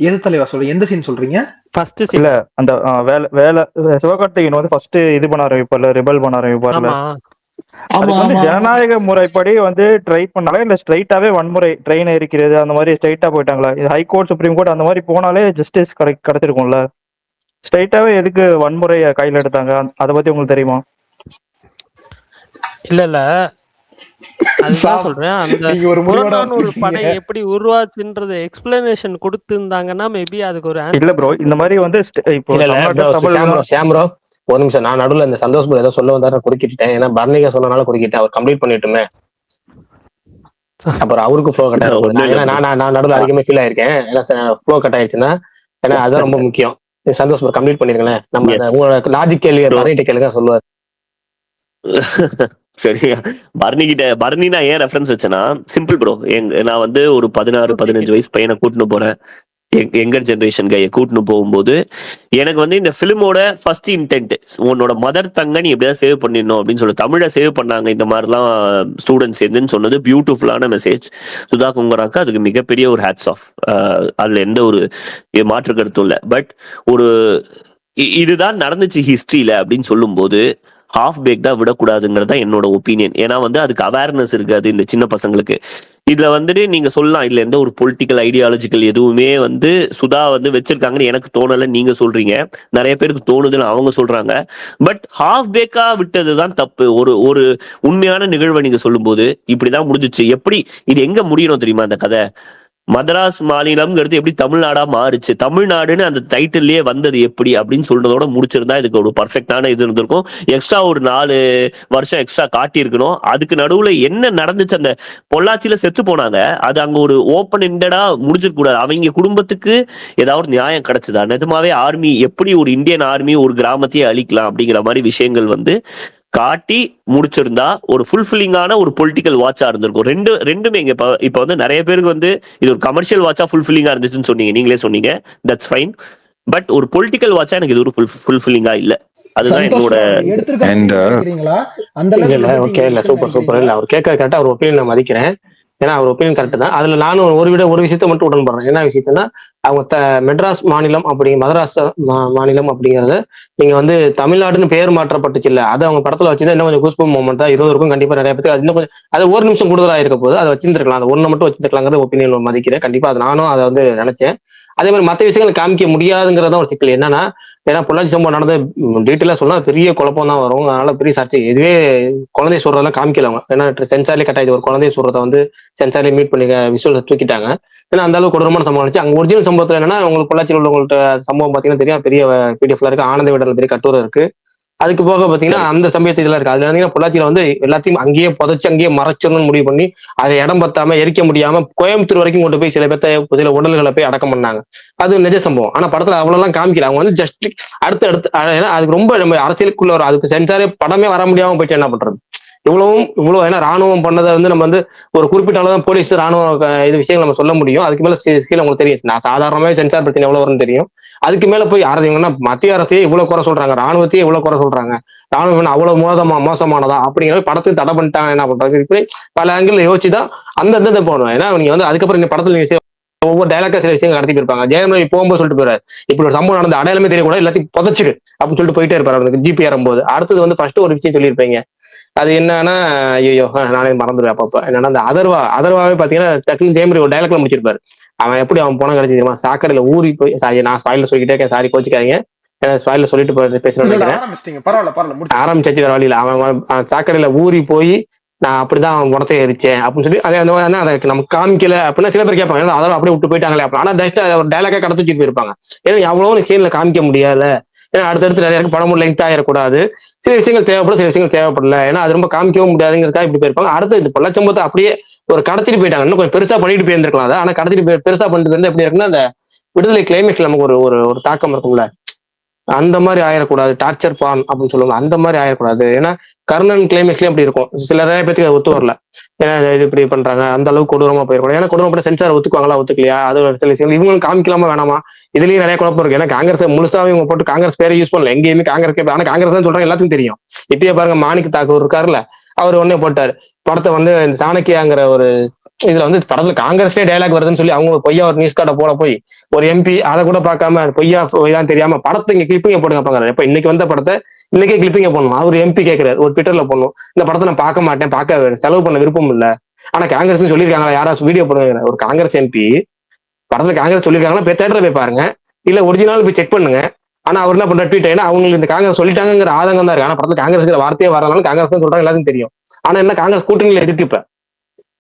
எது தலைவா சொல்றீங்க? எந்த சீன் சொல்றீங்க? ஃபர்ஸ்ட் இல்ல அந்த வேலை சிவகார்த்திகேயன் வந்து ஃபர்ஸ்ட் இது பண்ண ஆரம்பிப்பார்ல, ரிபல் பண்ண ஆரம்பிப்பார்ல, அதுக்கு வந்து ஜனநாயக முறைப்படி வந்து ட்ரை பண்ணாலே இல்ல ஸ்ட்ரைட்டாவே வன்முறை ட்ரெயின் இருக்கிறது அந்த மாதிரி ஸ்ட்ரைட்டா போயிட்டாங்களா? இது ஹைகோர்ட் சுப்ரீம் கோர்ட் அந்த மாதிரி போனாலே ஜஸ்டிஸ் கிடைச்சிருக்கும்ல. ஸ்ட்ரைட்டாவே எதுக்கு வன்முறையை கையில எடுத்தாங்க, அதை பத்தி உங்களுக்கு தெரியுமா? இல்ல அதுதான் சொல்றேன், அந்த புறநானூறு படை எப்படி உருவாச்சுன்றது எக்ஸ்பிளனேஷன் கொடுத்திருந்தாங்கன்னா மேபி அதுக்கு ஒரு இல்ல ப்ரோ, இந்த மாதிரி வந்து இப்போ சாம் ப்ரோ ஒரு நிமிஷம், நான் நடுவில் இந்த சந்தோஷ் ப்ரோ ஏதோ சொல்ல வந்தாரு, குறுக்கிட்டேன். ஏன்னா பர்னிகா சொன்னனால குறுக்கிட்டேன், அவர் கம்ப்ளீட் பண்ணிட்டுமே. அப்புறம் அவருக்கு ஃப்ளோ கட் ஆயிடும். ஒண்ணும் இல்ல ஏன்னா ப்ரோ. நான் நடுவில் அதிகமாக ஃபீல் ஆயிருக்கேன். ஏன்னா ஃப்ளோ கட் ஆயிடுச்சுன்னா, ஏன்னா அதுதான் ரொம்ப முக்கியம். சந்தோஷ் ப்ரோ கம்ப்ளீட் பண்ணிருங்களேன். நம்ம அந்த எஸ் உங்களோட லாஜிக் கேள்வியை ப்ரோ. பரணிட்ட கேளுங்க சொல்லுவார். சரியா, பர்னி நான் ஏன் ரெஃபரன்ஸ் வச்சேன்னா சிம்பிள் ப்ரோ. நான் வந்து ஒரு 16-15 வயசு பையனை கூட்டின்னு போறேன். யங்கர் ஜென்ரேஷன் கையை கூட்டின்னு போகும்போது எனக்கு வந்து இந்த ஃபிலிமோட ஃபர்ஸ்ட் இன்டென்ட், உன்னோட மதர் டங்கை நீ எப்படியாவது சேவ் பண்ணிடணும் அப்படின்னு சொல்லி தமிழை சேவ் பண்ணாங்க இந்த மாதிரிலாம் ஸ்டூடெண்ட்ஸ் சேர்ந்துன்னு சொன்னது பியூட்டிஃபுல்லான மெசேஜ். சுதா குங்கராக்கு அதுக்கு மிகப்பெரிய ஒரு ஹேட்ஸ் ஆஃப். அதுல எந்த ஒரு மாற்று கருத்தும் இல்லை. பட் ஒரு இதுதான் நடந்துச்சு ஹிஸ்டரியில அப்படின்னு சொல்லும்போது ஹாஃப் பேக்டா விடக்கூடாதுங்கிறது தான் என்னோட ஒப்பீனியன். ஏன்னா வந்து அதுக்கு அவேர்னஸ் இருக்காது இந்த சின்ன பசங்களுக்கு. இதுல வந்துட்டு நீங்க சொல்லலாம், இதுல எந்த ஒரு பொலிட்டிக்கல் ஐடியாலஜிக்கல் எதுவுமே வந்து சுதா வந்து வச்சிருக்காங்கன்னு எனக்கு தோணலை. நீங்க சொல்றீங்க, நிறைய பேருக்கு தோணுதுன்னு அவங்க சொல்றாங்க. பட் ஹாஃப் பேக்கா விட்டதுதான் தப்பு. ஒரு உண்மையான நிகழ்வை நீங்க சொல்லும்போது இப்படிதான் முடிஞ்சிச்சு. எப்படி இது எங்க முடியணும் தெரியுமா அந்த கதை? மதராஸ் மாநிலம்ங்கிறது எப்படி தமிழ்நாடா மாறுச்சு, தமிழ்நாடுன்னு அந்த டைட்டில்லே வந்தது எப்படி அப்படின்னு சொல்றதோட முடிச்சிருந்தா இதுக்கு ஒரு பர்ஃபெக்டான இது இருந்திருக்கும். எக்ஸ்ட்ரா ஒரு 4 வருஷம் எக்ஸ்ட்ரா காட்டியிருக்கணும். அதுக்கு நடுவுல என்ன நடந்துச்சு, அந்த பொள்ளாச்சியில செத்து போனாங்க, அது அங்க ஒரு ஓப்பன் எண்டடா முடிஞ்சிருக்க கூடாது. அவங்க குடும்பத்துக்கு ஏதாவது ஒரு நியாயம் கிடைச்சதா? நிஜமாவே ஆர்மி எப்படி ஒரு இந்தியன் ஆர்மி ஒரு கிராமத்தையே அழிக்கலாம் அப்படிங்கிற மாதிரி விஷயங்கள் வந்து காட்டி முடிச்சிருந்தா ஒரு ஃபுல்ஃபில்லிங்கான ஒரு பொலிட்டிக்கல் வாட்சா இருந்திருக்கும். ரெண்டுமே இப்ப வந்து நிறைய பேருக்கு வந்து இது ஒரு கமர்ஷியல் வாட்சா ஃபுல்ஃபில்லிங்கா இருந்துச்சுன்னு சொன்னீங்க, நீங்களே சொன்னீங்க. That's fine. பட் ஒரு பொலிட்டிக்கல் வாட்சா எனக்கு இது ஒரு ஃபுல்ஃபில்லிங்கா இல்ல. அதுதான் சந்தோஷ் என்னோட bro, எடுத்திருக்காருன்னு அண்ட் நீங்க நினைக்கிறீங்களா? அந்த இல்ல அளவுக்கு இல்ல liberty ஓகே, இல்ல இருக்குன்னு சூப்பர் இல்ல நினைக்கிறீங்களா? அவர் கேட்க கரெக்டா அவர் ஒப்பீனியன் நான் மதிக்கிறேன். ஏன்னா அவர் ஒப்பீனியன் கரெக்ட் தான். அதுல நானும் ஒரு விஷயத்த மட்டும் உடன்படுறேன். என்ன விஷயத்துனா, அவங்க மெட்ராஸ் மாநிலம் மதராஸ் மாநிலம் அப்படிங்கறத நீங்க வந்து தமிழ்நாடுன்னு பேர் மாற்றப்பட்டுச்சு இல்ல, அது அவங்க படத்துல வச்சுதான் இன்னும் கொஞ்சம் கூஸ்பம் மூமெண்ட் தான் இருக்கும். கண்டிப்பா நிறைய பேருக்கு அது இன்னும் கொஞ்சம், அது ஒரு நிமிஷம் கூடுதலா இருக்க போது அதை வச்சிருக்கலாம், அது ஒண்ணு மட்டும் வச்சிருக்கலாங்கிற ஒப்பீனியன் மதிக்கிறேன். கண்டிப்பா அது நானும் அதை வந்து நினைச்சேன். அதே மாதிரி மற்ற விஷயங்களை காமிக்க முடியாதுங்கிறதா ஒரு சிக்கல். என்னன்னா, ஏன்னா பொள்ளாச்சி சம்பவம் நடந்த டீட்டெயிலா சொன்னா பெரிய குழப்பம் தான் வரும். அதனால பெரிய சர்ச்சை. இதுவே குழந்தைய சொல்றதெல்லாம் காமிக்கல அவங்க. ஏன்னா சென்சார்லேயே கட்டாயது ஒரு குழந்தைய சொல்றதை வந்து சென்சார்லேயே மீட் பண்ணி விஷுவல் தூக்கிட்டாங்க. ஏன்னா அந்த அளவுக்கு கொடூரமான சம்பவம் இருந்துச்சு. அங்க ஒரிஜினல் சம்பவத்துல என்னன்னா, உங்களுக்கு பொள்ளாச்சியில் உள்ளவங்கள்ட்ட சம்பவம் பாத்தீங்கன்னா தெரியும், பெரிய பிடிஎஃப்ல இருக்கு, ஆனந்த விடல பெரிய கட்டுரை இருக்கு. அதுக்கு போக பாத்தீங்கன்னா அந்த சமயத்து இதெல்லாம் இருக்கு. அதுல இருந்தீங்கன்னா பொள்ளாச்சியில வந்து எல்லாத்தையும் அங்கேயே புதைச்சு அங்கேயே மறைச்சிடணும்னு முடிவு பண்ணி அதை இடம் பத்தாம எரிக்க முடியாம கோயம்புத்தூர் வரைக்கும் கொண்டு போய் சில பேர்த்த சில உடல்களை போய் அடக்கம் பண்ணாங்க. அது நிஜ சம்பவம். ஆனா படத்துல அவ்வளவு காமிக்கல. அவங்க வந்து ஜஸ்ட் அடுத்து ஏன்னா அதுக்கு ரொம்ப நம்ம அரசியலுக்குள்ள வரும். அதுக்கு சென்சாரே படமே வர முடியாம போயிட்டு என்ன பண்றது? இவ்வளவு ஏன்னா ராணுவம் பண்ணதை வந்து நம்ம வந்து ஒரு குறிப்பிட்ட அளவு தான் போலீஸ் ராணுவம் இது விஷயங்கள் நம்ம சொல்ல முடியும். அதுக்கு மேல கீழே உங்களுக்கு தெரியும், நான் சாதாரணமாவே சென்சார் பிரச்சனை எவ்வளவு வரும்னு தெரியும். அதுக்கு மேல போய் அரசுங்கன்னா மத்திய அரசையே இவ்வளவு குறை சொல்றாங்க, ராணுவத்தையே இவ்வளவு குறை சொல்றாங்க, ராணுவம் அவ்வளவு மோசமானதா அப்படிங்கிற படத்துக்கு தடை பண்ணிட்டாங்க. என்ன பண்றாங்க? இப்படி பல ஆங்கிள் யோசிச்சுதான் அந்த போடணும். ஏன்னா நீங்க வந்து அதுக்கப்புறம் இந்த படத்துல நீங்க ஒவ்வொரு டைலாக்கா சில விஷயங்கள் நடத்தி போயிருப்பாங்க. ஜெயமணி போகும்போது சொல்லிட்டு போறாரு, இப்படி ஒரு சம்பவம் நடந்த அடையாளமே தெரியக்கூடாது, எல்லாத்தையும் புதைச்சிடு அப்படின்னு சொல்லிட்டு போயிட்டே இருப்பாரு. அவருக்கு ஜிபி ஏறும்போது அடுத்தது வந்து ஃபர்ஸ்ட் ஒரு விஷயம் சொல்லியிருப்பீங்க. அது என்னன்னா, ஐயோ நானே மறந்துடுவேன் அப்பப்ப. என்னன்னா அந்த அதர்வாவே பாத்தீங்கன்னா டக்குன்னு ஜெயமணி ஒரு டைலாக்ல முடிச்சிருப்பாரு. அவன் எப்படி அவன் போன கிடைச்சி தெரியுமா? சாக்கடையில ஊறி போய், சாரி நான் ஸ்பாயில சொல்லிக்கிட்டே இருக்கேன், சாரி கோச்சிக்காதீங்க, ஸ்பாயில சொல்லிட்டு பேசணும்னு நினைக்கிறேன். ஆரம்பிச்சிட்டீங்க, பரவாயில்ல. ஆரம்பிச்சு வேற வழியில அவன் சாக்கடையில ஊறி போய் நான் அப்படிதான் அவன் முடத்தை எரிச்சேன் அப்படின்னு சொல்லி அதே அந்த அதை நமக்கு காமிக்கல அப்படின்னா சில பேர் கேட்பாங்க, அதெல்லாம் அப்படியே விட்டு போயிட்டாங்களே. ஆனா ஒரு டைலாக்கா கடத்தி வச்சுட்டு போயிருப்பாங்க. ஏன்னா அவ்வளவு சீன்ல காமிக்க முடியாது. ஏன்னா அடுத்தடுத்து நிறைய படமும் லெங்க் ஆயிடக்கூடாது. சில விஷயங்கள் தேவைப்படும், சில விஷயங்கள் தேவைப்படல. ஏன்னா அது ரொம்ப காமிக்கவும் முடியாதுங்கிறதுக்காக இப்படி போயிருப்பாங்க. அடுத்து இந்த பொள்ளாச்சம்பவத்தை அப்படியே ஒரு கடத்திட்டு போயிட்டாங்க. இன்னும் கொஞ்சம் பெருசா பண்ணிட்டு போயிருந்திருக்கலாம் அதை. ஆனா கடத்திட்டு பெருசா பண்ணிட்டு போயிருந்தா எப்படி இருக்குன்னா, அந்த விடுதலை கிளைமேக்ஸ்ல நமக்கு ஒரு தாக்கம் இருக்கும்ல, அந்த மாதிரி ஆயிடக்கூடாது. டார்ச்சர் பான் அப்படின்னு சொல்லுவாங்க, அந்த மாதிரி ஆயிடக்கூடாது. ஏன்னா கர்ணன் கிளைமேக்ஸ்லயும் அப்படி இருக்கும். சில நிறைய பேருக்கு அது ஒத்து வரல. ஏன்னா இது இப்படி பண்றாங்க, அந்த அளவுக்கு கொடூரமா போயிருக்கணும். ஏன்னா கொடூரப்பட்ட சென்சார் ஒத்துக்குவாங்களா ஒத்துக்கலையா, அது சில விஷயங்கள் இவங்களும் காமிக்கலாமா வேணாமா, இதுலயும் நிறைய குழப்பம் இருக்கு. ஏன்னா காங்கிரஸ் முழுசாவே இவங்க போட்டு காங்கிரஸ் பேரை யூஸ் பண்ணல எங்கேயுமே. காங்கிரஸ் ஆனா காங்கிரஸ் தான் சொல்றாங்க, எல்லாத்துக்கும் தெரியும். இப்பயே பாருங்க, மாணிக் தாக்கூர் இருக்காருல்ல, அவர் ஒன்னே போட்டாரு படத்தை வந்து இந்த சாணக்கியாங்கிற ஒரு இதுல வந்து படத்துல காங்கிரஸ்லயே டைலாக் வருதுன்னு சொல்லி அவங்க பொய்யா ஒரு நியூஸ் கார்டை போல போய் ஒரு எம்பி அதை கூட பார்க்காம பொய்யா பொய்தான் தெரியாம படத்தை இங்க கிளிப்பிங்க போடுங்க பாக்குறாரு. இப்ப இன்னைக்கு வந்த படத்தை இன்னைக்கே கிளிப்பிங்க போடணும். அவர் எம்பி கேட்கிறாரு ஒரு ட்விட்டர்ல போடணும், இந்த படத்தை நான் பார்க்க மாட்டேன், பார்க்க செலவு பண்ண விருப்பம் இல்ல. ஆனா காங்கிரஸ் சொல்லியிருக்காங்களா, யாராச்சும் வீடியோ போடுங்க. ஒரு காங்கிரஸ் எம்பி படத்துல காங்கிரஸ் சொல்லியிருக்காங்களா, போய் தேட்டர்ல போய் பாருங்க, இல்ல ஒரிஜினல் போய் செக் பண்ணுங்க. ஆனா அவர் என்ன பண்ற ட்வீட், ஏன்னா அவங்களுக்கு இந்த காங்கிரஸ் சொல்லிட்டாங்கிற ஆதங்கம் தான் இருக்கு. ஆனா படத்துல காங்கிரஸ் வார்த்தையே வரலாம், காங்கிரஸ் தான் சொல்றாங்க, எல்லாத்தையும் தெரியும். ஆனா என்ன காங்கிரஸ் கூட்டணியில இருக்கு, இப்ப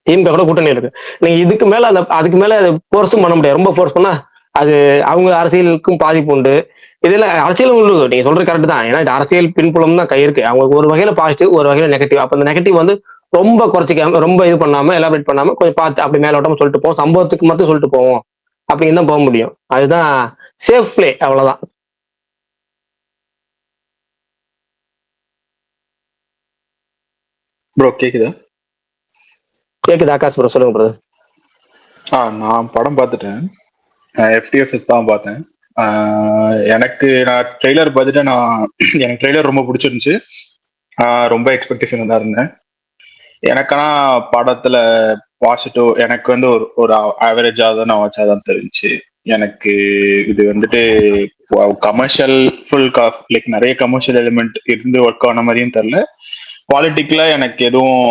திமுக கூட கூட்டணி இருக்கு. நீங்க இதுக்கு மேல அதுக்கு மேல ஃபோர்ஸும் பண்ண முடியாது. ரொம்ப ஃபோர்ஸ் பண்ணா அது அவங்க அரசியலுக்கும் பாதிப்பு உண்டு. இதுல அரசியல் உங்களுக்கு நீங்க சொல்றது கரெக்ட் தான். ஏன்னா இது அரசியல் பின்புலம் தான் கை இருக்கு. அவங்களுக்கு ஒரு வகையில பாசிட்டிவ், ஒரு வகையில நெகட்டிவ். அப்ப அந்த நெகட்டிவ் வந்து ரொம்ப குறைச்சிக்காம, ரொம்ப இது பண்ணாம, எலாபரேட் பண்ணாம கொஞ்சம் பார்த்து அப்படி மேலோட்டமா சொல்லிட்டு போவோம். சம்பவத்துக்கு மட்டும் சொல்லிட்டு போவோம் அப்படின்னு தான் போக முடியும். அதுதான் சேஃப் பிளே, அவ்வளவுதான். ப்ரோ கேக்குதா? கேக்குது ஆகாஷ் ப்ரோ, சொல்லுங்க ப்ரோ. நான் படம் பார்த்துட்டேன். FTF தான் பார்த்தேன். எனக்கு நான் ட்ரெய்லர் பார்த்துட்டு எனக்கு ட்ரெய்லர் ரொம்ப பிடிச்சிருந்துச்சு. ரொம்ப எக்ஸ்பெக்டேஷன் தான் இருந்தேன். எனக்கான படத்துல பாசிட்டிவ் எனக்கு வந்து ஒரு ஆவரேஜா தான் நான் வச்சாதான் தெரிஞ்சு. எனக்கு இது வந்துட்டு கமர்ஷியல் ஃபுல் லைக் நிறைய கமர்ஷியல் எலிமெண்ட் இருந்து ஒர்க் ஆன மாதிரியும் தெரியல. பாலிட்டிக்ல எனக்கு எதுவும்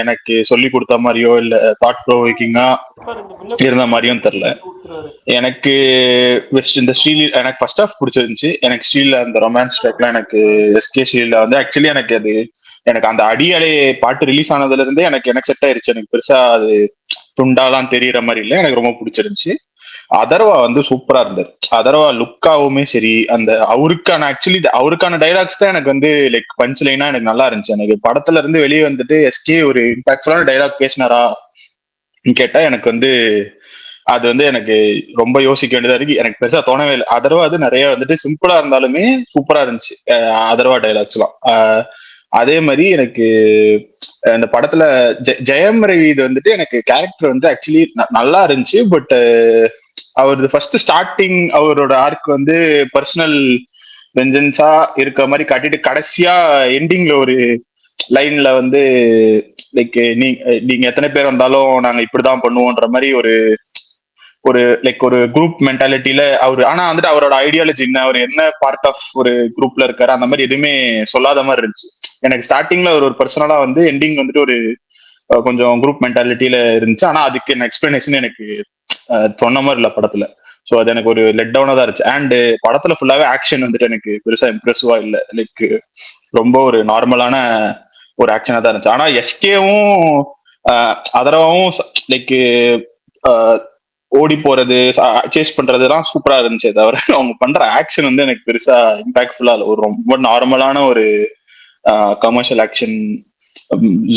எனக்கு சொல்லி கொடுத்த மாதிரியோ இல்ல தாட் ப்ரோவோக்கிங்கா இருந்த மாதிரியும் தெரியல. எனக்கு இந்த ஸ்டீல் எனக்கு ஃபர்ஸ்ட் ஆஃப் பிடிச்சிருந்துச்சு. எனக்கு ஸ்டீல்ல அந்த ரொமான்ஸ் ட்ராக்லாம் எனக்கு SK ஸ்டீல்ல வந்து ஆக்சுவலி எனக்கு அந்த அடியாலே பாட்டு ரிலீஸ் ஆனதுல இருந்தே எனக்கு செட் ஆயிருச்சு. எனக்கு பெருசா அது துண்டாலாம் தெரியற மாதிரி இல்லை. எனக்கு ரொம்ப பிடிச்சிருந்துச்சு. அதர்வா வந்து சூப்பரா இருந்தது. அதர்வா லுக்காவுமே சரி, அந்த அவருக்கான டைலாக்ஸ் தான் எனக்கு வந்து லைக் பஞ்ச் லைனா எனக்கு நல்லா இருந்துச்சு. எனக்கு படத்துல இருந்து வெளியே வந்துட்டு SK ஒரு இம்பாக்ட்ஃபுல்லான டைலாக் பேசினாரா கேட்டா எனக்கு வந்து அது வந்து எனக்கு ரொம்ப யோசிக்க வேண்டியதா இருக்கு. எனக்கு பெருசா தோணவே இல்லை. அதர்வா அது நிறைய வந்துட்டு சிம்பிளா இருந்தாலுமே சூப்பரா இருந்துச்சு அதர்வா டைலாக்ஸ் எல்லாம். அதே மாதிரி எனக்கு இந்த படத்துல ஜெயம் ரவி இது வந்துட்டு எனக்கு கேரக்டர் வந்து ஆக்சுவலி நல்லா இருந்துச்சு. பட் அவரது ஃபர்ஸ்ட் ஸ்டார்டிங் அவரோட ஆர்க் வந்து பர்சனல் வெஞ்சன்ஸா இருக்க மாதிரி காட்டிட்டு கடைசியா எண்டிங்ல ஒரு லைன்ல வந்து லைக் நீங்க எத்தனை பேர் வந்தாலும் நாங்க இப்படிதான் பண்ணுவோன்ற மாதிரி ஒரு லைக் ஒரு குரூப் மென்டாலிட்டியில அவரு. ஆனா வந்துட்டு அவரோட ஐடியாலஜி என்ன, அவர் என்ன பார்ட் ஆஃப் ஒரு குரூப்ல இருக்காரு அந்த மாதிரி எதுவுமே சொல்லாத மாதிரி இருந்துச்சு. எனக்கு ஸ்டார்டிங்ல ஒரு பர்சனலா வந்து எண்டிங் வந்துட்டு ஒரு கொஞ்சம் குரூப் மென்டாலிட்டியில இருந்துச்சு. ஆனா அதுக்கு என்ன எக்ஸ்பிளனேஷன் எனக்கு சொன்ன மாதிரி இல்லை படத்துல. ஸோ அது எனக்கு ஒரு லெட் டவுனா தான் இருந்துச்சு. அண்ட் படத்துல ஃபுல்லாவே ஆக்ஷன் வந்துட்டு எனக்கு பெருசா இம்ப்ரெசிவா இல்லை. லைக் ரொம்ப ஒரு நார்மலான ஒரு ஆக்ஷனா தான் இருந்துச்சு. ஆனா SKவும் அதரவும் லைக் ஓடி போறது சேஸ் பண்றதுலாம் சூப்பரா இருந்துச்சு. தவிர அவங்க பண்ற ஆக்ஷன் வந்து எனக்கு பெருசா இம்பாக்ட்ஃபுல்லா இல்லை. ஒரு ரொம்ப நார்மலான ஒரு கமர்ஷியல் ஆக்ஷன்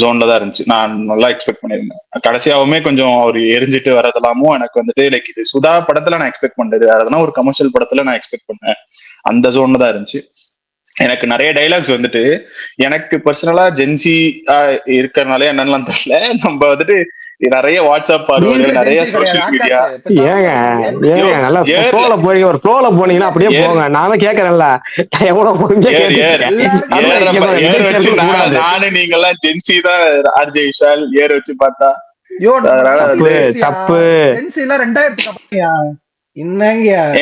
ஜோன்ல தான் இருந்துச்சு. நான் நல்லா எக்ஸ்பெக்ட் பண்ணியிருந்தேன். கடைசியாவுமே கொஞ்சம் அவர் எரிஞ்சிட்டு வரதெல்லாமும் எனக்கு வந்துட்டு லைக் இது சுதா படத்துல நான் எக்ஸ்பெக்ட் பண்றது அதெல்லாம் ஒரு கமர்ஷியல் படத்துல நான் எக்ஸ்பெக்ட் பண்ணேன். அந்த ஜோன்ல தான் இருந்துச்சு. எனக்கு நிறைய டைலாக்ஸ் வந்துட்டு எனக்கு பர்சனலா ஜென்சி இருக்கிறதுனால என்னன்னு தெரியல. நம்ம வந்துட்டு நிறைய வாட்ஸ்அப் பார்வைகள் நிறைய சோசியல் மீடியா நல்லா ஃப்ளோல போய் ஒரு ஃப்ளோல போனீங்கன்னா அப்படியே போங்க. நான் கேக்குறேன்ல ஏர் வச்சு நானு நீங்க எல்லாம் ஜென்சி தான். RJ விஷால் ஏர் வச்சு பார்த்தா தப்பு.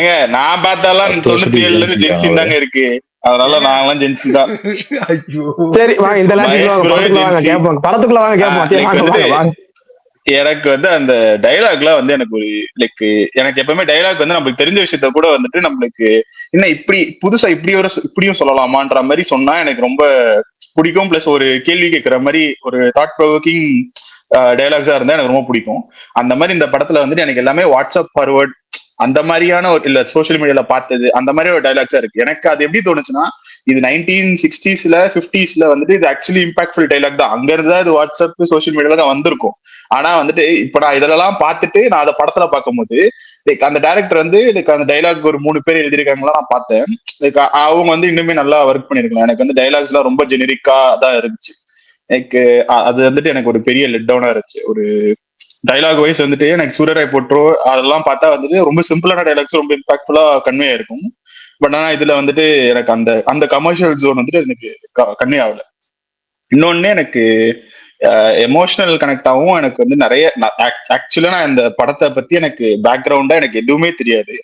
ஏங்க நான் பார்த்தாலாம் 97ல இருந்து ஜென்சி தாங்க இருக்கு. அதனால நாங்களாம் ஜென்சி தான். சரி வாங்க இந்த படத்துக்குள்ள வாங்க கேட்போம். எனக்கு வந்து அந்த டைலாக்லாம் வந்து எனக்கு ஒரு லைக் எனக்கு எப்பவுமே டைலாக் வந்து நம்மளுக்கு தெரிஞ்ச விஷயத்த கூட வந்துட்டு நம்மளுக்கு என்ன இப்படி புதுசா இப்படியும் சொல்லலாமான்ற மாதிரி சொன்னா எனக்கு ரொம்ப பிடிக்கும். பிளஸ் ஒரு கேள்வி கேட்கிற மாதிரி ஒரு தாட் ப்ரோவோக்கிங் டைலாக்ஸா இருந்தா எனக்கு ரொம்ப பிடிக்கும். அந்த மாதிரி இந்த படத்துல வந்துட்டு எனக்கு எல்லாமே வாட்ஸ்அப் ஃபார்வர்ட் அந்த மாதிரியான ஒரு இல்ல சோசியல் மீடியால பார்த்தது அந்த மாதிரி ஒரு டைலாக்ஸா இருக்கு. எனக்கு அது எப்படி தோணுச்சுன்னா இது 1960s 50s வந்துட்டு இது ஆக்சுவலி இம்பாக்ட்ஃபுல் டைலாக் தான். அங்க இருந்தா இது வாட்ஸ்அப் சோசியல் மீடியால தான் வந்திருக்கும். ஆனா வந்துட்டு இப்ப நான் இதெல்லாம் பார்த்துட்டு நான் அதை படத்துல பார்க்கும்போது லைக் அந்த டைரக்டர் வந்து லைக் அந்த டைலாக் ஒரு 3 பேர் எழுதியிருக்காங்களா நான் பார்த்தேன். லைக் அவங்க வந்து இன்னுமே நல்லா ஒர்க் பண்ணிருக்கலாம். எனக்கு வந்து டைலாக்ஸ் எல்லாம் ரொம்ப ஜெனரிக்கா தான் இருந்துச்சு. எனக்கு அது வந்துட்டு எனக்கு ஒரு பெரிய லெட் டவுனா இருந்துச்சு. ஒரு டைலாக் வைஸ் வந்துட்டு எனக்கு சூரியராய் போட்டோ அதெல்லாம் பார்த்தா வந்துட்டு ரொம்ப சிம்பிளான டைலாக்ஸ் ரொம்ப இம்பாக்ட்ஃபுல்லா கன்வே ஆயிருக்கும். பட் ஆனா இதுல வந்துட்டு எனக்கு அந்த கமர்ஷியல் ஜோன் வந்துட்டு எனக்கு கன்வே ஆகல. இன்னொன்னு எனக்கு எமோஷனல் கனெக்ட் ஆகும். எனக்கு வந்து நிறைய ஆக்சுவலா நான் இந்த படத்தை பத்தி எனக்கு பேக்ரவுண்டா எனக்கு எதுவுமே தெரியாது.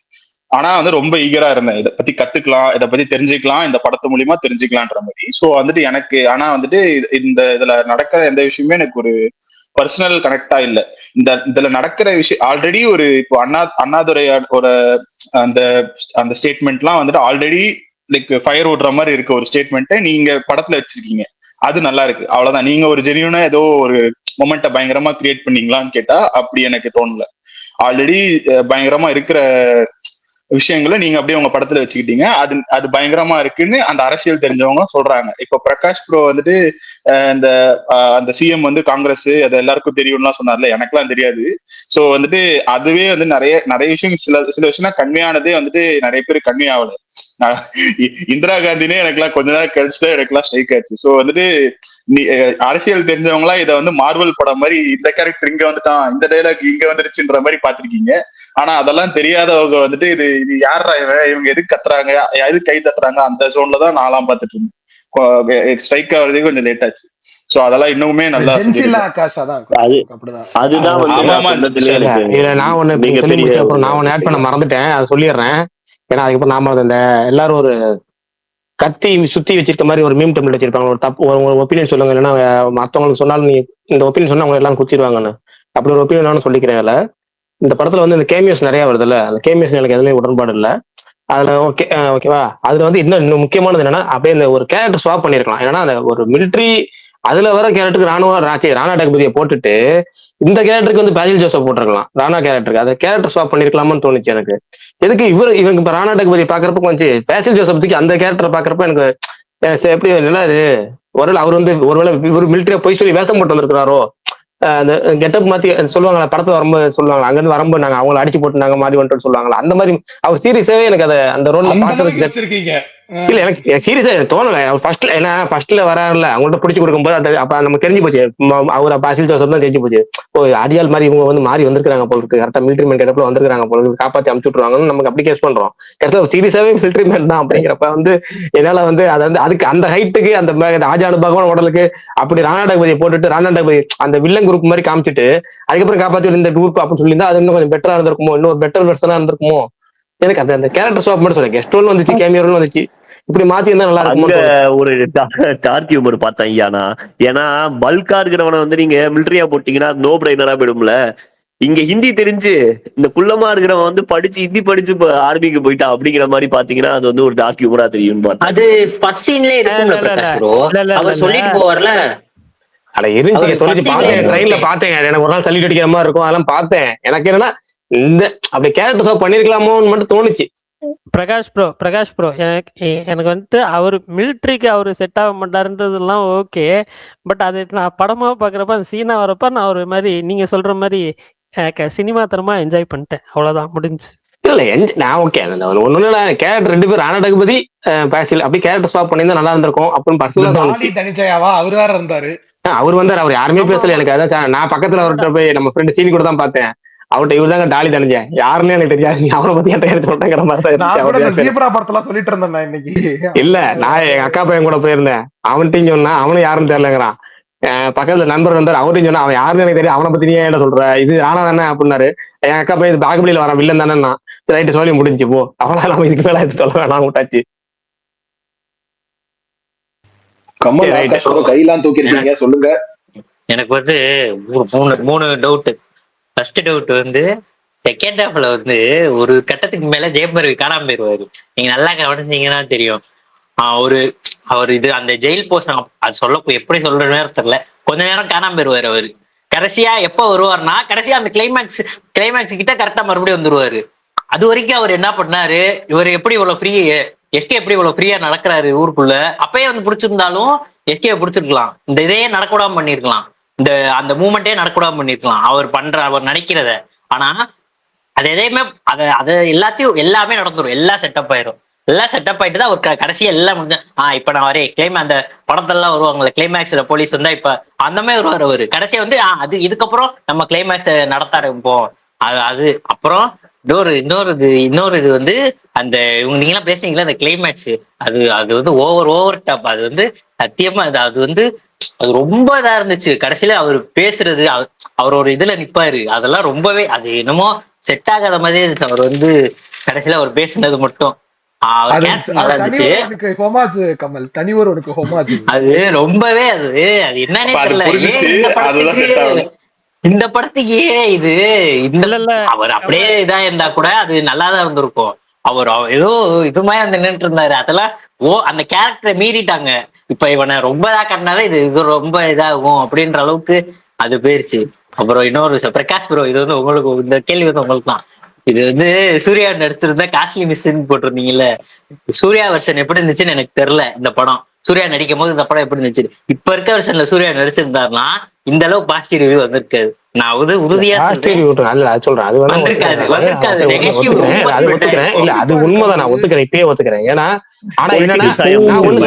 ஆனா வந்து ரொம்ப ஈகரா இருந்தேன். இதை பத்தி கத்துக்கலாம், இதை பத்தி தெரிஞ்சுக்கலாம், இந்த படத்து மூலியமா தெரிஞ்சுக்கலான்ற மாதிரி. ஸோ வந்துட்டு எனக்கு ஆனா வந்துட்டு இதுல நடக்கிற எந்த விஷயமே எனக்கு ஒரு பர்சனல் கனெக்டா இல்ல. இதுல நடக்கிற விஷயம் ஆல்ரெடி ஒரு இப்போ அண்ணாதுரையோட அந்த அந்த ஸ்டேட்மெண்ட்லாம் வந்துட்டு ஆல்ரெடி லைக் ஃபயர் ஓடுற மாதிரி இருக்க ஒரு ஸ்டேட்மெண்ட்டை நீங்க படத்துல வச்சிருக்கீங்க. அது நல்லா இருக்கு, அவ்வளவுதான். நீங்க ஒரு ஜெனியூனா ஏதோ ஒரு மொமெண்ட்டை பயங்கரமா கிரியேட் பண்ணீங்களான்னு கேட்டா அப்படி எனக்கு தோணல. ஆல்ரெடி பயங்கரமா இருக்கிற விஷயங்களை நீங்க அப்படியே உங்க படத்துல வச்சுக்கிட்டீங்க. அது பயங்கரமா இருக்குன்னு அந்த அரசியல் தெரிஞ்சவங்க சொல்றாங்க. இப்போ பிரகாஷ் ப்ரோ வந்துட்டு இந்த அந்த சிஎம் வந்து காங்கிரஸ் அது எல்லாருக்கும் தெரியும்லாம் சொன்னார்ல, எனக்குலாம் தெரியாது. ஸோ வந்துட்டு அதுவே வந்து நிறைய நிறைய விஷயம் சில சில விஷயம் கன்மையானதே வந்துட்டு நிறைய பேர் கன்மை ஆகல. இந்திரா காந்தினே எனக்குலாம் கொஞ்ச நேரம் கழிச்சுதான் எனக்குலாம் ஸ்ட்ரைக் ஆச்சு. ஸோ வந்துட்டு அரசியல் தெரிஞ்சவங்களா இதை வந்து மார்வல் படம் மாதிரி இந்த கேரக்டர் இங்க வந்துட்டான், இந்த டைலாக் இங்க வந்துருச்சுன்ற மாதிரி பாத்திருக்கீங்க. ஆனா அதெல்லாம் தெரியாதவங்க வந்துட்டு இது இது யாரா இவங்க எதுக்கு கத்துறாங்க, எது கை தட்டுறாங்க, அந்த ஜோன்ல தான் நான்லாம் பாத்துட்டு இருந்தேன். ஸ்ட்ரைக் ஆகுறதுக்கு கொஞ்சம் லேட் ஆச்சு. சோ அதெல்லாம் இன்னுமே நல்லா அதுதான் நான் ஒண்ணு சொல்லி முடிச்ச அப்புறம் நான் ஒண்ணு ஆட் பண்ண மறந்துட்டேன், அதை சொல்லிடுறேன். ஏன்னா அதுக்கப்புறம் நாம இந்த எல்லாரும் ஒரு கத்தி சுத்தி வச்சிருக்க மாதிரி ஒரு மீம் டெம்ப்ளேட் வச்சிருப்பாங்க. ஒரு தப்பு ஒரு ஒப்பீனியன் சொல்லுங்க, இல்லைன்னா மத்தவங்களுக்கு சொன்னாலும் நீ இந்த ஒப்பீனியன் சொன்னா அவங்க எல்லாம் குத்திடுவாங்கன்னு. அப்படி ஒரு ஒப்பீனியன் நானும் சொல்லிக்கிறேன். இந்த படத்துல வந்து இந்த கேமியோஸ் நிறைய வருதுல்ல, அந்த கேமியோஸ் எனக்கு எதுவுமே உடன்பாடு இல்லை. அதுல ஓகேவா, அதுல வந்து இன்னும் முக்கியமானது என்னன்னா, அப்படியே இந்த ஒரு கேரக்டர் ஸ்வாப் பண்ணிருக்கலாம். ஏன்னா அந்த ஒரு மிலிட்ரி அதுல வர கேரக்டருக்கு ராணா டக்பதியை போட்டுட்டு இந்த கேரக்டருக்கு வந்து பேசில் ஜோசப் போட்டிருக்கலாம். ராணா கேரக்டருக்கு அந்த கேரக்டர் ஸ்வாப் பண்ணிருக்கலாமான்னு தோணுச்சு எனக்கு. எதுக்கு இவங்க இப்ப ராணா டக்பதி பாக்குறப்ப கொஞ்சம் பேசில் ஜோசப் தூக்கி அந்த கேரக்டரை பாக்குறப்ப எனக்கு எப்படி நல்லா இது ஒருவேளை அவர் வந்து ஒருவேளை இவர் மிலிட்டரியா போய் சொல்லி வேஷம் போட்டு வந்திருக்கிறாரோ, அந்த கெட்டப் மாத்தி சொல்லுவாங்களா படத்துல வரும்போது சொல்லுவாங்க, அங்க இருந்து வரும்போது நாங்க அவங்களை அடிச்சு போட்டு நாங்க மாறி வந்துட்டு சொல்லுவாங்களா, அந்த மாதிரி அவர் சீரியஸாவே எனக்கு அதை அந்த ரோல்ல பாக்குறதுக்கு இல்ல எனக்கு சீரியஸா தோணல. ஃபர்ஸ்ட்ல வராருல அவங்கள்ட்ட பிடிச்சி கொடுக்கும்போது அது அப்ப நமக்கு தெரிஞ்சு போச்சு, அவர் பாசில் ஜோசப் தான் தெரிஞ்சு போச்சு. ஓ அடியால் மாதிரி இவங்க வந்து மாறி வந்திருக்காங்க போல இருக்கு, கரெக்டா மிலிட்ரி மேன் கெட்டப்ல வந்திருக்காங்க போல இருக்கு, காப்பாத்தி அமுச்சு விட்டுருவாங்கன்னு நமக்கு அப்படி கேஸ் பண்றோம். கரெக்டா சீரியஸாவே மிலிட்ரி மேன் தான் அப்படிங்கிறப்ப வந்து என்னால வந்து அதை வந்து அதுக்கு அந்த ஹைட்டுக்கு அந்த ஆஜானு பகவான் உடலுக்கு அப்படி ராணா டக்பதியை போட்டுட்டு ராணா டக்பதி அந்த வில்லன் குரூப் மாதிரி காமிச்சிட்டு அதுக்கப்புறம் காப்பாத்தி இந்த குரூப் அப்படின்னு சொல்லியிருந்தா அது இன்னும் கொஞ்சம் பெட்டரா இருந்திருக்குமோ, இன்னொரு பெட்டர் வெர்ஷனா இருந்திருக்குமோ. எனக்கு அந்த கேரக்டர் ஸ்வாப் மட்டும் சொல்றேன், கெஸ்ட் ரோல் வந்துச்சு, கேமியோ ரோல் வந்துச்சு, இப்படி மாத்தி இருந்தா நல்லா இருக்கும். ஒரு டார்க் ஹியூமர் பார்த்தேன் ஐயானா. ஏன்னா பல்கா இருக்கிறவனை வந்து நீங்க மிலிட்டரியா போட்டீங்கன்னா நோ பிரைனரா போயிடும்ல. இங்க ஹிந்தி தெரிஞ்சு இந்த குள்ளமா இருக்கிறவன் வந்து படிச்சு ஹிந்தி படிச்சு ஆர்மிக்கு போயிட்டா அப்படிங்கிற மாதிரி பாத்தீங்கன்னா அது வந்து ஒரு டார்க் ஹியூமரா தெரியும். அது ஃபர்ஸ்ட் சீன்லயே இருக்கும்ல பிரகாஷ் ப்ரோ, அவர் சொல்லிட்டு போவார்ல. அட இருந்துச்சு தொலைச்சு பார்த்தேன், ட்ரெயின்ல பார்த்தேன், எனக்கு ஒரு நாள் சல்யூட் அடிக்கிற மாதிரி இருக்கும், அதெல்லாம் பார்த்தேன். எனக்கு என்னன்னா இந்த அப்படி கேரக்டர் ஸ்வாப் பண்ணிருக்கலாமோன்னு மட்டும் தோணுச்சு. பிரகாஷ் ப்ரோ எனக்கு வந்துட்டு அவர் மிலிட்ரிக்கு அவர் செட் ஆக மாட்டாருன்றதுலாம் ஓகே. பட் அது நான் படமா பாக்குறப்ப அந்த சீனா வரப்ப நான் ஒரு மாதிரி நீங்க சொல்ற மாதிரி சினிமா தரமா என்ஜாய் பண்ணிட்டேன், அவ்வளவுதான் முடிஞ்சு. இல்ல நான் ஓகே ஒண்ணு கேரக்டர் ரெண்டு பேர் ராணா டக்பதி பேசில் அப்படி கேரக்டர் ஸ்வாப் பண்ணியிருந்தா நல்லா இருந்திருக்கும் அப்படின்னு பர்சனலா தோணுச்சு. அவர் வேற இருந்தாரு, அவர் வந்தாரு, அவர் யாருமே பேசல. எனக்கு அதான் நான் பக்கத்துல அவர்கிட்ட போய் நம்ம ஃப்ரெண்ட் சீனி கூட தான் பார்த்தேன், அவர்கிட்ட இவர் தாங்க டாலி தனிஞ்சேன், யாருன்னு எனக்கு தெரியாது, அவனை பத்தி என்கிட்ட சொல்றேங்கிற மாதிரி தான் சொல்லிட்டு இருந்தேன் இன்னைக்கு. இல்ல நான் எங்க அக்கா பையன் கூட போயிருந்தேன், அவன்கிட்டையும் சொன்னா அவனும் யாருன்னு தெரியலங்கிறான். பக்கத்துல நண்பர் வந்தாரு, அவரையும் சொன்னா அவன் யாருன்னு எனக்கு தெரியும், அவனை பத்தி நீ என்ன சொல்ற, இது ஆனா தானே அப்படின்னாரு. என் அக்கா பையன் பாகுபலியில வரான் வில்லன் தானே, ரைட்டு சொல்லி முடிஞ்சு போ, அவனால நம்ம இதுக்கு மேல இது சொல்ல வேணாம் விட்டாச்சு. கையெல்லாம் தூக்கிருக்கீங்க, சொல்லுங்க. எனக்கு வந்து மூணு டவுட். ஃபர்ஸ்ட் டவுட் வந்து செகண்ட் ஹாஃப்ல வந்து ஒரு கட்டத்துக்கு மேல ஜெயமரவி காணாம போயிருவாரு. நீங்க நல்லா கவனிச்சீங்கன்னா தெரியும். அவர் இது அந்த ஜெயில் போஸ்ட் அது எப்படி சொல்றேன்னு தெரியல, கொஞ்ச நேரம் காணாம போயிருவாரு அவரு. கடைசியா எப்ப வருவாருன்னா கடைசியா அந்த கிளைமேக்ஸ் கிட்ட கரெக்டா மறுபடியும் வந்துருவாரு. அது வரைக்கும் அவர் என்ன பண்ணாரு, இவர் எப்படி இவ்வளவு எஸ்கே எப்படி இவ்வளவு ஃப்ரீயா நடக்கிறாரு ஊருக்குள்ள, அப்பயே வந்து பிடிச்சிருந்தாலும் எஸ்கே பிடிச்சிருக்கலாம், இந்த இதையே நடக்கூடாம பண்ணிருக்கலாம், அந்த மூமெண்டே நடக்கூடாம பண்ணிருக்கலாம் அவர் நினைக்கிறத. ஆனா அது எதையுமே அதை எல்லாமே நடந்துரும், எல்லாம் செட்டப் ஆயிரும். எல்லாம் செட்டப் ஆயிட்டு தான் ஒரு கடைசியா எல்லாம் முடிஞ்ச இப்ப நான் வரேன் அந்த படத்தெல்லாம் வருவாங்கல்ல கிளைமேக்ஸ்ல போலீஸ் வந்தா இப்ப அந்த மாதிரி வருவார் அவரு. கடைசியா வந்து அது இதுக்கப்புறம் நம்ம கிளைமேக்ஸ் நடத்த ஆரம்பிப்போம். அது அப்புறம் இன்னொரு இது வந்து அந்த நீங்க எல்லாம் பேசுறீங்களா அந்த கிளைமேக்ஸ், அது வந்து ஓவர் டாப். அது வந்து சத்தியமா அது வந்து அது ரொம்ப இதா இருந்துச்சு. கடைசியில அவர் பேசுறது, அவர் ஒரு இதுல நிப்பாரு, அதெல்லாம் ரொம்பவே அது என்னமோ செட் ஆகாத மாதிரி இருந்துச்சு. அவர் வந்து கடைசியில அவர் பேசுனது மட்டும் நல்லா இருந்துச்சு. அது ரொம்பவே அது என்னன்னே தெரியல. இந்த படத்துக்கு இது அவர் அப்படியே இதா இருந்தா கூட அது நல்லாதான் இருந்திருக்கும். அவர் ஏதோ இது மாதிரி வந்து நின்றுட்டு இருந்தாரு, அதெல்லாம் அந்த கேரக்டரை மீறிட்டாங்க. இப்ப இவனை ரொம்ப இதா கட்டினாதான் இது ரொம்ப இதாகும் அப்படின்ற அளவுக்கு அது போயிடுச்சு. அப்புறம் இன்னொரு விஷயம் பிரகாஷ் ப்ரோ, இது வந்து உங்களுக்கு இந்த கேள்வி வந்து உங்களுக்கு தான். இது வந்து சூர்யா நடிச்சிருந்தா காஸ்ட்லி மிஸ்ன்னு போட்டிருந்தீங்கல்ல. சூர்யா வெர்ஷன் எப்படி இருந்துச்சுன்னு எனக்கு தெரியல. இந்த படம் சூர்யா நடிக்கும் போது இந்த படம் எப்படி இருந்துச்சு, இப்ப இருக்க வெர்ஷன்ல சூர்யா நடிச்சிருந்தாருன்னா இந்த அளவுக்கு பாசிட்டிவ் ரிவ்யூ வந்திருக்காது. நான் வந்து உறுதியா சொல்றேன், வந்திருக்காது. நெகட்டிவ் அது ஒத்துக்கிறேன். இல்ல அது உண்மைதான், நான் ஒத்துக்கிறேன், இப்பயே ஒத்துக்கிறேன். ஏன்னா ஆனா என்னன்னா நான் ஒண்ணு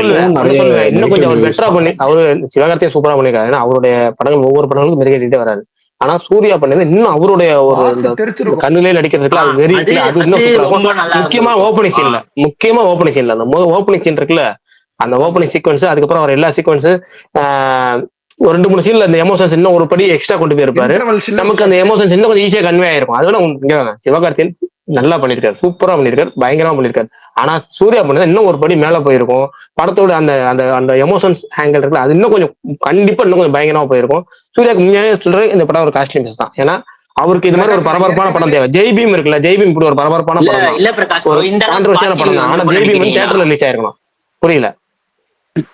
சொல்லுவேன், இன்னும் கொஞ்சம் அவர் பெட்டரா பண்ணி அவரு சிவகார்த்தியை சூப்பரா பண்ணிருக்காரு. ஏன்னா அவருடைய படங்கள் ஒவ்வொரு படங்களுக்கும் மெருகேறிட்டே வராரு. ஆனா சூர்யா பண்ணது இன்னும் அவருடைய ஒரு கண்ணிலே நடிக்கிறதுக்குல அது வெறி இருக்குல்ல, அது இன்னும் சூப்பரா இருக்கும். முக்கியமா ஓப்பனிங் சீன்ல அந்த ஓப்பனிங் சீன் இருக்குல்ல, அந்த ஓப்பனிங் சீக்வன்ஸ், அதுக்கப்புறம் அவர் எல்லா சீக்வன்ஸ் ஒரு 2-3 சீன்ல அந்த எமோஷன்ஸ் இன்னும் ஒரு படி எக்ஸ்ட்ரா கொண்டு போயிருப்பாரு. நமக்கு அந்த எமோஷன்ஸ் இன்னும் கொஞ்சம் ஈஸியா கன்வே ஆயிருக்கும். அதோட சிவகார்த்தியன் நல்லா பண்ணிருக்காரு, சூப்பரா பண்ணிருக்காரு, பயங்கரமா பண்ணிருக்காரு. ஆனா சூர்யா பண்ணது இன்னும் ஒரு படி மேல போயிருக்கும். படத்தோட அந்த அந்த அந்த எமோஷன்ஸ் ஆங்கிள் இருக்குல்ல, அது இன்னும் கொஞ்சம் கண்டிப்பா இன்னும் கொஞ்சம் பயங்கரமா போயிருக்கும். சூர்யாக்கு முன்னாடியே சொல்றேன், இந்த படம் ஒரு காஸ்ட்லி மிஸ் தான். ஏன்னா அவருக்கு இது மாதிரி ஒரு பரபரப்பான படம் தேவை. ஜெய்பீம் இருக்குல்ல, ஜெய்பீம் இப்படி ஒரு பரபரப்பான படம் தான், ஒரு கான்ட்ரோவர்சியான படம் தான். ஆனா ஜெய்பீம் வந்து தியேட்டர்ல ரிலீஸ் ஆயிருக்கணும். புரியல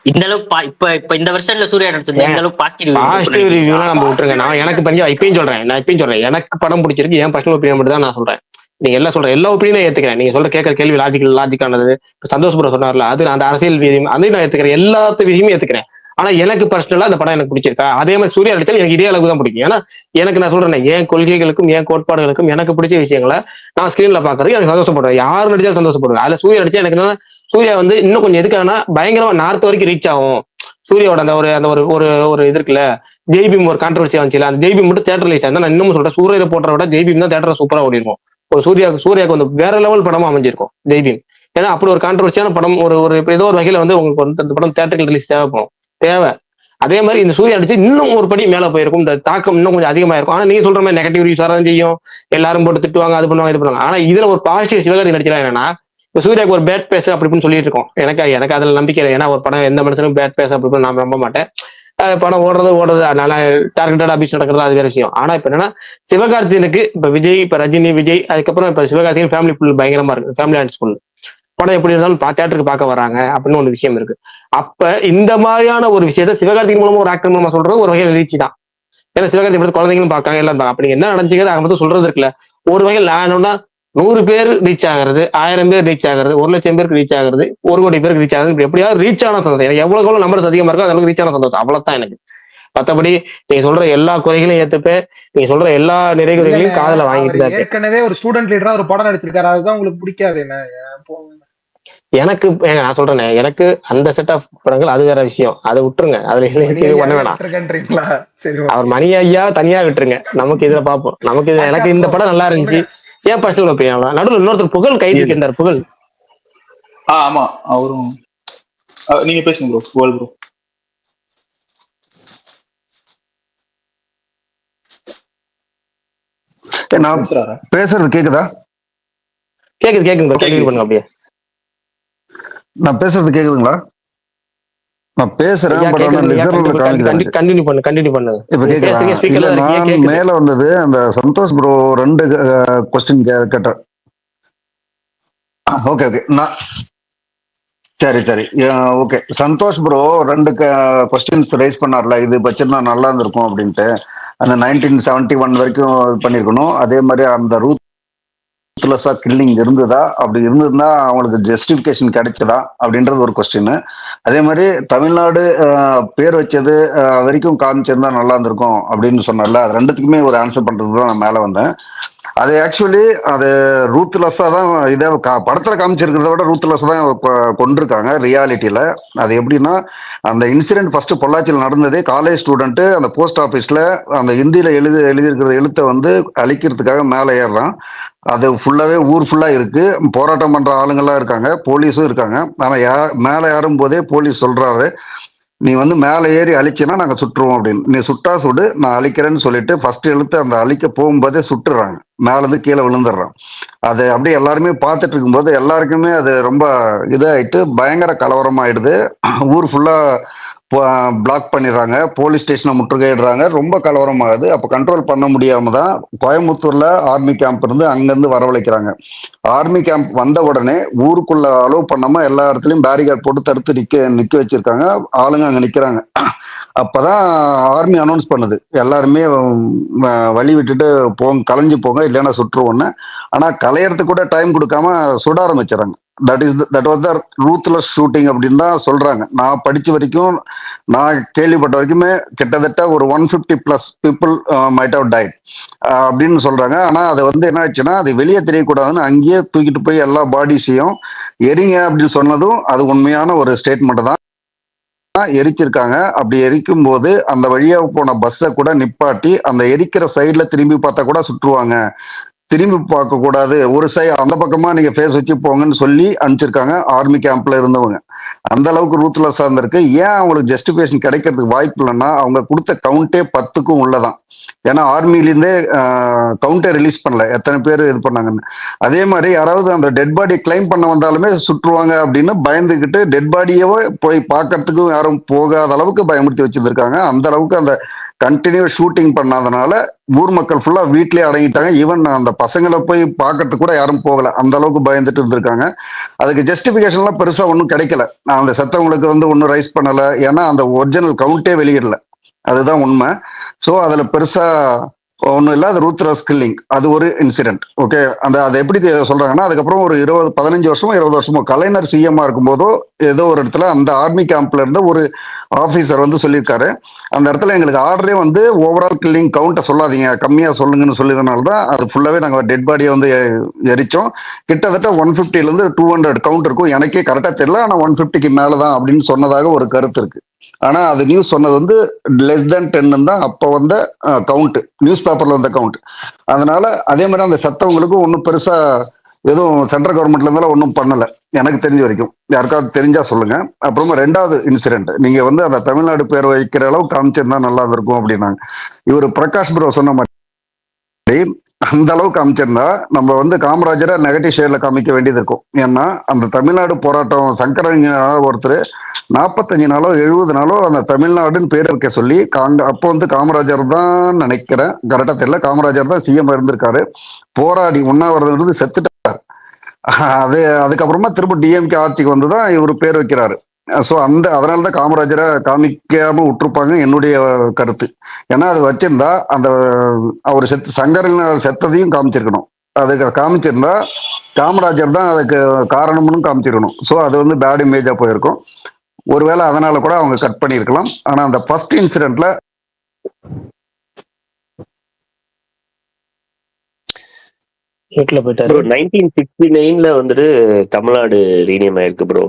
இந்த அளவுக்கு இப்ப இந்த வருஷன்ல சூர்யா நடிச்சிருந்தா இந்த அளவுக்கு பாசிட்டிவ் ரிவ்யூலாம் நம்ம விட்டுருங்க. நான் எனக்கு இப்பயும் சொல்றேன், எனக்கு படம் பிடிச்சிருக்கு. என் பர்சனல் ஒப்பீனியன் மட்டும் தான் நான் சொல்றேன். நீங்க எல்லாம் சொல்ற எல்லா ஒப்பீனியும் ஏத்துக்கிறேன். நீங்க சொல்ற கேட்கற கேள்வி லாஜிக்கானது. சந்தோஷ் ப்ரோ சொன்னார்ல, அது அந்த அரசியல் வீதியும் அதையும் நான் ஏத்துக்கிறேன், எல்லாத்து விஷயமும் ஏத்துக்கிறேன். ஆனா எனக்கு பர்சனலா அந்த படம் எனக்கு பிடிச்சிருக்கா, அதே மாதிரி சூர்யா நடிச்சாலும் எனக்கு இதே அளவுக்கு தான் பிடிக்கும். ஏன்னா எனக்கு நான் சொல்றேன், என் கொள்கைகளுக்கும் என் கோட்பாடுகளுக்கும் எனக்கு பிடிச்ச விஷயங்களை நான் ஸ்கிரீன்ல பாக்குறதுக்கு எனக்கு சந்தோஷப்படுவேன். யார் நடிச்சாலும் சந்தோஷப்படுவேன். அதுல சூர்யா நடிச்சா எனக்கு என்ன, சூர்யா வந்து இன்னும் கொஞ்சம் எதுக்காகனா பயங்கரமா நார்த் வரைக்கும் ரீச் ஆகும். சூர்யாவோட அந்த ஒரு அந்த ஒரு இது இருக்குல்ல, ஜெய்பீம் ஒரு கான்ட்ரவர்சியா வந்துச்சுல, அந்த ஜெய்பீம் மட்டும் தேட்டர் ரிலீஸ் ஆயிருந்தா நான் இன்னமும் சொல்றேன், சூரிய போட்டரை விட ஜெய்பீம் தான் தேட்டர் சூப்பரா ஓடி இருக்கும். ஒரு சூர்யாவுக்கு வந்து வேற லெவல் படமா அமைஞ்சிருக்கும் ஜெய்பீம். ஏன்னா அப்படி ஒரு கான்ட்ரவர்சியான படம், ஒரு ஏதோ ஒரு வகையில வந்து உங்களுக்கு வந்து அந்த படம் தேட்டருக்கு ரிலீஸ் தேவை. அதே மாதிரி இந்த சூர்யா அடிச்சு இன்னும் ஒரு படி மேல போயிருக்கும், இந்த தாக்கம் இன்னும் கொஞ்சம் அதிகமா இருக்கும். ஆனா நீங்க சொல்ற மாதிரி நெகட்டிவ் ரிவ்யூஸ் வரதான் செய்யும், எல்லாரும் போட்டு திட்டுவாங்க, அது பண்ணுவாங்க, இது பண்ணுவாங்க. ஆனா இதுல ஒரு பாசிட்டிவ் சிவகார்த்தி நடிச்சா என்னன்னா, இப்ப சூர்யாக்கு ஒரு பேட் பேஸ் அப்படின்னு சொல்லிட்டு இருக்கோம். எனக்கு அதுல நம்பிக்கை இல்லை. ஏன்னா ஒரு படம் எந்த மனுஷனும் பேட் பேஸ் அப்படின்னு நான் நம்ப மாட்டேன். படம் ஓடுறது அதனால டார்கெட்டட் அபியூஸ் நடக்கிறது அது வேற விஷயம். ஆனா இப்ப என்னன்னா, சிவகார்த்தியனுக்கு இப்ப விஜய், இப்ப ரஜினி, விஜய், அதுக்கப்புறம் இப்ப சிவகார்த்தியன் ஃபேமிலி ஃபுல் பயங்கரமா இருக்கு, ஃபேமிலி ஆர்ட்ஸ் ஃபுல் படம் எப்படி இருந்தாலும் தேட்டருக்கு பார்க்க வராங்க அப்படின்னு ஒரு விஷயம் இருக்கு. அப்ப இந்த மாதிரியான ஒரு விஷயத்த சிவகார்த்திகேயன் மூலமா ஒரு ஆக்டர் மூலமா சொல்றது ஒரு வகையில் ரீச் தான். ஏன்னா சிவகார்த்திகேயன் குழந்தைங்களும் பார்க்காங்க, எல்லாம் அப்படி என்ன நடந்துக்கிறது அவங்க மட்டும் சொல்றது இருக்குல்ல. ஒரு வகையில் நான் 100 பேர் ரீச் ஆகிறது, 1000 பேர் ரீச் ஆகிறது, 1,00,000 பேருக்கு ரீச் ஆகிறது, 1 கோடி பேருக்கு ரீச் ஆகுது, எப்படியாவது ரீச் ஆன சந்தோஷம். எனக்கு எவ்வளவு நம்பர்ஸ் அதிகமா இருக்கோ அந்த அளவுக்கு ரீச் ஆன சந்தோஷம், அவ்வளவுதான் எனக்கு. மத்தபடி நீங்க சொல்ற எல்லா குறைகளையும் ஏத்துப்பேன், நீங்க சொல்ற எல்லா நிறைகுறைகளையும் காதுல வாங்கிட்டு தான். ஏற்கனவே ஒரு ஸ்டூடெண்ட் லீடரா ஒரு படம் நடிச்சிருக்காரு, அதுதான் உங்களுக்கு பிடிக்காது என்ன? எனக்கு நான் சொல்றேன், எனக்கு அந்த செட் ஆஃப் படங்கள் அது வேற விஷயம், அதை விட்டுருங்க. அதுல இது பண்ண வேணாம். அவர் மணி ஐயா தனியா விட்டுருங்க, நமக்கு இதுல பாப்போம். நமக்கு இது எனக்கு இந்த படம் நல்லா இருந்துச்சு. ஏன் பர்சனல் ஒப்பீனியன். நடுவில் இன்னொருத்தர் புகழ் கைது இருந்தார், புகழ். ஆமா அவரும். நீங்க பேசுங்க ப்ரோ. புகழ் ப்ரோ. நான் பேசுறது கேக்குதா? கேக்குது பண்ணுங்க அப்படியே. நான் பேசுறது கேக்குதுங்களா? நான் பேசுறேன், பட் ஆனா லிசனர்ல காமிக்குது. கண்டினியூ பண்ணுங்க. இப்ப கேக்குதா? இல்ல, நான் மேல வந்தது அந்த சந்தோஷ் ப்ரோ 2 क्वेश्चन கேட்டேன். ஓகே நான் சரி okay. Santhosh bro 2 questions raise பண்ணார்ல, இது பட்சம் நல்லா இருந்திருக்கும் அப்படின்ட்டு. அந்த 1971 வரைக்கும் பண்ணிருக்கணும். அதே மாதிரி அந்த ரூத்லெஸ்ஸா கில்லிங் இருந்ததா, அப்படி இருந்ததுன்னா அவங்களுக்கு ஜஸ்டிபிகேஷன் கிடைச்சதா அப்படின்றது ஒரு கொஸ்டின். அதே மாதிரி தமிழ்நாடு பேர் வச்சது வரைக்கும் காமிச்சிருந்தா நல்லா இருந்திருக்கும் அப்படின்னு சொன்னார்ல, அது 2த்துக்குமே ஒரு ஆன்சர் பண்றது தான் நான் மேல வந்தேன். அது ஆக்சுவலி அது ரூத்லெஸ்ஸா தான் இதை படத்துல காமிச்சிருக்கிறத விட ரூத்லெஸ் தான் கொண்டிருக்காங்க ரியாலிட்டியில. அது எப்படின்னா, அந்த இன்சிடென்ட் ஃபர்ஸ்ட் பொள்ளாச்சியில் நடந்ததே காலேஜ் ஸ்டூடெண்ட் அந்த போஸ்ட் ஆஃபீஸ்ல அந்த ஹிந்தியில எழுதியிருக்கிற எழுத்தை வந்து அழிக்கிறதுக்காக மேலே ஏறுறான். அது ஃபுல்லாவே ஊர் ஃபுல்லா இருக்கு, போராட்டம் பண்ற ஆளுங்கெல்லாம் இருக்காங்க, போலீஸும் இருக்காங்க. ஆனா மேலே ஏறும் போதே போலீஸ் சொல்றாரு, நீ வந்து மேலே ஏறி அழிச்சினா நாங்க சுட்டுருவோம் அப்படின்னு. நீ சுட்டா சுடு, நான் அழிக்கிறேன்னு சொல்லிட்டு ஃபர்ஸ்ட் எழுத்து அந்த அழிக்க போகும்போதே சுட்டுறாங்க, மேல இருந்து கீழே விழுந்துடுறான். அது அப்படியே எல்லாருமே பார்த்துட்டு இருக்கும்போது எல்லாருக்குமே அது ரொம்ப இதாயிட்டு பயங்கர கலவரம் ஆயிடுது. ஊர் ஃபுல்லா பிளாக் பண்ணிடுறாங்க, போலீஸ் ஸ்டேஷனை முற்றுகையிடுறாங்க, ரொம்ப கலவரமாகுது. அப்போ கண்ட்ரோல் பண்ண முடியாம தான் கோயம்புத்தூர்ல ஆர்மி கேம்ப் இருந்து அங்கேருந்து வரவழைக்கிறாங்க. ஆர்மி கேம்ப் வந்த உடனே ஊருக்குள்ள அலோவ் பண்ணாம எல்லா இடத்துலயும் பேரிகேட் போட்டு தடுத்து நிக்க வச்சிருக்காங்க. ஆளுங்க அங்க நிக்கிறாங்க. அப்பதான் ஆர்மி அனௌன்ஸ் பண்ணுது, எல்லாருமே வழி விட்டுட்டு போங்க, கலைஞ்சு போங்க, இல்லைன்னா சுற்றுவோன்னு. ஆனா கலையறதுக்கு கூட டைம் கொடுக்காம சுட ஆரம்பிச்சிடறாங்க. That was the ruthless shooting அப்படின்னு தான் சொல்றாங்க. நான் படிச்ச வரைக்கும், நான் கேள்விப்பட்ட வரைக்குமே கிட்டத்தட்ட ஒரு 150+ பீப்புள் மைட் ஹவ் டைட் அப்படின்னு சொல்றாங்க. ஆனா அது வந்து என்ன ஆச்சுன்னா, அது வெளியே தெரியக்கூடாதுன்னு அங்கேயே தூக்கிட்டு போய் எல்லா பாடிஸையும் எரிங்க அப்படின்னு சொன்னதும் அது உண்மையான ஒரு ஸ்டேட்மெண்ட் தான். எரிச்சிருக்காங்க. அப்படி எரிக்கும் போது அந்த வழியா போன பஸ்ஸை கூட நிப்பாட்டி அந்த எரிக்கிற சைட்ல திரும்பி பார்த்தா கூட சுற்றுவாங்க, திரும்பி பார்க்க கூடாது, ஒரு சைடு அந்த பக்கமா நீங்க ஃபேஸ் வச்சு போங்கன்னு சொல்லி அனுப்பிச்சிருக்காங்க ஆர்மி கேம்ப்ல இருந்தவங்க. அந்த அளவுக்கு ரூத்லெஸ்ஸா இருந்திருக்கு. ஏன் அவங்களுக்கு ஜஸ்டிஃபிகேஷன் கிடைக்கிறதுக்கு வாய்ப்பு இல்லைன்னா, அவங்க கொடுத்த கவுண்டே 10க்கும் உள்ளதான். ஏன்னா ஆர்மிலேருந்தே கவுண்டே ரிலீஸ் பண்ணல, எத்தனை பேர் இது பண்ணாங்கன்னு. அதே மாதிரி யாராவது அந்த டெட் பாடி கிளைம் பண்ண வந்தாலுமே சுற்றுவாங்க அப்படின்னு பயந்துக்கிட்டு டெட் பாடியவே போய் பார்க்கறதுக்கும் யாரும் போகாத அளவுக்கு பயமுறுத்தி வச்சிருந்திருக்காங்க. அந்த அளவுக்கு அந்த கண்டினியூ ஷூட்டிங் பண்ணாதனால ஊர் மக்கள் ஃபுல்லா வீட்லயே அடங்கிட்டாங்க. ஈவன் அந்த பசங்களை போய் பார்க்கறதுக்கு கூட யாரும் போகல, அந்த அளவுக்கு பயந்துட்டு இருந்திருக்காங்க. அதுக்கு ஜஸ்டிபிகேஷன்லாம் பெருசா ஒன்றும் கிடைக்கல. அந்த செத்தவங்களுக்கு வந்து ஒன்றும் ரைஸ் பண்ணல, ஏன்னா அந்த ஒரிஜினல் கவுண்டே வெளியிடல, அதுதான் உண்மை. ஸோ அதுல பெருசா ஒன்றும் இல்லை. அது ரூத்லெஸ் கில்லிங், அது ஒரு இன்சிடென்ட். ஓகே, அதை எப்படி சொல்றாங்கன்னா, அதுக்கப்புறம் ஒரு 15 வருஷமோ 20 வருஷமோ கலைஞர் சிஎம்மா இருக்கும்போதோ ஏதோ ஒரு இடத்துல அந்த ஆர்மி கேம்ப்ல இருந்த ஒரு ஆபீசர் வந்து சொல்லியிருக்காரு, அந்த இடத்துல எங்களுக்கு ஆர்டரே வந்து ஓவரால் கில்லிங் கவுண்ட்டை சொல்லாதீங்க, கம்மியா சொல்லுங்கன்னு சொல்லியதுனால தான் அது ஃபுல்லாவே நாங்கள் டெட் பாடியை வந்து எரிச்சோம். கிட்டத்தட்ட 150 to 200 கவுண்ட் இருக்கும். எனக்கே கரெக்டா தெரியல, ஆனா 150க்கு மேலதான் அப்படின்னு சொன்னதாக ஒரு கருத்து இருக்கு. ஆனா அது நியூஸ் சொன்னது வந்து லெஸ் தென் 10 தான் அப்போ வந்த கவுண்ட், நியூஸ் பேப்பர்ல வந்த கவுண்ட். அதனால அதே மாதிரி அந்த சத்தவங்களுக்கும் ஒன்றும் பெருசா எதுவும் சென்ட்ரல் கவர்மெண்ட்ல இருந்தாலும் ஒன்றும் பண்ணல எனக்கு தெரிஞ்ச வரைக்கும். யாருக்காவது தெரிஞ்சா சொல்லுங்க. அப்புறமா 2வது இன்சிடென்ட், நீங்க வந்து அந்த தமிழ்நாடு பேர் வைக்கிற அளவு காமிச்சிருந்தா நல்லா இருக்கும் அப்படின்னாங்க. இவர் பிரகாஷ் ப்ரோ சொன்ன மாதிரி அந்த அளவுக்கு அமைச்சிருந்தா நம்ம வந்து காமராஜரை நெகட்டிவ் ஷேட்ல காமிக்க வேண்டியது இருக்கும். ஏன்னா அந்த தமிழ்நாடு போராட்டம் சங்கரன் ஒருத்தர் 45 நாளோ 70 நாளோ அந்த தமிழ்நாடுன்னு பேர் வைக்க சொல்லி அப்போ வந்து காமராஜர் தான் நினைக்கிறேன், கரெக்டா தெரியல, காமராஜர் தான் சிஎம் இருந்திருக்காரு. போராடி உண்ணாவிரதம் செத்துட்டார். அதுக்கப்புறமா திரும்ப டிஎம்கே ஆட்சிக்கு வந்துதான் இவர் பேர் வைக்கிறாரு. ஸோ அதனாலதான் காமராஜரை காமிக்காம விட்டுருப்பாங்க என்னுடைய கருத்து. ஏன்னா அது வச்சிருந்தா அந்த அவர் சங்கரன் செத்ததையும் காமிச்சிருக்கணும். அதுக்கு காமிச்சிருந்தா காமராஜர் தான் அதுக்கு காரணம்னு காமிச்சிருக்கணும். ஸோ அது வந்து பேட் இமேஜா போயிருக்கும். ஒருவேளை அதனால கூட அவங்க கட் பண்ணியிருக்கலாம். ஆனா அந்த ஃபர்ஸ்ட் இன்சிடென்ட்ல ப்ரோ 1969ல வந்துட்டு தமிழ்நாடு ரீநேம் ஆயிருக்கு ப்ரோ.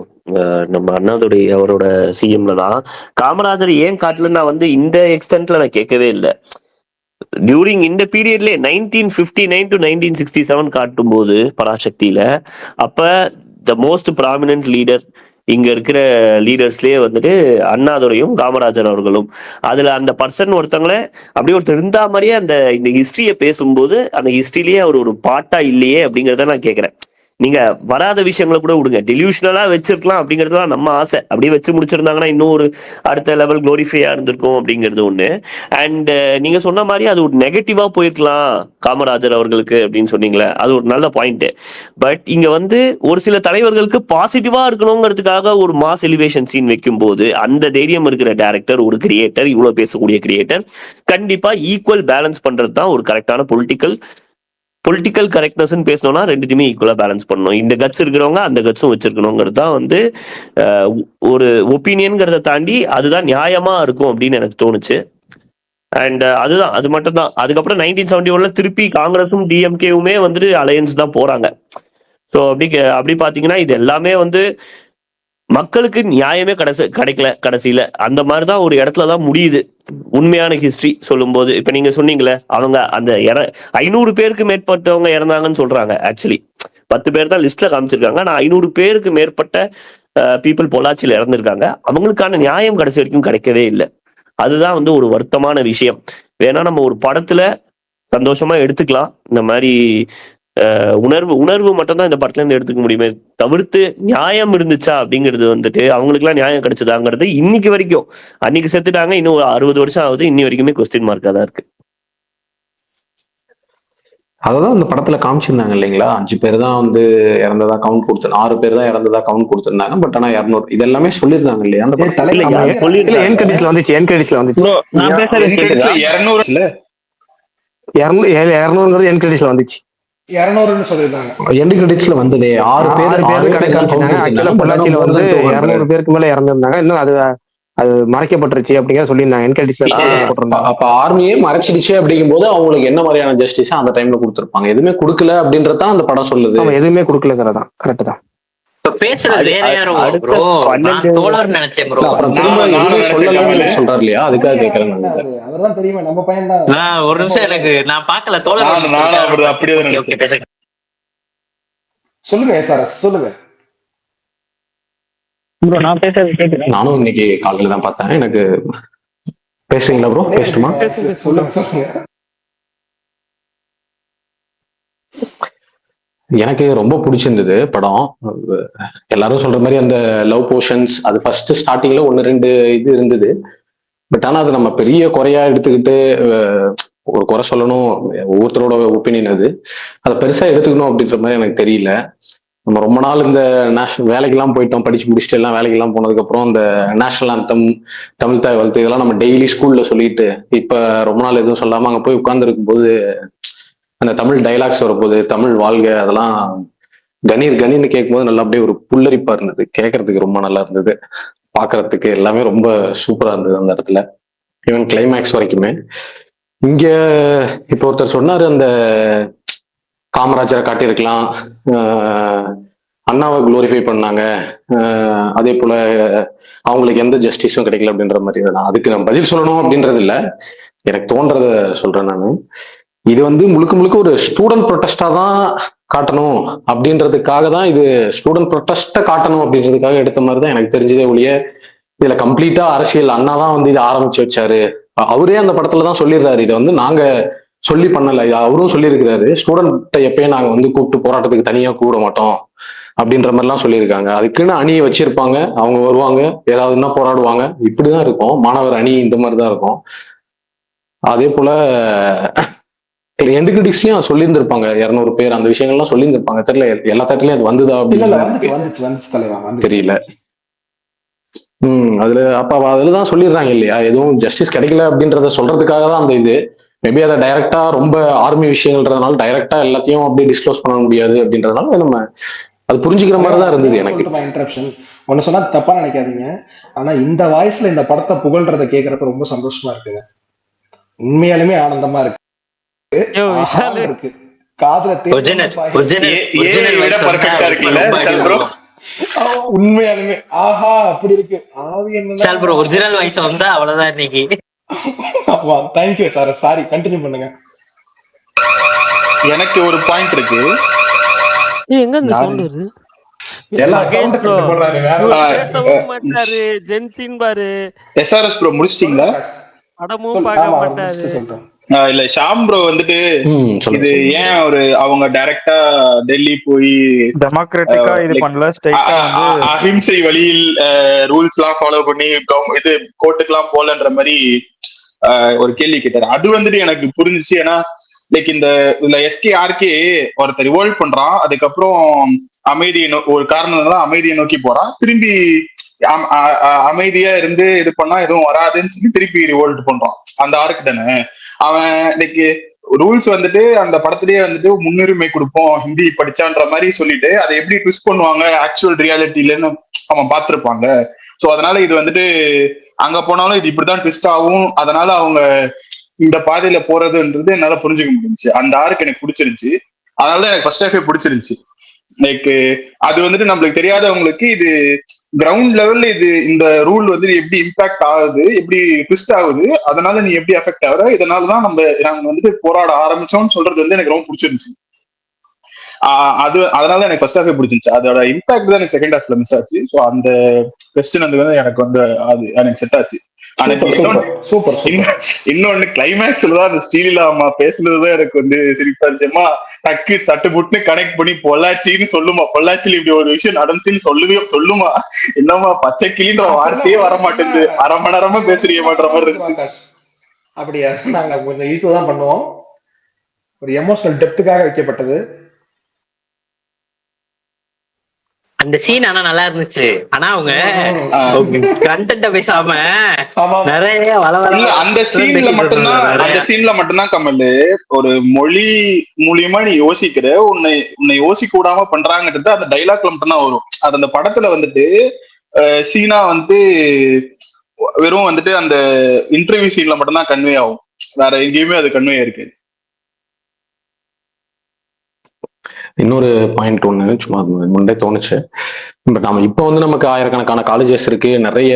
நம்ம அண்ணாதுரை அவரோட சிஎம்ல தான். காமராஜர் ஏன் காட்டல நான் வந்து இந்த எக்ஸ்டென்ட்ல நான் கேட்கவே இல்லை. டியூரிங் இந்த பீரியட்லேயே 1959 to 1967 காட்டும் போது பராசக்தியில, அப்ப த மோஸ்ட் ப்ராமினன்ட் லீடர் இங்க இருக்கிற லீடர்ஸ்லயே வந்துட்டு அண்ணாதுரையும் காமராஜர் அவர்களும். அதுல அந்த பர்சன் ஒருத்தவங்கள அப்படியே ஒருத்தர் இருந்தா மாதிரியே இந்த ஹிஸ்டரியை பேசும்போது அந்த ஹிஸ்டரியிலேயே அவர் ஒரு பாட்டா இல்லையே அப்படிங்கிறத நான் கேட்கிறேன். நீங்க வராத விஷயங்களை கூட விடுங்க, டெலியூஷனலா வச்சிருக்கலாம் அப்படிங்கிறது தான் நம்ம ஆசை. அப்படியே வச்சு முடிச்சிருந்தாங்கன்னா இன்னும் ஒரு அடுத்த லெவல் குளோரிஃபையா இருந்திருக்கும் அப்படிங்கிறது ஒண்ணு. அண்ட் நீங்க சொன்ன மாதிரி அது ஒரு நெகட்டிவா போயிருக்கலாம் காமராஜர் அவர்களுக்கு அப்படின்னு சொன்னீங்களே, அது ஒரு நல்ல பாயிண்ட். பட் இங்க வந்து ஒரு சில தலைவர்களுக்கு பாசிட்டிவா இருக்கணுங்கிறதுக்காக ஒரு மாஸ் எலிவேஷன் சீன் வைக்கும் போது அந்த தைரியம் இருக்கிற டைரக்டர், ஒரு கிரியேட்டர், இவ்வளவு பேசக்கூடிய கிரியேட்டர் கண்டிப்பா ஈக்குவல் பேலன்ஸ் பண்றது தான் ஒரு கரெக்டான பொலிட்டிக்கல் கரெக்ட்னஸ் பேசணும்னா ரெண்டுத்தையுமே ஈக்குவலா பேலன்ஸ் பண்ணணும். இந்த கட்ஸ் இருக்கிறவங்க அந்த கட்ஸும் வச்சிருக்கணுங்கிறது தான் வந்து ஒரு ஒப்பீனியன்கிறத தாண்டி அதுதான் நியாயமா இருக்கும் அப்படின்னு எனக்கு தோணுச்சு. அண்ட் அது மட்டும் தான். அதுக்கப்புறம் 1971ல திருப்பி காங்கிரஸும் டிஎம்கேவுமே வந்துட்டு அலையன்ஸ் தான் போறாங்க. ஸோ அப்படி பாத்தீங்கன்னா இது எல்லாமே வந்து மக்களுக்கு நியாயமே கிடைக்கல கடைசியில. அந்த மாதிரிதான் ஒரு இடத்துலதான் முடியுது உண்மையான ஹிஸ்டரி சொல்லும் போது. இப்ப நீங்க சொன்னீங்களே அவங்க அந்த 500 பேருக்கு மேற்பட்டவங்க இறந்தாங்கன்னு சொல்றாங்க. ஆக்சுவலி 10 பேர் தான் லிஸ்ட்ல காமிச்சிருக்காங்க. ஆனா 500 பேருக்கு மேற்பட்ட பீப்புள் பொள்ளாச்சியில இறந்துருக்காங்க. அவங்களுக்கான நியாயம் கடைசி வரைக்கும் கிடைக்கவே இல்லை. அதுதான் வந்து ஒரு வருத்தமான விஷயம். வேணா நம்ம ஒரு படத்துல சந்தோஷமா எடுத்துக்கலாம், இந்த மாதிரி உணர்வு மட்டும் தான் இந்த படத்துல இருந்து எடுத்துக்க முடியுமே தவிர்த்து நியாயம் இருந்துச்சா அப்படிங்கிறது வந்துட்டு அவங்களுக்கு எல்லாம் நியாயம் கிடைச்சதாங்கிறது இன்னைக்கு வரைக்கும், அன்னைக்கு செத்துட்டாங்க, இன்னும் ஒரு 60 வருஷம் ஆகுது, இன்னி வரைக்குமே கொஸ்டின் மார்க்கா தான் இருக்கு. அததான் இந்த படத்துல காமிச்சிருந்தாங்க இல்லைங்களா, 5 பேர் தான் வந்து இறந்ததா கவுண்ட் கொடுத்து, 6 பேர் தான் இறந்ததா கவுண்ட் கொடுத்திருந்தாங்க. பட் ஆனா 200 இதெல்லாமே சொல்லியிருந்தாங்க இல்லையா அந்த இல்ல என் கிரெடிட்ஸ்ல வந்துச்சு, என் கிரெடிட்ஸ்ல வந்துச்சு. நான் பேசுறது கேக்குதா? 200 200 என் கிரெடிட்ஸ்ல வந்துச்சு. 200ன்னு சொல்லியிருந்தாங்க. எண்டு கிரெடிட்ஸ்ல வந்ததே 6 பேர் கடை காமிச்சிருந்தாங்க. ஆக்சுவலா பொள்ளாச்சியில வந்து 200 பேருக்கு மேல இறந்துருந்தாங்க. இன்னும் அது மறைக்கப்பட்டுருச்சு அப்படிங்கிற சொல்லியிருந்தாங்க. என் கிரெடிட்ஸ்ல போட்டிருந்தாங்க. அப்ப ஆர்மியே மறைச்சிடுச்சு அப்படிங்கும் போது அவங்களுக்கு என்ன மாதிரியான ஜஸ்டிஸ் அந்த டைம்ல கொடுத்திருப்பாங்க? எதுவுமே கொடுக்கல அப்படின்றதான் அந்த படம் சொல்லுது. எதுவுமே கொடுக்கலங்கிறதான் கரெக்ட் தான். பேசுறது வேற யாரும் ப்ரோ, நான் தோழர் நினைச்சேன் ப்ரோ. அப்புறம் திரும்ப எதுவுமே சொல்லலன்னு சொல்றாரு இல்லையா, அதுக்காக கேட்கறேன். அவர்தான் தெரியுமா நம்ம பையன் தான். ஒரு நிமிஷம், எனக்கு நான் பார்க்கல தோழர். அப்படியே சொல்லுங்க எஸ்ஆர்எஸ் சொல்லுங்க. நான் பேசுறது கேக்குறேன். நானும் இன்னைக்கு காலையில தான் பார்த்தேன். எனக்கு பேசுறீங்களா ப்ரோ? பேசட்டுமா? சொல்லுங்க. எனக்கு ரொம்ப பிடிச்சிருந்தது படம். எல்லாரும் சொல்ற மாதிரி அந்த லவ் போர்ஷன்ஸ் அது ஃபர்ஸ்ட் ஸ்டார்டிங்ல 1-2 இது இருந்தது. பட் ஆனா அது நம்ம பெரிய குறையா எடுத்துக்கிட்டு ஒரு குறை சொல்லணும், ஒவ்வொருத்தரோட ஒப்பீனியன் அது, அதை பெருசா எடுத்துக்கணும் அப்படின்ற மாதிரி எனக்கு தெரியல. நம்ம ரொம்ப நாள் இந்த வேலைக்கெல்லாம் போயிட்டோம், படிச்சு முடிச்சுட்டு எல்லாம் வேலைக்கெல்லாம் போனதுக்கு அப்புறம் இந்த நேஷனல் ஆந்தம், தமிழ் தாய் வாழ்த்து இதெல்லாம் நம்ம டெய்லி ஸ்கூல்ல சொல்லிட்டு இப்ப ரொம்ப நாள் எதுவும் சொல்லாம அங்க போய் உட்கார்ந்து இருக்கும் போது அந்த தமிழ் டைலாக்ஸ் வரப்போது, தமிழ் வாழ்க, அதெல்லாம் கணீர்னு கேட்கும்போது நல்லா அப்படியே ஒரு புல்லரிப்பா இருந்தது. கேட்கறதுக்கு ரொம்ப நல்லா இருந்தது, பாக்குறதுக்கு எல்லாமே ரொம்ப சூப்பரா இருந்தது அந்த இடத்துல, ஈவன் கிளைமேக்ஸ் வரைக்குமே. இங்க இப்ப ஒருத்தர் சொன்னாரு, அந்த காமராஜரை காட்டியிருக்கலாம், அண்ணாவை குளோரிஃபை பண்ணாங்க, அதே போல அவங்களுக்கு எந்த ஜஸ்டிஸும் கிடைக்கல அப்படின்ற மாதிரி. அதுக்கு நான் பதில் சொல்லணும் அப்படின்றது இல்லை, எனக்கு தோன்றத சொல்றேன் நான். இது வந்து முழுக்க ஒரு ஸ்டூடெண்ட் ப்ரொட்டஸ்டா தான் காட்டணும் அப்படின்றதுக்காக தான், இது ஸ்டூடெண்ட் ப்ரொட்டஸ்ட காட்டணும் அப்படின்றதுக்காக எடுத்த மாதிரி தான் எனக்கு தெரிஞ்சதே ஒழிய இதுல கம்ப்ளீட்டா அரசியல் அண்ணா தான் வந்து இதை ஆரம்பிச்சு வச்சாரு. அவரே அந்த படத்துல தான் சொல்லிடுறாரு, இதை வந்து நாங்க சொல்லி பண்ணல, அவரும் சொல்லியிருக்கிறாரு, ஸ்டூடெண்ட்டை எப்பயும் நாங்க வந்து கூப்பிட்டு போராட்டத்துக்கு தனியா கூட மாட்டோம் அப்படின்ற மாதிரிலாம் சொல்லியிருக்காங்க. அதுக்குன்னு அணியை வச்சிருப்பாங்க, அவங்க வருவாங்க, ஏதாவதுன்னா போராடுவாங்க, இப்படிதான் இருக்கும். மாணவர் அணி இந்த மாதிரிதான் இருக்கும். அதே போல எண்டு கிரிட்டிக்ஸ்லயும் சொல்லியிருந்திருப்பாங்க 200 பேர், அந்த விஷயங்கள்லாம் சொல்லியிருந்திருப்பாங்க. தெரியல எல்லா தேட்டர்லயும் அது வந்துதா அப்படின்னு தெரியல. அதுல அப்ப அதுலதான் சொல்லிடுறாங்க இல்லையா, எதுவும் ஜஸ்டிஸ் கிடைக்கல அப்படின்றத சொல்றதுக்காக தான் அந்த இது. மேபி அதை டைரக்டா ரொம்ப ஆர்மி விஷயங்கள்ன்றதுனால டைரக்டா எல்லாத்தையும் அப்படியே டிஸ்க்ளோஸ் பண்ண முடியாது அப்படின்றதுனால நம்ம அது புரிஞ்சுக்கிற மாதிரி தான் இருந்தது எனக்கு. இன்டரப்ஷன் ஒன்னு சொன்னா தப்பா நினைக்காதீங்க, ஆனா இந்த வாய்ஸ்ல இந்த படத்தை புகழ்றத கேட்கறப்ப ரொம்ப சந்தோஷமா இருக்குங்க, உண்மையாலுமே ஆனந்தமா இருக்கு. உண்மையாலுமே ஆஹா அப்படி இருக்கு. ஒரிஜினல் வாய்ஸ் வந்தா அவ்வளவுதான் இன்னைக்கு. Thank you sir. சாரி, கண்டினியூ பண்ணுங்க. எனக்கு ஒரு பாயிண்ட் இருக்கு. எங்க இந்த சவுண்ட் வருது? எஸ்ஆர்எஸ் ப்ரோ முடிச்சிட்டீங்களா? படமும் பார்க்க மாட்டாரு. இல்ல ஷாம் ப்ரோ வந்துட்டு இது ஏன் ஒரு அவங்க டைரக்டா டெல்லி போய் டெமோக்ராட்டிக்கா இது பண்ணல, ஸ்ட்ரைட்டா வந்து அஹிம்சை வழியில் ரூல்ஸ் எல்லாம் ஃபாலோ பண்ணி இது கோர்ட்டுக்கெல்லாம் போலன்ற மாதிரி ஒரு கேள்வி கேட்டாரு. அது வந்துட்டு எனக்கு புரிஞ்சிச்சு. ஏன்னா லைக் இந்த எஸ்கேஆர்கே ஒருத்தர் ரிவோல்ட் பண்றான், அதுக்கப்புறம் அமைதியை ஒரு காரணம் அமைதியை நோக்கி போறான், திரும்பி அமைதியா இருந்து இது பண்ணா எதுவும் வராதுன்னு சொல்லி திருப்பி ரிவோல்ட் பண்றான். அந்த ஆர்க்கு தானே அவன் இன்னைக்கு ரூல்ஸ் வந்துட்டு அந்த படத்திலேயே வந்துட்டு முன்னுரிமை கொடுப்போம் ஹிந்தி படிச்சான்ற மாதிரி சொல்லிட்டு அதை எப்படி ட்விஸ்ட் பண்ணுவாங்க ஆக்சுவல் ரியாலிட்டிலன்னு அவன் பார்த்திருப்பாங்க. ஸோ அதனால இது வந்துட்டு அங்க போனாலும் இது இப்படிதான் ட்விஸ்ட் ஆகும், அதனால அவங்க இந்த பாதையில போறதுன்றது என்னால புரிஞ்சுக்க முடிஞ்சுச்சு. அந்த ஆர்க்கு எனக்கு பிடிச்சிருந்துச்சு, அதனாலதான் எனக்கு ஃபர்ஸ்ட் ஹாஃபே பிடிச்சிருந்துச்சு. லைக் அது வந்துட்டு நம்மளுக்கு தெரியாதவங்களுக்கு இது கிரவுண்ட் லெவல்ல இது இந்த ரூல் வந்து எப்படி இம்பாக்ட் ஆகுது, எப்படி ட்விஸ்ட் ஆகுது, அதனால நீ எப்படி அஃபெக்ட் ஆகுற, இதனாலதான் நாங்க வந்துட்டு போராட ஆரம்பிச்சோம்னு சொல்றது வந்து எனக்கு ரொம்ப பிடிச்சிருந்துச்சு. அதனாலதான் எனக்கு ஃபர்ஸ்ட் ஹாஃபே பிடிச்சிருந்துச்சு. அதோட இம்பாக்ட் தான் எனக்கு செகண்ட் ஹாஃப்ல மிஸ் ஆச்சு. ஸோ அந்த கொஸ்டின் வந்து எனக்கு வந்து அது எனக்கு செட் ஆச்சு. இன்னொன்னு கிளைமேக்ஸ்ல தான் அந்த ஸ்ரீலீலா அம்மா பேசுனதுதான் எனக்கு வந்து சிரிப்பா இருந்துச்சுமா. டக்கு சட்டு புட்டுன்னு கனெக்ட் பண்ணி பொள்ளாச்சின்னு சொல்லுமா, பொள்ளாச்சியில இப்படி ஒரு விஷயம் நடந்துச்சுன்னு சொல்லுமா. என்னமா பச்சை கிளின்ற வார்த்தையே வர மாட்டேங்குது, அரை மணி நேரமா பேசுறீங்க மாட்ட மாதிரி இருந்துச்சு. அப்படியா, நாங்க கொஞ்சம் ஈஸியா தான் பண்ணுவோம். ஒரு எமோஷனல் டெப்த்துக்காக வைக்கப்பட்டது அந்த சீன். ஆனா நல்லா இருந்துச்சு. ஆனா அவங்க கண்டென்ட்ட பேசாம நிறைய அந்த சீன்ல மட்டும்தான் கமல் ஒரு மொழி மூலியமா நீ யோசிக்கிற, உன்னை யோசிக்க விடாம பண்றாங்கன்றது அந்த டைலாக்ல மட்டும்தான் வரும். அது அந்த படத்துல வந்துட்டு சீனா வந்து வெறும் வந்துட்டு அந்த இன்டர்வியூ சீன்ல மட்டும்தான் கன்வே ஆகும், வேற எங்கேயுமே அது கன்வே இருக்கு. இன்னொரு பாயிண்ட் ஒண்ணு சும்மா முன்னே தோணுச்சு. பட் நம்ம இப்போ வந்து நமக்கு ஆயிரக்கணக்கான காலேஜஸ் இருக்கு, நிறைய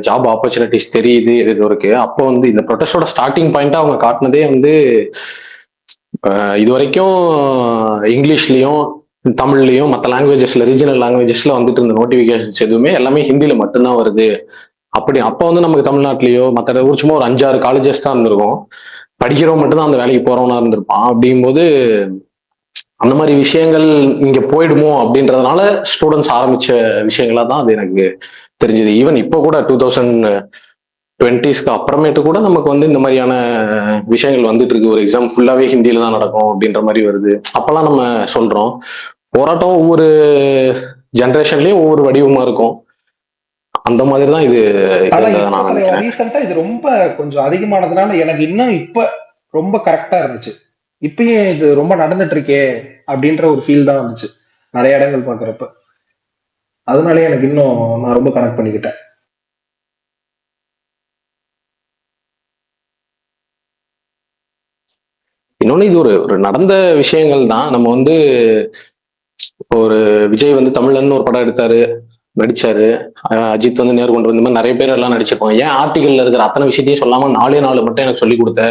ஜாப் ஆப்பர்ச்சுனிட்டிஸ் தெரியுது, இது இருக்கு. அப்போ வந்து இந்த ப்ரொடெஸ்டோட ஸ்டார்டிங் பாயிண்டா அவங்க காட்டினதே வந்து இது வரைக்கும் இங்கிலீஷ்லயும் தமிழ்லயும் மற்ற லாங்குவேஜஸ்ல ரீஜனல் லாங்குவேஜஸ்ல வந்துட்டு இருந்த நோட்டிபிகேஷன்ஸ் எதுவுமே எல்லாமே ஹிந்தியில மட்டும்தான் வருது. அப்படி அப்போ வந்து நமக்கு தமிழ்நாட்டிலேயோ மற்ற ஊர் சும்மா ஒரு 5-6 காலேஜஸ் தான் இருந்திருக்கும், படிக்கிறவங்க மட்டும்தான் அந்த வேலைக்கு போறவனா இருந்திருப்பான். அப்படிங்கும்போது அந்த மாதிரி விஷயங்கள் இங்க போயிடுமோ அப்படின்றதுனால ஸ்டூடெண்ட்ஸ் ஆரம்பிச்ச விஷயங்களா தான் அது எனக்கு தெரிஞ்சது. ஈவன் இப்போ கூட 2020ஸ்க்கு அப்புறமேட்டு கூட நமக்கு வந்து இந்த மாதிரியான விஷயங்கள் வந்துட்டு இருக்கு. ஒரு எக்ஸாம் ஃபுல்லாவே ஹிந்தியில தான் நடக்கும் அப்படின்ற மாதிரி வருது. அப்பெல்லாம் நம்ம சொல்றோம் போராட்டம் ஒவ்வொரு ஜெனரேஷன்லயும் ஒவ்வொரு வடிவமா இருக்கும். அந்த மாதிரி தான் இது. ரீசெண்டா இது ரொம்ப கொஞ்சம் அதிகமானதுனால எனக்கு இன்னும் இப்ப ரொம்ப கரெக்டா இருந்துச்சு. இப்பயும் இது ரொம்ப நடந்துட்டு இருக்கே அப்படின்ற ஒரு ஃபீல் தான் வந்துச்சு நிறைய இடங்கள் பாக்குறப்ப. அதனாலே எனக்கு இன்னும் நான் ரொம்ப கனெக்ட் பண்ணிக்கிட்டேன். இன்னொன்னு இது ஒரு நடந்த விஷயங்கள் தான். நம்ம வந்து ஒரு விஜய் வந்து தமிழன் ஒரு படம் எடுத்தாரு, நடிச்சாரு. அஜித் வந்து நேர் கொண்டு வந்த மாதிரி நிறைய பேர் எல்லாம் நடிச்சிருப்பாங்க. ஏன் ஆர்டிகல்ல இருக்கிற அத்தனை விஷயத்தையும் சொல்லாம 4 மட்டும் எனக்கு சொல்லி கொடுத்த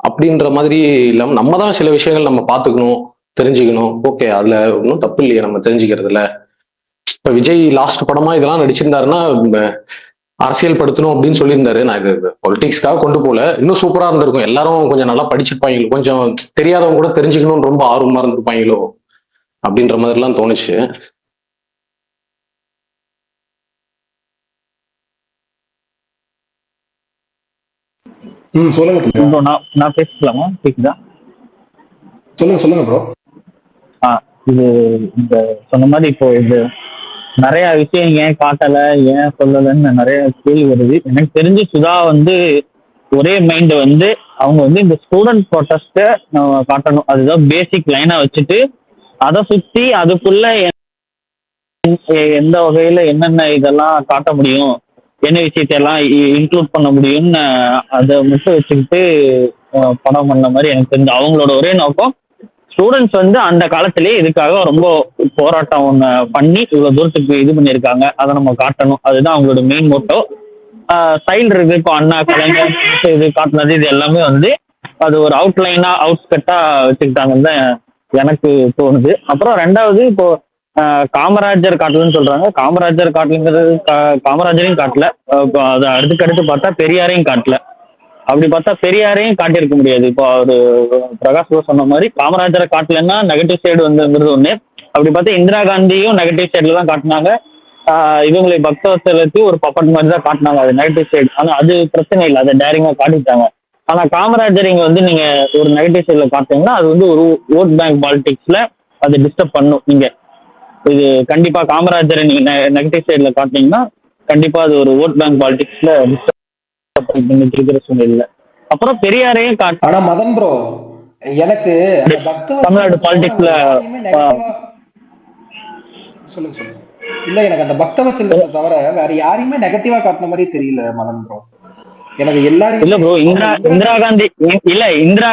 அப்படின்ற மாதிரி இல்லாம நம்ம தான் சில விஷயங்கள் நம்ம பார்த்துக்கணும், தெரிஞ்சுக்கணும். ஓகே, அதுல ஒன்றும் தப்பு இல்லையே நம்ம தெரிஞ்சுக்கிறதுல. இப்ப விஜய் லாஸ்ட் படமா இதெல்லாம் நடிச்சிருந்தாருன்னா அரசியல் படுத்தணும் அப்படின்னு சொல்லியிருந்தாரு. நான் இது பொலிட்டிக்ஸ்க்காக கொண்டு போல, இன்னும் சூப்பரா இருந்திருக்கும். எல்லாரும் கொஞ்சம் நல்லா படிச்சிருப்பாங்களோ, கொஞ்சம் தெரியாதவங்க கூட தெரிஞ்சுக்கணும்னு ரொம்ப ஆர்வமா இருந்திருப்பாங்களோ அப்படின்ற மாதிரிலாம் தோணுச்சு. சொல்லுங்க. நான் பேசலாமா? கேக்குதா? சொல்லுங்க ப்ரோ. இது இந்த சொன்ன மாதிரி இப்போ இது நிறைய விஷயம் ஏன் காட்டல, ஏன் சொல்லலன்னு நிறைய கேள்வி வருது. எனக்கு தெரிஞ்சு சுதா வந்து ஒரே மைண்ட் வந்து அவங்க வந்து இந்த ஸ்டூடெண்ட் ப்ரொடெஸ்ட்டை நம்ம காட்டணும், அதுதான் பேசிக் லைனா வச்சுட்டு அதை சுத்தி அதுக்குள்ள எந்த வகையில என்னென்ன இதெல்லாம் காட்ட முடியும், என்ன விஷயத்தையெல்லாம் இன்க்ளூட் பண்ண முடியும்னு அதை மட்டும் வச்சுக்கிட்டு படம் பண்ண மாதிரி எனக்கு தெரிஞ்சு. அவங்களோட ஒரே நோக்கம் ஸ்டூடெண்ட்ஸ் வந்து அந்த காலத்திலேயே இதுக்காக ரொம்ப போராட்டம் ஒன்று பண்ணி இவ்வளோ தூரத்துக்கு இது பண்ணியிருக்காங்க, அதை நம்ம காட்டணும். அதுதான் அவங்களோட மெயின் மோட்டோ. ஸ்டைல் இருக்கு, இப்போ அண்ணா கலைஞர் இது காட்டினது இது எல்லாமே வந்து அது ஒரு அவுட்லைனா அவுட்ஸ்கட்டா வச்சுக்கிட்டாங்கன்னு தான் எனக்கு தோணுது. அப்புறம் ரெண்டாவது இப்போ காமராஜர் காட்டலன்னு சொல்றாங்க. காமராஜர் காட்டலுங்கிறது காமராஜரையும் காட்டல, அதை அடுத்து பார்த்தா பெரியாரையும் காட்டல. அப்படி பார்த்தா பெரியாரையும் காட்டியிருக்க முடியாது. இப்போ அவரு பிரகாஷ் சொன்ன மாதிரி காமராஜரை காட்டலன்னா நெகட்டிவ் சைடு வந்துங்கிறது ஒண்ணு. அப்படி பார்த்தா இந்திரா காந்தியும் நெகட்டிவ் சைட்ல தான் காட்டினாங்க. இவங்களை பக்தவத்சலத்தையும் ஒரு பப்பட் மாதிரி தான் காட்டினாங்க, அது நெகட்டிவ் சைடு. ஆனா அது பிரச்சனை இல்லை, அதை டேரிங்கா காட்டிட்டாங்க. ஆனா காமராஜர் இங்க வந்து நீங்க ஒரு நெகட்டிவ் சைட்ல காட்டுறீங்கன்னா அது வந்து ஒரு ஓட் பேங்க் பாலிடிக்ஸ்ல அது டிஸ்டர்ப் பண்ணும். நீங்க இது கண்டிப்பா காமராஜரை நீங்க நெகட்டிவ் சைட்ல காட்டினீங்கன்னா கண்டிப்பா அது ஒரு ஓட் பேங்க் பாலிடிக்ஸ்ல டிஸ்டர்ப் இருக்கிற சூழ்நிலை. அப்புறம் பெரியாரையும் ஆனா மதன் ப்ரோ எனக்கு தமிழ்நாடு பாலிடிக்ஸ்ல சொல்லுங்க. இல்ல எனக்கு அந்த பக்தவத்சலத்தை தவிர வேற யாரையுமே நெகட்டிவா காட்டின மாதிரி தெரியல மதன் ப்ரோ. எனக்கு எல்லாரும் இல்ல ப்ரோ, இந்திரா காந்தி இல்ல இந்திரா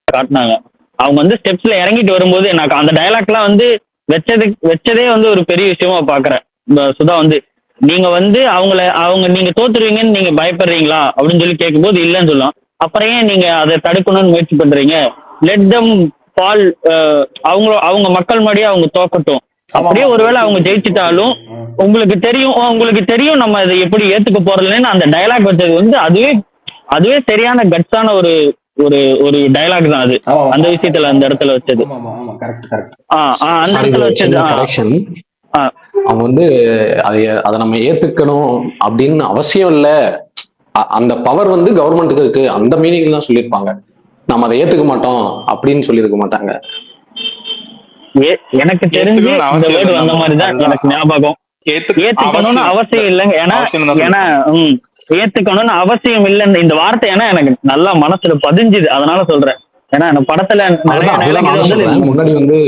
காட்டினாங்க. அவங்க வந்து ஸ்டெப்ஸ்ல இறங்கிட்டு வரும்போது எனக்கு அந்த டைலாக்லாம் வந்து வச்சதே வந்து ஒரு பெரிய விஷயமா பாக்குறேன். சுதா வந்து நீங்க வந்து அவங்க நீங்க தோத்துருவீங்கன்னு நீங்க பயப்படுறீங்களா அப்படின்னு சொல்லி கேட்கும்போது இல்லைன்னு சொல்லலாம். அப்புறம் ஏன் நீங்க அதை தடுக்கணும்னு முயற்சி பண்றீங்க? லெட் தம் ஃபால், அவங்க மக்கள் மாதிரியே அவங்க தோக்கட்டும். அப்படியே ஒருவேளை அவங்க ஜெயிச்சிட்டாலும் உங்களுக்கு தெரியும் நம்ம இதை எப்படி ஏத்துக்க போறதுன்னு அந்த டயலாக் வச்சது வந்து அதுவே சரியான கட்ஸான ஒரு ஒரு ஒரு டயலாக் தான் அது. அந்த விஷயத்துல அந்த இடத்துல வச்சது அந்த இடத்துல வச்சது கரெக்ஷன். அவங்க வந்து அதை நம்ம ஏத்துக்கணும் அப்படின்னு அவசியம் இல்ல. அந்த பவர் வந்து கவர்மெண்ட்டுக்கு இருக்கு, அந்த மீனிங் தான் சொல்லியிருப்பாங்க. நம்ம அதை ஏத்துக்க மாட்டோம் அப்படின்னு சொல்லியிருக்க மாட்டாங்க. எனக்கு தெரிஞ்சு இந்த வேர்டு வந்த மாதிரிதான் எனக்கு ஞாபகம். ஏத்துக்கணும்னு அவசியம் இல்லைங்க. ஏன்னா ஏத்துக்கணும்னு அவசியம் இல்லைன்னு இந்த வார்த்தை ஏன்னா எனக்கு நல்லா மனசுல பதிஞ்சுது, அதனால சொல்றேன். ஏன்னா எனக்கு படத்துல முன்னாடி வந்து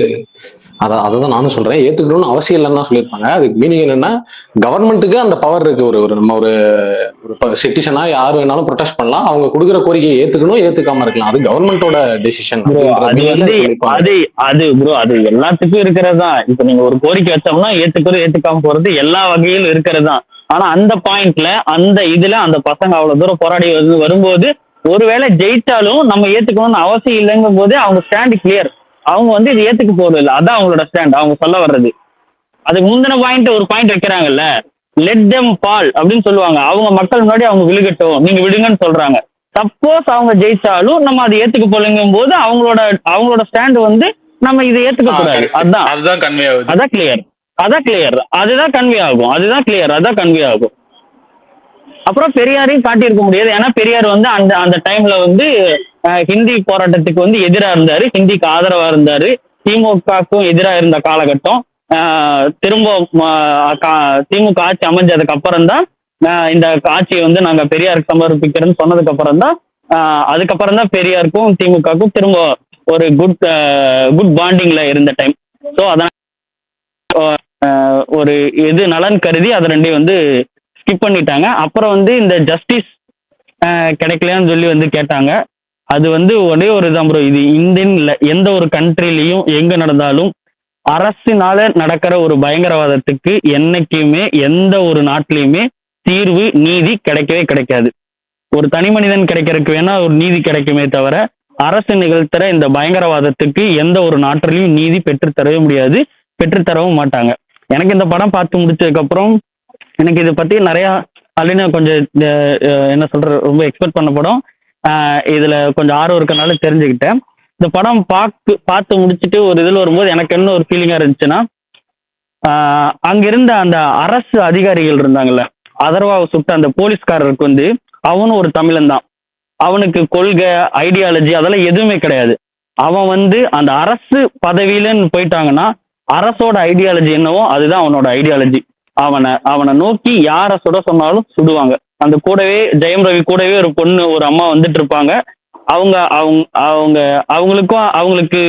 அதான் நானும் சொல்றேன், ஏத்துக்கணும்னு அவசியம் இல்லைன்னு சொல்லியிருப்பாங்க. அதுக்கு மீனிங் என்னன்னா கவர்மெண்ட்டுக்கு அந்த பவர் இருக்கு. ஒரு நம்ம ஒரு சிட்டிசனா யார் வேணாலும் ப்ரொடெஸ்ட் பண்ணலாம், அவங்க கொடுக்குற கோரிக்கையை ஏத்துக்கணும் ஏத்துக்காம இருக்கலாம், அது கவர்மெண்டோட டெசிஷன். அது எல்லாத்துக்கும் இருக்கிறதா. இப்ப நீங்க ஒரு கோரிக்கை வச்சோம்னா ஏத்துக்காம போறது எல்லா வகையிலும் இருக்கிறதா. ஆனா அந்த பாயிண்ட்ல அந்த இதுல அந்த பசங்க அவ்வளவு தூரம் போராடி வரும்போது ஒருவேளை ஜெயிச்சாலும் நம்ம ஏத்துக்கணும்னு அவசியம் இல்லைங்கும் போதே அவங்க ஸ்டாண்ட் கிளியர். அவங்க வந்து இது ஏத்துக்க போறது இல்லை, அதான் அவங்களோட ஸ்டாண்ட். அவங்க சொல்ல வர்றது அதுக்கு முந்தின பாயிண்ட் ஒரு பாயிண்ட் வைக்கிறாங்கல்ல, லெட் தெம் ஃபால் அப்படின்னு சொல்லுவாங்க. அவங்க மக்கள் முன்னாடி அவங்க விழுகட்டும், நீங்க விடுங்கன்னு சொல்றாங்க. சப்போஸ் அவங்க ஜெயிச்சாலும் நம்ம அதை ஏத்துக்க போலங்கும் போது அவங்களோட ஸ்டாண்ட் வந்து நம்ம இதை ஏத்துக்க கூடாது. அதுதான் கன்வே ஆகுது. அதான் கிளியர். அதுதான் கன்வே ஆகும். அதுதான் கிளியர். அதான் கன்வே ஆகும். அப்புறம் பெரியாரையும் காட்டியிருக்க முடியாது. ஏன்னா பெரியார் வந்து அந்த டைம்ல வந்து ஹிந்தி போராட்டத்துக்கு வந்து எதிராக இருந்தாரு, ஹிந்திக்கு ஆதரவா இருந்தாரு, திமுகவுக்கும் எதிராக இருந்த காலகட்டம். திரும்ப திமுக ஆட்சி அமைஞ்சதுக்கு அப்புறம் தான் இந்த ஆட்சியை வந்து நாங்க பெரியாருக்கு சமர்ப்பிக்கிறோன்னு சொன்னதுக்கு அப்புறம் தான் அதுக்கப்புறம் தான் பெரியாருக்கும் திமுகவுக்கும் திரும்ப ஒரு குட் பாண்டிங்ல இருந்த டைம். ஸோ அதனால ஒரு இது நலன் கருதி அதை ரெண்டையும் வந்து ஸ்கிப் பண்ணிட்டாங்க. அப்புறம் வந்து இந்த ஜஸ்டிஸ் கிடைக்கலன்னு சொல்லி வந்து கேட்டாங்க. அது வந்து ஒரே ஒரு தான் ப்ரோ, இது இந்தியன் இல்லை, எந்த ஒரு கண்ட்ரிலையும் எங்க நடந்தாலும் அரசினால நடக்கிற ஒரு பயங்கரவாதத்துக்கு என்னைக்குமே எந்த ஒரு நாட்டிலையுமே தீர்வு நீதி கிடைக்கவே கிடைக்காது. ஒரு தனி மனிதன் கிடைக்கிறதுக்கு வேணா ஒரு நீதி கிடைக்குமே தவிர அரசு நிகழ்த்துற இந்த பயங்கரவாதத்துக்கு எந்த ஒரு நாட்டிலையும் நீதி பெற்றுத்தரவே முடியாது, பெற்றுத்தரவும் மாட்டாங்க. எனக்கு இந்த படம் பார்த்து முடிச்சதுக்கு அப்புறம் எனக்கு இதை பத்தி நிறைய ஆல்ரெடி கொஞ்சம் என்ன சொல்ற ரொம்ப எக்ஸ்பெக்ட் பண்ண படம், இதுல கொஞ்சம் ஆர்வம் இருக்கனால தெரிஞ்சுக்கிட்டேன். இந்த படம் பார்த்து முடிச்சுட்டு ஒரு இதில் வரும்போது எனக்கு என்ன ஒரு ஃபீலிங்கா இருந்துச்சுன்னா, அங்கிருந்த அந்த அரசு அதிகாரிகள் இருந்தாங்கல்ல, அதர்வாவை சுட்ட அந்த போலீஸ்காரருக்கு வந்து அவனும் ஒரு தமிழன் தான். அவனுக்கு கொள்கை ஐடியாலஜி அதெல்லாம் எதுவுமே கிடையாது. அவன் வந்து அந்த அரசு பதவியிலன்னு போயிட்டாங்கன்னா அரசோட ஐடியாலஜி என்னவோ அதுதான் அவனோட ஐடியாலஜி. அவனை நோக்கி யாரை சுட சொன்னாலும் சுடுவாங்க. அந்த கூடவே ஜெயம் ரவி கூடவே ஒரு பொண்ணு ஒரு அம்மா வந்துட்டு இருப்பாங்க. அவங்களுக்கு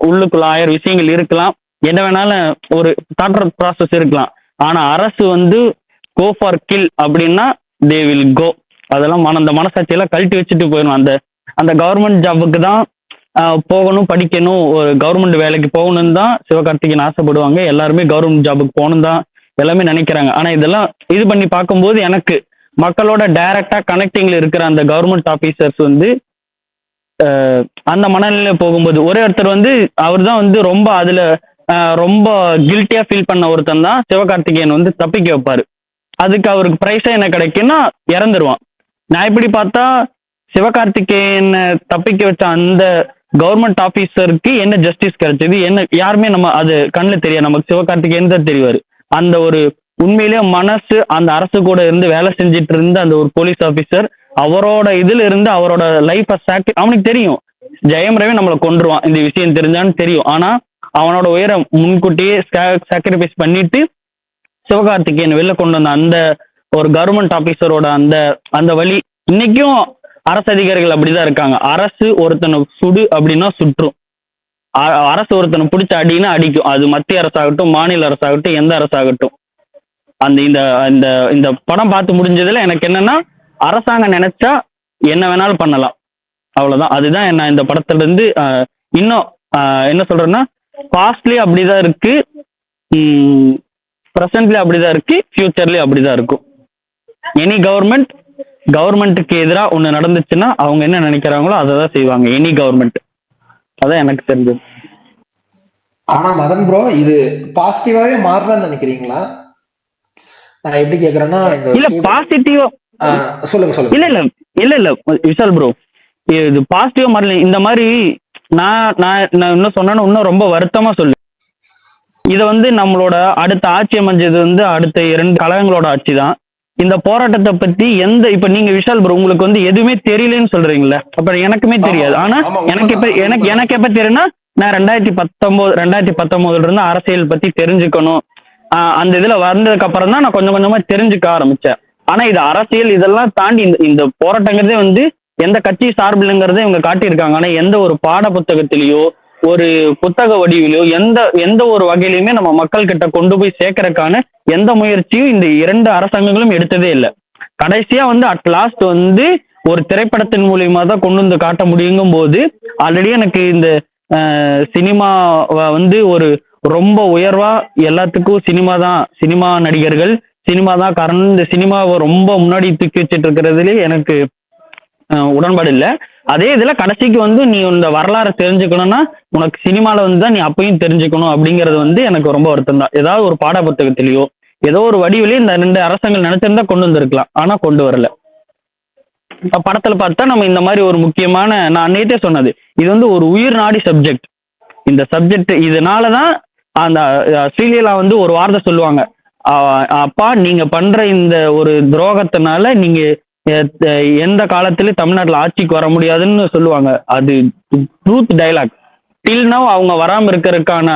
உள்ளுக்குள்ள 1000 விஷயங்கள் இருக்கலாம், என்ன வேணாலும் ஒரு தாட் ப்ராசஸ் இருக்கலாம். ஆனா அரசு வந்து கோ ஃபார் கில் அப்படின்னா தே வில் கோ. அதெல்லாம் அந்த மனசாட்சியெல்லாம் கழட்டி வச்சுட்டு போயிடும். அந்த கவர்மெண்ட் ஜாபுக்கு தான் போகணும், படிக்கணும், ஒரு கவர்மெண்ட் வேலைக்கு போகணும்னு தான் சிவகார்த்திகேயன் ஆசைப்படுவாங்க. எல்லாருமே கவர்மெண்ட் ஜாபுக்கு போகணும் தான் எல்லாமே நினைக்கிறாங்க. ஆனா இதெல்லாம் இது பண்ணி பார்க்கும்போது எனக்கு மக்களோட டைரக்டா கனெக்டிங்ல இருக்கிற அந்த கவர்மெண்ட் ஆபீசர்ஸ் வந்து அந்த மனநிலையில போகும்போது ஒரே ஒருத்தர் வந்து அவர் தான் வந்து ரொம்ப அதுல ரொம்ப கில்ட்டியா ஃபீல் பண்ண ஒருத்தன் தான் சிவகார்த்திகேயன் வந்து தப்பிக்க வைப்பாரு. அதுக்கு அவருக்கு பிரைஸா என்ன கிடைக்குன்னா இறந்துருவான். நான் இப்படி பார்த்தா சிவகார்த்திகேயன் தப்பிக்க வச்ச அந்த கவர்மெண்ட் ஆபீசருக்கு என்ன ஜஸ்டிஸ் கிடைச்சது, என்ன யாருமே நம்ம அது கண்ணில் தெரியாது, நமக்கு சிவகார்த்திகேயன் தான் தெரிவாரு. அந்த ஒரு உண்மையிலேயே மனசு அந்த அரசு கூட இருந்து வேலை செஞ்சுட்டு இருந்த அந்த ஒரு போலீஸ் ஆபீசர் அவரோட இதுல இருந்து அவரோட லைஃபை அவனுக்கு தெரியும் ஜெயம் ரவி நம்மளை கொன்றுவான், இந்த விஷயம் தெரிஞ்சான்னு தெரியும். ஆனா அவனோட உயர முன்கூட்டியே சாக்ரிஃபைஸ் பண்ணிட்டு சிவகார்த்திகேயன் வெளில கொண்டு வந்த அந்த ஒரு கவர்மெண்ட் ஆபீசரோட அந்த வழி இன்னைக்கும் அரசு அதிகாரிகள் அப்படிதான் இருக்காங்க. அரசு ஒருத்தனை சுடு அப்படின்னா சுற்றும், அரசு ஒருத்தனை பிடிச்ச அடின்னா அடிக்கும். அது மத்திய அரசாகட்டும் மாநில அரசாகட்டும் எந்த அரசாகட்டும். இந்த படம் பார்த்து முடிஞ்சதுல எனக்கு என்னன்னா அரசாங்கம் நினைச்சா என்ன வேணாலும் பண்ணலாம், அவ்வளவுதான். அதுதான் என்ன இந்த படத்துல இருந்து இன்னும் என்ன சொல்றேன்னா பாஸ்ட்லி அப்படிதான் இருக்கு, ப்ரெசென்ட்லி அப்படிதான் இருக்கு, ஃபியூச்சர்லயும் அப்படிதான் இருக்கும். எனி கவர்மெண்ட்டுக்கு எதிராக ஒன்று நடந்துச்சுன்னா அவங்க என்ன நினைக்கிறாங்களோ அதை தான் செய்வாங்க எனி கவர்மெண்ட். அதான் எனக்கு தெரிஞ்சது. ஆனா மதன் ப்ரோ இது பாசிட்டிவாவே மாறலன்னு நினைக்கிறீங்களா? நான் எப்படி கேக்குறேன்னா இந்த இல்ல பாசிட்டிவா சொல்லுங்க சொல்லுங்க. இல்ல இல்ல இல்ல இல்ல விஷால் ப்ரோ, இது பாசிட்டிவா மாறல. இந்த மாதிரி நான் நான் நான் இன்னும் சொன்னா இன்னும் ரொம்ப வருத்தமா சொல்லு. இதை வந்து நம்மளோட அடுத்த ஆட்சி அமைஞ்சது வந்து அடுத்த 2 கழகங்களோட ஆட்சி தான். இந்த போராட்டத்தை பத்தி இப்ப நீங்க விஷால் ப்ரோ உங்களுக்கு வந்து எதுவுமே தெரியலன்னு சொல்றீங்களா? அப்ப எனக்குமே தெரியாது. ஆனா எனக்கு எப்ப தெரியும்னா, நான் 2019 இருந்து அரசியல் பத்தி தெரிஞ்சுக்கணும். அந்த இதுல வந்ததுக்கு அப்புறம் தான் நான் கொஞ்சம் கொஞ்சமா தெரிஞ்சுக்க ஆரம்பிச்சேன். ஆனா இது அரசியல் இதெல்லாம் தாண்டி இந்த போராட்டங்கிறதே வந்து எந்த கட்சி சார்பில்ங்கிறதே இவங்க காட்டியிருக்காங்க. ஆனா எந்த ஒரு பாட புத்தகத்திலேயோ ஒரு புத்தக வடிவிலோ எந்த ஒரு வகையிலுமே நம்ம மக்கள் கிட்ட கொண்டு போய் சேர்க்கறதுக்கான எந்த முயற்சியும் இந்த 2 அரசாங்கங்களும் எடுத்ததே இல்லை. கடைசியா வந்து அட் லாஸ்ட் வந்து ஒரு திரைப்படத்தின் மூலியமா தான் கொண்டு வந்து காட்ட முடியுங்கும் போது, ஆல்ரெடி எனக்கு இந்த சினிமா வந்து ஒரு ரொம்ப உயர்வா எல்லாத்துக்கும் சினிமா நடிகர்கள் சினிமா தான் காரணம், இந்த சினிமாவை ரொம்ப முன்னாடி தூக்கி வச்சுட்டு இருக்கிறதுலேயே எனக்கு உடன்பாடு இல்லை. அதே இதுல கடைசிக்கு வந்து நீ இந்த வரலாறு தெரிஞ்சுக்கணும்னா உனக்கு சினிமால வந்து தான் நீ அப்பயும் தெரிஞ்சுக்கணும் அப்படிங்கிறது வந்து எனக்கு ரொம்ப வருத்தம் தான். ஏதாவது ஒரு பாட புத்தகத்திலேயோ ஏதோ ஒரு வடிவிலேயே இந்த 2 அரசாங்கம் நினைச்சிருந்தா கொண்டு வந்திருக்கலாம், ஆனா கொண்டு வரல. இப்ப படத்துல பார்த்தா நம்ம இந்த மாதிரி ஒரு முக்கியமான, நான் நேத்தே சொன்னது, இது வந்து ஒரு உயிர் நாடி சப்ஜெக்ட். இந்த சப்ஜெக்ட் இதனாலதான் அந்த ஸ்ரீலீலா வந்து ஒரு வார்த்தை சொல்லுவாங்க, அப்பா நீங்க பண்ற இந்த ஒரு துரோகத்தினால நீங்க எந்த காலத்திலயும் தமிழ்நாட்டில் ஆட்சிக்கு வர முடியாதுன்னு சொல்லுவாங்க. அது ட்ரூத் டைலாக். டில் நவ் அவங்க வராம இருக்கிறதுக்கான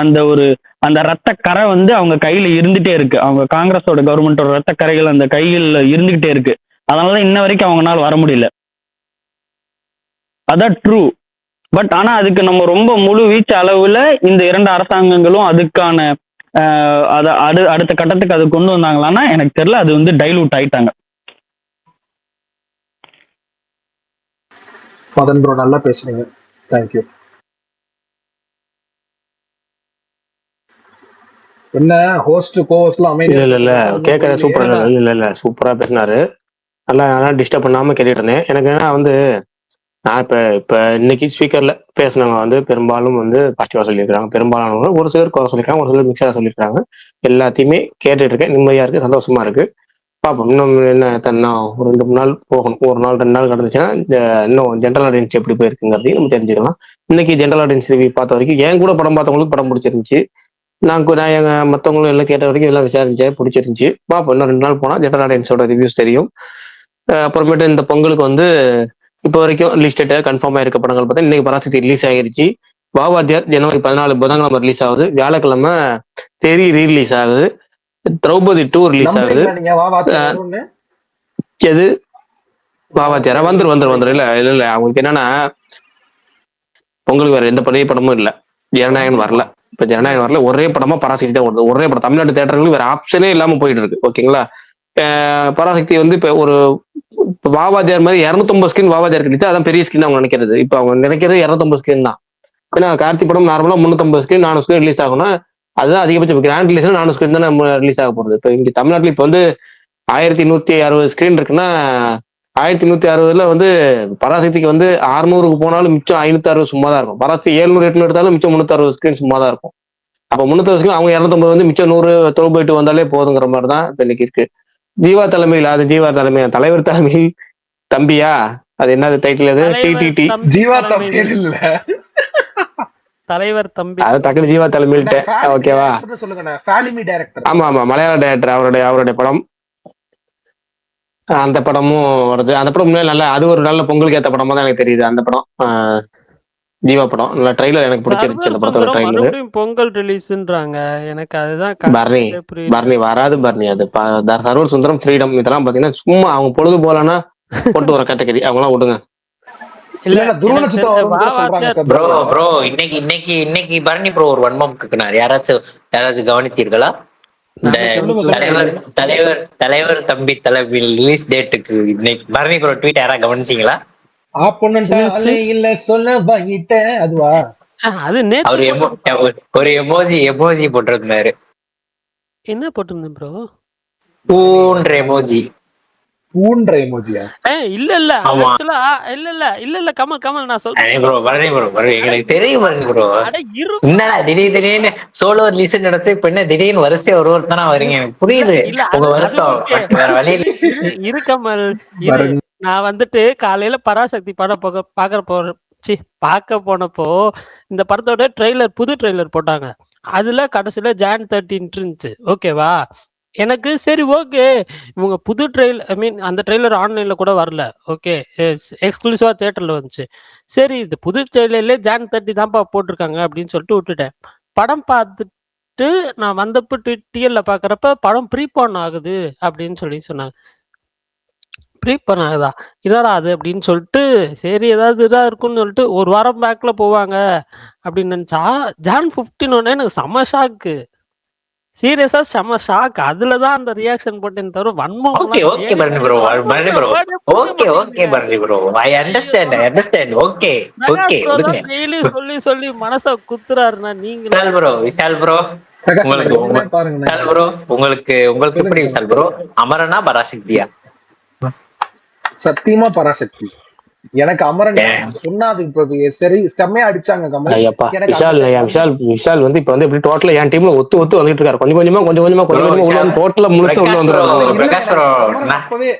அந்த ரத்த கரை வந்து அவங்க கையில இருந்துட்டே இருக்கு. அவங்க காங்கிரஸோட கவர்மெண்டோட ரத்த கரைகள் அந்த கையில் இருந்துகிட்டே இருக்கு. அதனாலதான் இன்ன வரைக்கும் அவங்களால வர முடியல. அதான் ட்ரூ. பட் ஆனா அதுக்கு நம்ம ரொம்ப முழு வீச்சு அளவுல இந்த 2 அரசாங்கங்களும் அதுக்கான அடுத்த கட்டத்துக்கு அது கொண்டு வந்தாங்களான்னா எனக்கு தெரியல. அது வந்து டைலூட் ஆயிட்டாங்க. மதன் ப்ரோ நல்லா பேசுறீங்க, தேங்க்யூ. என்ன ஹோஸ்ட் கோஹோஸ்ட்லாம் அமைதியா இல்ல கேட்கற சூப்பரா இல்ல சூப்பரா பேசினாரு. நல்லா டிஸ்டர்ப் பண்ணாம கேட்டுட்டு இருந்தேன். எனக்கு என்ன வந்து நான் இப்ப இன்னைக்கு ஸ்பீக்கர்ல பேசினவங்க வந்து பெரும்பாலும் வந்து பாசிட்டிவா சொல்லியிருக்காங்க. பெரும்பாலானவங்க ஒரு சிலர் குறை சொல்லியிருக்காங்க, ஒரு சிலர் மிக்சரா சொல்லியிருக்காங்க. எல்லாத்தையுமே கேட்டுட்டு இருக்கேன். நிம்மதியா இருக்கு, சந்தோஷமா இருக்கு. பாப்போம் இன்னும் என்ன ஒரு 2 3 நாள் போகணும். ஒரு நாள் 2 நாள் கிடந்துச்சுன்னா இன்னும் ஜென்ரல் ஆடியன்ஸ் எப்படி போயிருக்குங்கிறதையும் நம்ம தெரிஞ்சுக்கலாம். இன்னைக்கு ஜென்ரல் ஆடியன்ஸ் ரிவ்யூ பார்த்த வரைக்கும் என் கூட படம் பார்த்தவங்களுக்கு படம் பிடிச்சிருந்துச்சு. நான் எங்க மற்றவங்களும் எல்லாம் கேட்ட வரைக்கும் எல்லாம் விசாரிச்சேன், பிடிச்சிருந்துச்சு. பாப்போம் இன்னும் 2 நாள் போனா ஜென்ரல் ஆடியன்ஸோட ரிவ்யூஸ் தெரியும். அப்புறமேட்டு இந்த பொங்கலுக்கு வந்து இப்போ வரைக்கும் லிஸ்ட் கன்ஃபார்ம் ஆயிருக்க படங்கள் பார்த்தா இன்னைக்கு பராசக்தி ரிலீஸ் ஆகிருச்சு. வாவாத்தியார் ஜனவரி 14 புதன்கிழமை ரிலீஸ் ஆகுது. வியாழக்கிழமை தெரி ரீரிலீஸ் ஆகுது. திரௌபதி 2 ரிலீஸ் ஆகுது. எது வாவாத்தியாரா வந்துரும் இல்ல அவங்களுக்கு என்னன்னா பொங்கலுக்கு வேற எந்த பெரிய படமும் இல்ல. ஜனநாயகன் வரல. இப்ப ஜனநாயகன் வரல, ஒரே படமா பராசக்தி தான் வருது. ஒரே படம் தமிழ்நாட்டு தேட்டர்களுக்கு வேற ஆப்ஷனே இல்லாம போயிட்டு இருக்கு. ஓகேங்களா? பராசக்தி வந்து இப்ப ஒரு வாவாத்தியார் மாதிரி 250 ஸ்கிரீன் வாவாத்தியார் கிடைச்சா அதான் பெரிய ஸ்கிரீன் அவங்க நினைக்கிறது. இப்ப அவங்க நினைக்கிறது 250 ஸ்கிரீன் தான். ஏன்னா கார்த்தி படம் நார்மலா 350 ஸ்கிரீன் 400 ஸ்கிரீன் ரிலீஸ் ஆகும்னா அதுதான் அதிகபட்சம். கிராண்ட் ரிலீஸ் 400 ஸ்கிரீன் தான் ரிலீஸ் ஆக போகுது. இப்ப இங்க தமிழ்நாட்டில் இப்ப வந்து 1160 ஸ்கிரீன் இருக்குன்னா 1160ல வந்து பராசக்திக்கு வந்து 600க்கு போனாலும் மிச்சம் 560 சும்மா தான் இருக்கும். பராசக்தி 700 800 எடுத்தாலும் மிச்சம் 360 ஸ்கிரீன் சும்மா தான் இருக்கும். அப்ப 360 ஸ்கிரீன் அவங்க 250 வந்து மிச்சம் 100 போயிட்டு வந்தாலே போதுங்கிற மாதிரி தான் இப்ப இன்னைக்கு இருக்கு. ஜீவா தலைமையில், அது ஜீவா தலைமை தலைவர் தலைமையில் தம்பியா, அது என்னது டைட்டில்? அது டிடிடி ஜீவா தலைமையில் இல்ல, தலைவர் தம்பி, அது டக்குனு ஜீவா தலைமையில். ஓகேவா? சொல்லுங்க. ஃபேலிமி டைரக்டர். ஆமா மலையாள டைரக்டர். அவருடைய படம், அந்த படமும் வருது. அந்த படம் முன்னாடி நல்லா, அது ஒரு நல்ல பொங்கலுக்கு ஏற்ற படமா தான் எனக்கு தெரியுது. அந்த படம் ஜீவா படம் நல்ல ட்ரைலர் எனக்கு பிடிச்சிருச்சு. அந்த படத்தோட ட்ரைலர் பொங்கல் ரிலீஸ்ன்றாங்க. எனக்கு அதுதான் பர்னி வராது. பர்னி அது சர்வர் சுந்தரம், ஃப்ரீடம் இதெல்லாம் பாத்தீங்கன்னா சும்மா அவங்க பொழுது போலன்னா போட்டு வர கேட்டகரி. அவங்களாம் விடுங்க. ப்ரோ இன்னைக்கு பரணி ப்ரோ ஒரு வன்மம் கேட்கினார். யாராச்சும் கவனித்தீர்களா? இந்த தலைவர் தம்பி தலைமையில் ரிலீஸ் டேட்டுக்கு இன்னைக்கு பரணி ப்ரோ ட்வீட் யாரா கவனிச்சீங்களா? அதுவா? அவரு ஒரு எமோஜி போட்டிருந்தாரு. என்ன போட்டிருந்தேன் ப்ரோ? பூன்ற எமோஜி. பூன்ற எமோஜியா? இல்ல இல்ல ஆமா ஆக்சுவலா இல்ல கமல் நான் சொல்றேன் ப்ரோ பரணி ப்ரோ எனக்கு தெரியும் பாருங்க ப்ரோ. அட இரு என்னடா திடீர்னு சோலோ ரிலீஸ் நினைச்சு இப்ப என்ன திடீர்னு வரிசை ஒருவர்த்தானா வரீங்க, எனக்கு புரியுது இல்ல உங்க அது வருத்தம். ஓகே. பட் வேற வழி இரு இரு இரு கமல் இரு. பரணி நான் வந்துட்டு காலையில பராசக்தி படம் பார்க்க போனப்போ இந்த படத்தோட புது ட்ரெய்லர் போட்டாங்க. அதுல கடைசியில Jan 13 இருந்துச்சு. ஓகேவா? எனக்கு சரி ஓகே. இவங்க புது ஐ மீன் அந்த ட்ரெய்லர் ஆன்லைன்ல கூட வரல. ஓகே. எக்ஸ்க்ளூசிவா தியேட்டர்ல வந்துச்சு. சரி இது புது ட்ரெய்லர்லயே Jan 30 தான்ப்பா போட்டிருக்காங்க அப்படின்னு சொல்லிட்டு விட்டுட்டேன். படம் பார்த்துட்டு நான் வந்தப்போ டிஎல்ல பார்க்குறப்ப படம் ப்ரீபான் ஆகுது அப்படின்னு சொன்னாங்க. ப்ரீபான் ஆகுதா? என்னடா அது அப்படின்னு சொல்லிட்டு சரி ஏதாவது இதா இருக்கும்னு சொல்லிட்டு ஒரு வாரம் பேக்ல போவாங்க அப்படின்னு நினைச்சா Jan 15 உடனே எனக்கு செம்ம ஷாக்கு. சீரியஸா செம்ம ஷாக். அதுலதான் அந்த ரியாக்ஷன் போட்டேன்னு தவிர ஓகே வன்மம்லாம் okay Bharani bro Bharani bro okay okay Bharani bro I understand okay Prakash okay bro தான் விடுங்க. டெய்லி சொல்லி மனச குத்துறாருண்ணா. நீங்களும் விஷால் ப்ரோ பிரகாஷ் உங்களுக்கு என்ன பாருங்கண்ணே, விஷால் ப்ரோ உங்களுக்கு சொல்லுங்க எப்படி விஷால் ப்ரோ, அமரனா பராசக்தியா? சத்தியமா பராசக்தி. எனக்கு அமரன் சொன்னா அது இப்ப சரி செம்மையா அடிச்சாங்க கமல். ஐயப்பா எனக்கு விஷால் விஷால் வந்து இப்ப வந்து எப்படி டோட்டலா என் டீம்ல ஒத்து வந்துட்டு இருக்காரு. கொஞ்சம் கொஞ்சமா உள்ள டோட்டலா முழுக்க உள்ள வந்துடுறாரு. பிரகாஷ் ப்ரோ அப்பவே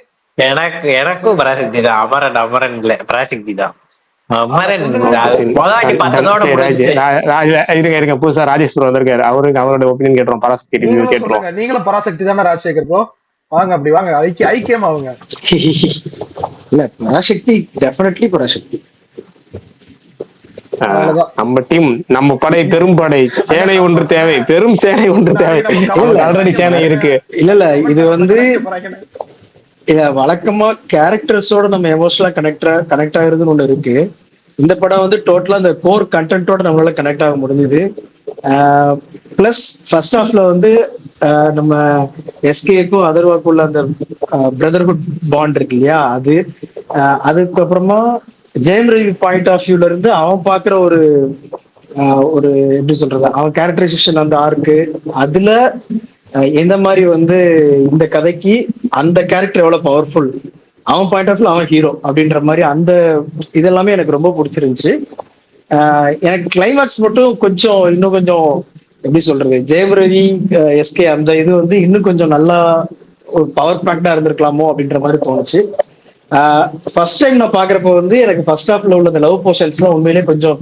எனக்கும் பராசக்தி தான். அமரன் இல்ல பராசக்தி தான். அமரன் முதலாட்டி பார்த்ததோட முடிஞ்சுச்சு. இருங்க புதுசா ராஜேஷ் ப்ரோ வந்திருக்காரு. அவரோட ஒப்பீனியன் கேட்டுறோம். பராசக்தி கேட்டுறோம். நீங்களும் பராசக்தி தானே ராஜசேகர் ப்ரோ? வாங்க அப்படி வாங்க, ஐக்கியம் அவங்க. இல்ல பராசக்தி டெஃபினெட்லி பராசக்தி. நம்ம டீம் நம்ம படை பெரும் படை சேனை ஒன்று தேவை, பெரும் சேனை ஒன்று தேவை. ஆல்ரெடி சேனை இருக்கு. இல்ல இது வந்து வழக்கமா கேரக்டர்ஸோட நம்ம எமோஷனலா கனெக்ட் ஆகுறதுன்னு ஒண்ணு இருக்கு. இந்த படம் வந்து டோட்டலா அந்த கோர் கண்டென்ட்டோட நம்மளால கனெக்ட் ஆக முடிஞ்சது. பிளஸ் ஃபர்ஸ்ட் ஹாஃப்ல வந்து நம்ம எஸ்கேக்கும் அதர்வாக்குள்ள அந்த பிரதர்ஹுட் பாண்ட் இருக்கு இல்லையா, அதுக்கப்புறமா ஜெயம் ரவி பாயிண்ட் ஆஃப் வியூல இருந்து அவன் பாக்குற ஒரு எப்படி சொல்றது, அவன் கேரக்டரைசேஷன் அந்த ஆர்க்கு அதுல எந்த மாதிரி வந்து இந்த கதைக்கு அந்த கேரக்டர் எவ்வளவு பவர்ஃபுல், அவன் பாயிண்ட் ஆஃப் வியூ அவன் ஹீரோ அப்படின்ற மாதிரி அந்த இதெல்லாமே எனக்கு ரொம்ப பிடிச்சிருந்துச்சு. எனக்கு கிளைமேக்ஸ் மட்டும் இன்னும் கொஞ்சம் எப்படி சொல்றது, ஜெயம் ரவி எஸ்கே அந்த இது வந்து இன்னும் கொஞ்சம் நல்லா ஒரு பவர் பேக்டா இருந்திருக்கலாமோ அப்படின்ற மாதிரி தோணுச்சு. ஃபர்ஸ்ட் டைம் நான் பாக்குறப்ப வந்து எனக்கு ஃபர்ஸ்ட் ஹாஃப்ல உள்ள அந்த லவ் போர்ஷன்ஸ் எல்லாம் உண்மையிலேயே கொஞ்சம்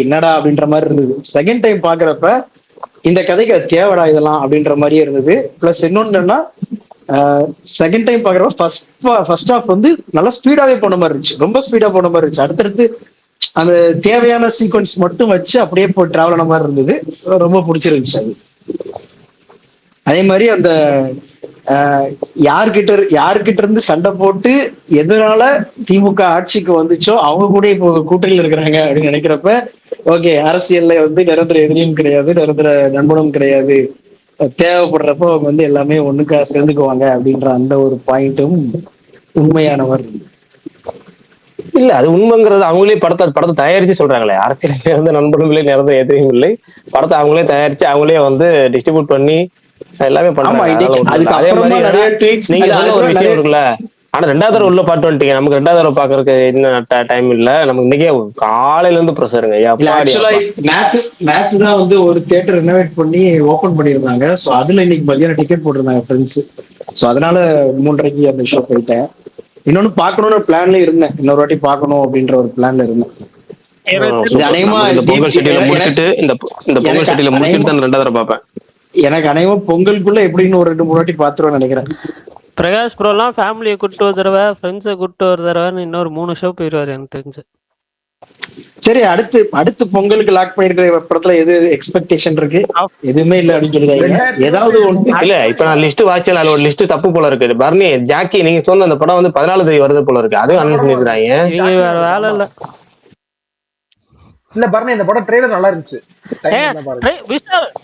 என்னடா அப்படின்ற மாதிரி இருந்தது. செகண்ட் டைம் பாக்குறப்ப இந்த கதைக்கு அது தேவைடா இதெல்லாம் அப்படின்ற மாதிரியே இருந்தது. பிளஸ் இன்னொன்னு என்னன்னா செகண்ட் டைம் பாக்குறப்ப ஃபர்ஸ்ட் ஹாஃப் வந்து நல்லா ஸ்பீடாவே போன மாதிரி இருந்துச்சு, ரொம்ப ஸ்பீடா போன மாதிரி இருந்துச்சு. அடுத்தடுத்து அந்த தேவையான சீக்வன்ஸ் மட்டும் வச்சு அப்படியே போய் டிராவல் ஆன மாதிரி இருந்தது. ரொம்ப பிடிச்சிருந்துச்சு அது. அதே மாதிரி அந்த யாருக்கிட்ட இருந்து சண்டை போட்டு எதனால திமுக ஆட்சிக்கு வந்துச்சோ அவங்க கூட இப்போ கூட்டணியில் இருக்கிறாங்க அப்படின்னு நினைக்கிறப்ப ஓகே, அரசியல்ல வந்து நிரந்தர எதிரியும் கிடையாது, நிரந்தர நண்பனும் கிடையாது, தேவைப்படுறப்ப அவங்க வந்து எல்லாமே ஒண்ணுக்கா சேர்ந்துக்குவாங்க அப்படின்ற அந்த ஒரு பாயிண்ட்டும் உண்மையானவர். இல்ல அது உண்மைங்கிறது அவங்களே படத்தை தயாரிச்சு சொல்றாங்களே, அரசியல் நிறந்த நண்பர்களும் இல்லை, நிறந்த எதிரியும் இல்லை, படத்தை அவங்களே தயாரிச்சு அவங்களே வந்து டிஸ்ட்ரிபியூட் பண்ணி எல்லாமே பண்றாங்க. அதே மாதிரி நீங்க சொன்ன ஒரு விஷயம் இருக்குல்ல, ஆனா ரெண்டாவது தடவை உள்ள பாட்டு வந்துட்டீங்க. நமக்கு ரெண்டாவது தடவை பாக்குறதுக்கு இன்னும் டைம் இல்ல. நமக்கு இன்னைக்கே காலையில இருந்து ப்ரெஷருங்க. நேத்து தான் வந்து ஒரு தியேட்டர் ரெனோவேட் பண்ணி ஓபன் பண்ணிருந்தாங்க. சோ அதுல இன்னைக்கு மதியானம் டிக்கெட் போட்டிருந்தாங்க ஃப்ரெண்ட்ஸ். சோ அதனால 3:30 அந்த ஷோ போயிட்டேன். இன்னொன்னு பாக்கணும்னு பிளான்ல இருந்தேன், இன்னொரு வாட்டி பாக்கணும் அப்படின்ற ஒரு பிளான்ல இருந்தேன். பொங்கல் ஷெட்யூல முடிச்சுட்டு இந்த பொங்கல் ஷெட்யூல முடிச்சுட்டு தான் ரெண்டாவது தடவை பார்ப்பேன். எனக்கு அனைவரும் பொங்கலுக்குள்ள எப்படின்னு ஒரு 2-3 வாட்டி பாத்துருவேன் நினைக்கிறேன். பிரகாஷ் ப்ரோலாம் ஃபேமிலியை கூப்பிட்டு ஒரு தடவை, ஃப்ரெண்ட்ஸை கூப்பிட்டு ஒரு தடவைன்னு இன்னொரு 3 ஷோ போயிடுவாரு எனக்கு தெரிஞ்சு. சரி, அடுத்து பொங்கலுக்கு லாக் பண்ணிருக்கிற படத்துல எது எக்ஸ்பெக்டேஷன் இருக்கு? எதுவுமே இல்ல அப்படின்னு சொல்லிருக்காங்க. ஏதாவது ஒண்ணு இல்ல. இப்ப நான் லிஸ்ட் வாட்சல அதுல ஒரு லிஸ்ட் தப்பு போல இருக்கு. பர்னி ஜாக்கி நீங்க சொன்ன அந்த படம் வந்து 14 தேதி வருது போல இருக்கு. அதுவும் அனௌன்ஸ் பண்ணிருக்காங்க. வேற வேலை இல்ல. இல்ல பர்னி இந்த படம் ட்ரெய்லர் நல்லா இருந்துச்சு.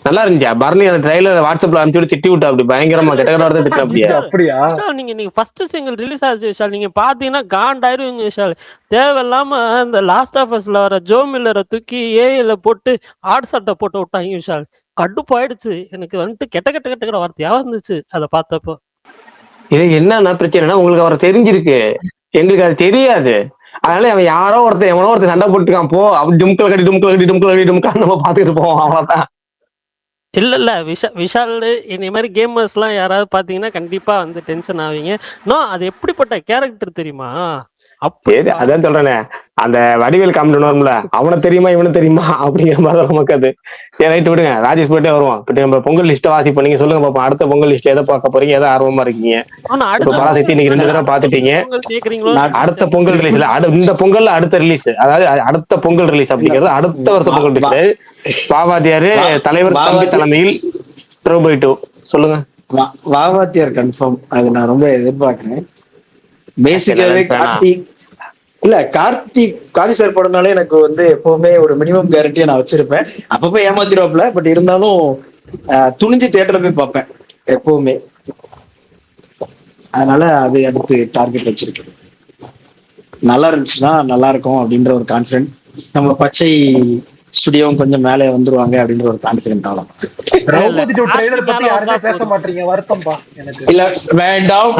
நல்லா இருந்துச்சா பர்னி? அந்த ட்ரெய்லர் வாட்ஸ்அப்ல அனுப்பிச்சு திட்டி விட்டா அப்படி பயங்கரமா கெட்டகரோட திட்ட அப்படியா? நீங்க ஃபர்ஸ்ட் சிங்கிள் ரிலீஸ் ஆச்சு விஷால், நீங்க பாத்தீங்கன்னா காண்டாயிருவீங்க விஷால். தேவையில்லாம இந்த லாஸ்ட் ஆஃப் அஸ்ல வர ஜோ மில்லரை தூக்கி ஏஐல போட்டு ஆடு சட்டை போட்டு விட்டாங்க விஷால். கடுப்பாயிடுச்சு எனக்கு வந்துட்டு. கெட்ட வார்த்தையா வந்துச்சு அதை பார்த்தப்போ. இது என்னன்னா பிரச்சனைனா உங்களுக்கு அவரை தெரிஞ்சிருக்கு, எங்களுக்கு அது தெரியாது. அதனால அவன் யாரோ ஒருத்தன் எவனோ ஒருத்தன் சண்டை போட்டுருக்கான் போ அப்படி டும்கல் கட்டி டும்கல் கட்டி டும்கல் கட்டி டும்கா நம்ம பாத்துட்டு போவோம், அவ்வளவுதான். இல்ல விஷால் இந்த மாதிரி கேமர்ஸ்லாம் யாராவது பாத்தீங்கன்னா கண்டிப்பா வந்து டென்ஷன் ஆவீங்க. நோ, அது எப்படிப்பட்ட கேரக்டர் தெரியுமா? அப்படி சரி அதான் சொல்றேனே, அந்த வடிவேல் காமெடி வரும்ல, அவனை தெரியுமா இவனு தெரியுமா அப்படிங்கிற மாதிரி நமக்கு அது. சரி ரைட்டு விடுங்க, ராஜேஷ் போயிட்டே வருவோம். இப்ப நம்ம பொங்கல் லிஸ்ட்டை வாசிப்போம், நீங்க சொல்லுங்க பாப்போம். அடுத்த பொங்கல் லிஸ்ட் எதை பார்க்க போறீங்க, எதை ஆர்வமா இருக்கீங்க? ஆனா இப்ப அடுத்த பராசக்தி பொங்கல் இன்னைக்கு 2 தடவை பாத்துட்டீங்க. பொங்கல் கேக்குறீங்களோ? அடுத்த பொங்கல் ரிலீஸ்ல இந்த பொங்கல்ல அடுத்த ரிலீஸ், அதாவது அடுத்த பொங்கல் ரிலீஸ் அப்படிங்கிறது அடுத்த வருஷம் பொங்கல் ரிலீஸ். பாவாதியாரு தலைவர் தம்பி தலைமையில் த்ரோபை 2 சொல்லுங்க. வாவாத்தியார் கன்ஃபார்ம், அது நான் ரொம்ப எதிர்பார்க்கிறேன். பேசிக்காவே கார்த்திக் கார்த்தி சார் படம்னாலே எனக்கு வந்து எப்பவுமே ஒரு மினிமம் கேரண்டியை நான் வச்சிருப்பேன். அப்பப்போ ஏமாத்திடுவாப்ல, பட் இருந்தாலும் துணிஞ்சு தியேட்டர்ல போய் பார்ப்பேன் எப்பவுமே. அதனால அது அடுத்து டார்கெட் வச்சிருக்கேன். நல்லா இருந்துச்சுன்னா நல்லா இருக்கும் அப்படின்ற ஒரு கான்பிடன்ட். நம்ம பச்சை ஸ்டுடியோவும் கொஞ்சம் மேலே வந்துருவாங்க அப்படின்ற ஒரு கான்பிடன்ட் ஆகும். திரௌபதி 2 ட்ரைலர் பத்தி யாருமே பேச மாட்டீங்க, வருத்தம்பா எனக்கு. இல்ல வேண்டாம்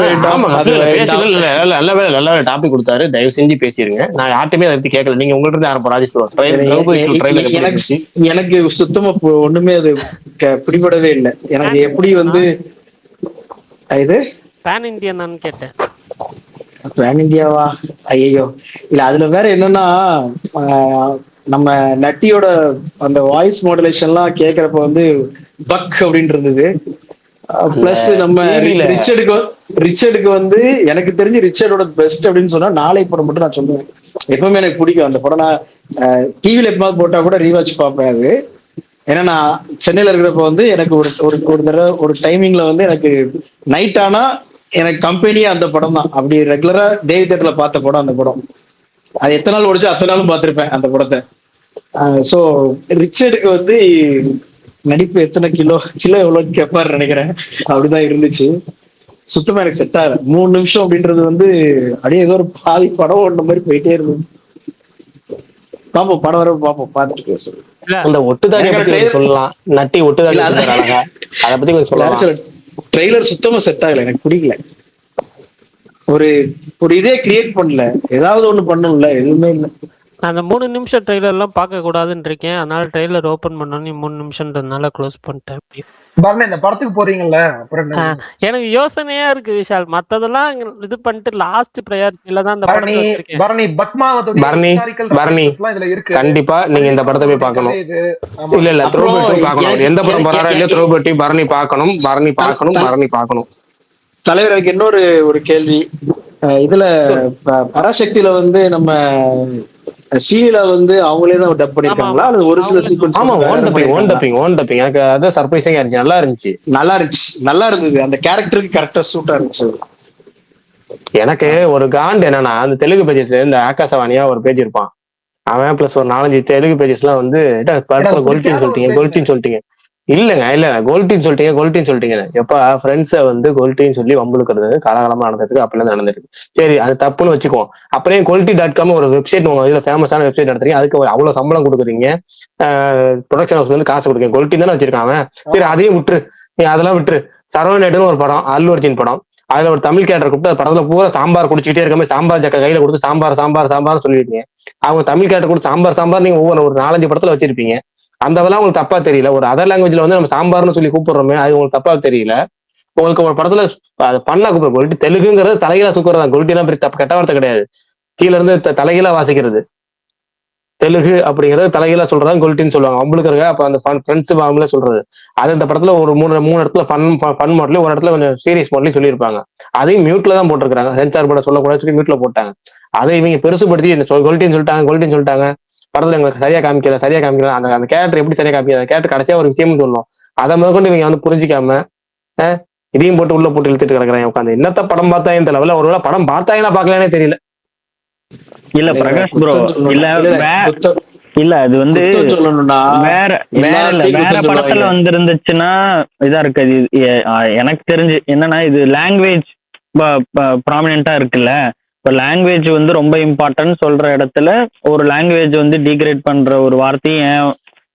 நல்ல டாபிக் கொடுத்தாரு, தயவு செஞ்சு பேசிருங்க. நான் யார்ட்டுமே அதை பத்தி கேட்கல, நீங்க உங்கள்ட்ட இருந்து ஆரம்பம் ராஜேஷ் எனக்கு சுத்தமா ஒண்ணுமே அது பிடிபடவே இல்லை. எனக்கு எப்படி வந்து இது பேன் இந்தியன் கேட்டேன். பேன் இந்தியாவா? ஐயோ இல்ல, அதுல வேற என்னன்னா நம்ம நட்டியோட அந்த வாய்ஸ் மாடுலேஷன்லாம் கேட்கறப்ப வந்து பக் அப்படின்னு இருந்தது. பிளஸ் நம்ம ரிச்சர்டுக்கு வந்து எனக்கு தெரிஞ்சு ரிச்சர்டோட பெஸ்ட் அப்படின்னு சொன்னா நாளை படம் மட்டும் நான் சொல்லுவேன். எப்பவுமே எனக்கு பிடிக்கும் அந்த படம். நான் டிவில எப்பமாவது போட்டா கூட ரீவாட்ச் பார்ப்பேன். அது ஏன்னா நான் சென்னையில இருக்கிறப்ப வந்து எனக்கு ஒரு தடவை ஒரு டைமிங்ல வந்து எனக்கு நைட் ஆனா எனக்கு கம்பெனியே அந்த படம் தான். அப்படி ரெகுலரா தேவி தேட்டர்ல பார்த்த படம் அந்த படம். அது எத்தனை நாள் ஓடிச்சு அத்தனை நாளும் பார்த்திருப்பேன் அந்த படத்தை. ஸோ ரிச்சர்டுக்கு வந்து நடிப்பு எத்தனை கிலோ எவ்வளோன்னு கேட்பாரு நினைக்கிறேன். அப்படிதான் இருந்துச்சு. சுத்தமா எனக்கு செட் ஆகல. 3 நிமிஷம் அப்படின்றது வந்து அப்படியே ஏதோ ஒரு பாதி படம் ஓடுன மாதிரி போயிட்டே இருந்தது. பாப்போம், படம் வர பாப்போம், பார்த்துட்டு பேசுறேன். அந்த ஒட்டுதாடி சொல்லலாம், நட்டி ஒட்டுதாடி அழகா, அதை பத்தி கொஞ்சம் சொல்லலாம். ட்ரெய்லர் சுத்தமா செட் ஆகல, எனக்கு பிடிக்கல. ஒரு இதே கிரியேட் பண்ணல, ஏதாவது ஒண்ணு பண்ணும்ல, எதுவுமே இல்லை. அந்த 3 நிமிஷம் ட்ரெய்லர்லாம் பார்க்க கூடாதுன்னு இருக்கேன். அதனால ட்ரெய்லர் ஓபன் பண்ணோன்னே 3 நிமிஷம்ன்றதுனால க்ளோஸ் பண்ணிட்டேன். இந்த படத்துக்கு போறீங்கல்ல, எனக்கு யோசனையா இருக்கு விஷால். மத்ததெல்லாம் இது பண்ணிட்டு லாஸ்ட் ப்ரையாரிட்டில தான் அந்த படத்தை வச்சிருக்கேன். கண்டிப்பா நீங்க இந்த படத்தை போய் பார்க்கணும். இல்ல த்ரோபை 2 பார்க்கணும். எந்த படம் போறாரோ இல்லையோ த்ரோபை 2 பரணி பார்க்கணும். தலைவர், எனக்கு இன்னொரு ஒரு கேள்வி. இதுல பராசக்தியில வந்து நம்ம ஸ்ரீல வந்து அவங்களே தான் டப் பண்ணிருக்காங்களா அல்லது ஒரு சில சீக்வென்ஸ்? ஆமா, ஓன் டப்பிங். எனக்கு அது சர்ப்ரைசிங்கா இருந்துச்சு. நல்லா இருந்தது. அந்த கேரக்டருக்கு கரெக்டா சூட்டா இருந்துச்சு. எனக்கு ஒரு காண்ட் என்னன்னா, அந்த தெலுங்கு பேஜஸ் இந்த ஆகாசவாணியா ஒரு பேஜ் இருப்பான் அவன், பிளஸ் ஒரு 4-5 தெலுங்கு பேஜஸ் எல்லாம் வந்து கோல்டின்னு சொல்லிட்டீங்க. இல்ல கோல்டின்னு சொல்லிட்டீங்க. எப்ப ஃப்ரெண்ட்ஸை வந்து கோல்டின்னு சொல்லி வம்புழுக்கிறது காலகாலமா நடந்ததுக்கு அப்பல நடந்திருக்கு. சரி, அது தப்புன்னு வச்சுக்குவோம். அப்புறம் Quality.com ஒரு வெப்சைட் இதுல ஃபேமஸான வெப்சைட் நடத்துறீங்க, அதுக்கு அவ்வளவு சம்பளம் கொடுக்குறீங்க, ப்ரொடக்ஷன் ஹவுஸ் வந்து காசு கொடுக்குறீங்க, கோல்டி தானே வச்சிருக்காங்க. சரி, அதையும் விட்டுரு, நீ அதெல்லாம் விட்டுரு. சரவணேடுன்னு ஒரு படம், அல்லு அர்ஜுன் படம். அதுல ஒரு தமிழ் கேரக்டர் கூப்பிட்டு படத்துல பூரா சாம்பார் குடிச்சிட்டே இருக்காம சாம்பார் ஜக்க கையில கொடுத்து சாம்பார் சொல்லிருக்கீங்க. அவங்க தமிழ் கேரக்டர் கொடுத்து சாம்பார் நீங்க ஒரு 4-5 படத்துல வச்சிருப்பீங்க. அந்த அதெல்லாம் உங்களுக்கு தப்பா தெரியல. ஒரு அதர் லாங்குவேஜ்ல வந்து நம்ம சாம்பார்னு சொல்லி கூப்பிடுறோமே, அது உங்களுக்கு தப்பா தெரியல. உங்களுக்கு ஒரு படத்துல பண்ணா கூப்பிடுற தெலுங்குங்கிறது தலைகீழா தூக்குறதா. கொல்ட்டிலாம் தப்பு கெட்ட வார்த்தை கிடையாது. கீழே இருந்து தலைகீழா வாசிக்கிறது. தெலுங்கு அப்படிங்கிறது தலைகீழா சொல்றதா கொல்ட்டின்னு சொல்லுவாங்க. அவங்களுக்கு அப்ப அந்த ஃப்ரெண்ட்ஸ் அவங்களே சொல்றது. அது இந்த படத்துல ஒரு 3 இடத்துல ஃபன் மாடலையும் ஒரு இடத்துல கொஞ்சம் சீரியஸ் மாடலையும் சொல்லியிருப்பாங்க. அதையும் மியூட்ல தான் போட்டிருக்காங்க. சென்சார் படம் சொல்லக்கூடாது சொல்லி மியூட்ல போட்டாங்க. அதை இவங்க பெருசுபடுத்தி கொல்ட்டின்னு சொல்லிட்டாங்க. படத்துல எங்களுக்கு சரியா காமிக்கல. அந்த கேரக்டர் எப்படி சரியா காமிக்கல, கேரக்டர் கடைசியா ஒரு விஷயம்னு சொல்லணும். அதை முதற்கொண்டு இவங்க வந்து புரிஞ்சிக்காம இதையும் போட்டு உள்ள போட்டு இழுத்துட்டு கிடக்குறாங்க உட்காந்து. என்னத்த படம் பார்த்தாயும் தெரியல, ஒருவேளை படம் பார்த்தாங்கன்னா பாக்கலானே தெரியல. இல்ல பிரகாஷ் ப்ரோ, இல்ல அது வந்து வேற படத்துல வந்து இருந்துச்சுன்னா இதா இருக்காது. எனக்கு தெரிஞ்சு என்னன்னா, இது லாங்குவேஜ் ப்ராமினென்ட்டா இருக்குல்ல. இப்போ லாங்குவேஜ் வந்து ரொம்ப இம்பார்ட்டன்ட் சொல்ற இடத்துல ஒரு லாங்குவேஜ் வந்து டிகிரேட் பண்ற ஒரு வார்த்தையை ஏன்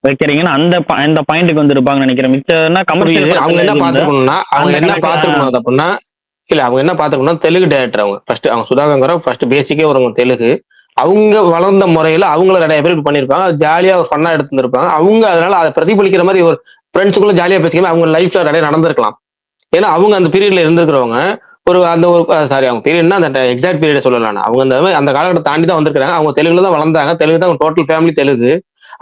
வைக்கிறீங்கன்னு அந்த பாயிண்ட்டுக்கு வந்து இருப்பாங்கன்னு நினைக்கிறேன். மிச்சம்னா கமர்ஷியல் அவங்க என்ன பாத்துக்கணும்னா இல்ல அவங்க என்ன பாத்துக்கணும், தெலுங்கு டேரக்டர் அவங்க ஃபர்ஸ்ட். அவங்க சுதாகர் ஃபர்ஸ்ட் பேசிக்கே ஒரு தெலுங்கு. அவங்க வளர்ந்த முறையில அவங்கள நிறைய பேர் பண்ணிருப்பாங்க. ஜாலியா ஒரு ஃபன்னா எடுத்துருப்பாங்க. அவங்க அதனால அதை பிரதிபலிக்கிற மாதிரி ஒரு ஃப்ரெண்ட்ஸுக்குள்ள ஜாலியா பேசிக்காம அவங்க லைஃப்ல நிறைய நடந்திருக்கலாம். ஏன்னா அவங்க அந்த பீரியட்ல இருந்திருக்கிறவங்க. ஒரு அந்த ஒரு சாரி, அவங்க பீரியட்னா அந்த எக்ஸாக்ட் பீரியட் சொல்லலாம். அவங்க அந்த காலகட்டத்தை தாண்டி தான் வந்திருக்காங்க. அவங்க தெலுங்குல தான் வளர்ந்தாங்க. தெலுங்கு தான் டோட்டல் ஃபேமிலி தெலுங்கு.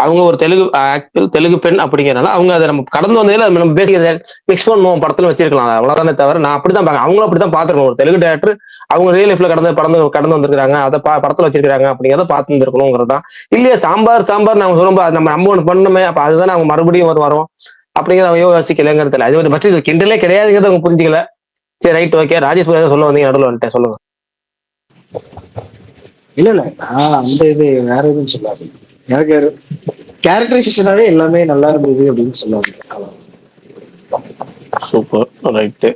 அவங்க ஒரு தெலுங்கு ஆக்டர், தெலுங்கு பெண் அப்படிங்கிறனால அவங்க அதை நம்ம கடந்து வந்ததுல நம்ம பேசிக்கிறத மிக்ஸ் பண்ணுவோம் படத்துல வச்சிருக்கலாம். அவ்வளவுதானே தவிர நான் அப்படிதான் பாக்க அவங்களும் அப்படிதான் பாத்துருக்கணும். ஒரு தெலுங்கு டேரக்டர் அவங்க ரியல் லைஃப்ல கடந்து வந்திருக்காங்க, அதை படத்துல வச்சிருக்காங்க அப்படிங்கிறத பார்த்து இருந்திருக்கணுங்கிறது தான். இல்லையா சாம்பார் நாங்க சொல்லும்போது நம்ம ஒண்ணு பண்ணணுமே, அப்ப அதுதான் அவங்க மறுபடியும் வரோம் அப்படிங்கிறத அவங்க யோசிக்கலைங்கிறது இல்லை. அது ஒரு பற்றி கிண்டலே கிடையாதுங்கிறத அவங்க புரிஞ்சுக்கல. சரி, ரைட், ஓகே. ராஜேஷ் சொல்ல வந்தீங்க, நடுவில் வந்துட்டேன், சொல்லுங்க. இல்ல நான் அந்த இது வேற எதுவும் சொல்லாது. எனக்கு கேரக்டரைசேஷனாவே எல்லாமே நல்லா இருந்தது அப்படின்னு சொல்லாது. Super, right.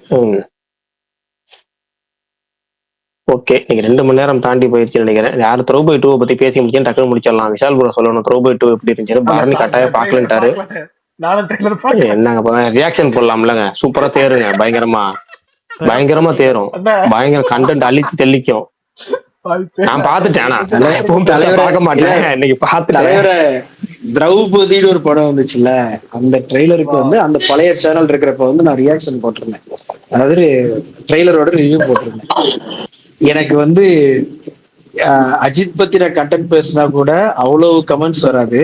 ஓகே, நீங்க 2 மணி நேரம் தாண்டி போயிடுச்சுன்னு நினைக்கிறேன். யாரும் திரௌபதி 2 பத்தி பேசி முடிச்சு டக்குனு முடிச்சிடலாம். விஷால் ப்ரோ சொல்லணும் திரௌபதி 2 எப்படி இருந்துச்சு. பரணி கட்டாயம் பாக்கலன்ட்டாரு. என்னங்க ரியாக்ஷன் போடலாம்லங்க. சூப்பரா தேருங்க, பயங்கரமா தேரும். பயங்கர கண்டென்ட் அழிச்சு தெளிக்கும். நான் பாத்துட்டேன். ஆனா எப்பவும் பார்க்க மாட்டேன், இன்னைக்கு பாத்துட்டேன். திரௌபதினு ஒரு படம் வந்துச்சுல்ல, அந்த ட்ரெய்லருக்கு அந்த பழைய சேனல் இருக்கிறப்ப நான் ரியாக்ஷன் போட்டிருந்தேன். அதாவது ட்ரெய்லரோட ரிவ்யூ போட்டிருந்தேன். எனக்கு அஜித் பத்தின கண்டென்ட் பேசினா கூட அவ்வளவு கமெண்ட்ஸ் வராது.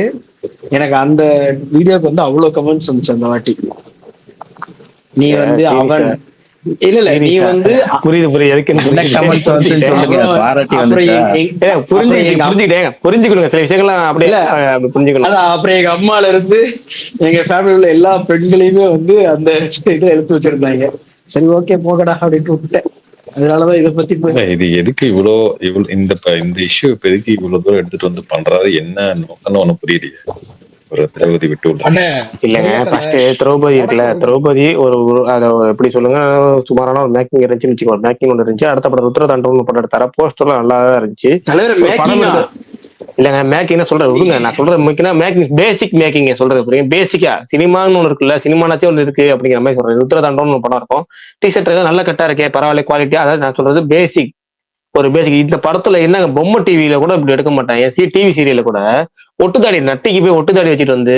எனக்கு அந்த வீடியோக்கு அவ்வளவு கமெண்ட்ஸ் வந்துச்சு அந்த வாட்டி. நீ அவன் இல்ல நீ புரியுது புரிஞ்சுக்கணும் சில விஷயங்கள்லாம் அப்படியே புரிஞ்சுக்கணும். அப்புறம் எங்க அம்மால இருந்து எங்க ஃபேமிலில உள்ள எல்லா பெண்களையுமே அந்த இதை எடுத்து வச்சிருந்தாங்க. சரி, ஓகே போகடா அப்படின்னு விட்டுட்டேன். அதனாலதான் இதை பத்தி இது எதுக்கு இவ்வளவு இந்த இஷ்யூ எதுக்கு இவ்வளவு தூரம் எடுத்துட்டு பண்றாரு, என்ன நோக்கம்னு ஒண்ணு புரியலையே. ஒரு திரௌபதி விட்டு இல்லங்க, ஃபர்ஸ்ட் திரௌபதி இருக்குல்ல, திரௌபதி ஒரு அதை எப்படி சொல்லுங்க, சுமாரான ஒரு மேக்கிங் இருந்துச்சுன்னு வச்சுக்கோ. மேக்கிங் ஒன்று இருந்துச்சு. அடுத்த படம் ருத்ரதாண்டவம் படம் எடுத்தார, போஸ்டர்லாம் நல்லா தான் இருந்துச்சு. இல்லங்க மேக்கிங் சொல்றேன் விடுங்க. நான் சொல்றது முக்கியம் மேக்கிங், பேசிக் மேக்கிங் சொல்றது புரியுங்க. பேசிக்கா சினிமான்னு ஒன்று இருக்குல்ல, சினிமானாச்சும் ஒன்று இருக்கு அப்படிங்கிற மாதிரி சொல்றேன். ருத்ரதாண்டவம் படம் இருக்கும். டிஷர்ட் நல்ல கட்டா இருக்கே, பரவாயில்ல குவாலிட்டியா. அதாவது நான் சொல்றது பேசிக், ஒரு பேசிக். இந்த படத்துல என்ன பொம்மை டிவியில கூட இப்படி எடுக்க மாட்டாங்க. டிவி சீரியல்ல கூட ஒட்டுத்தாடி நட்டிக்கு போய் ஒட்டுத்தாடி வச்சுட்டு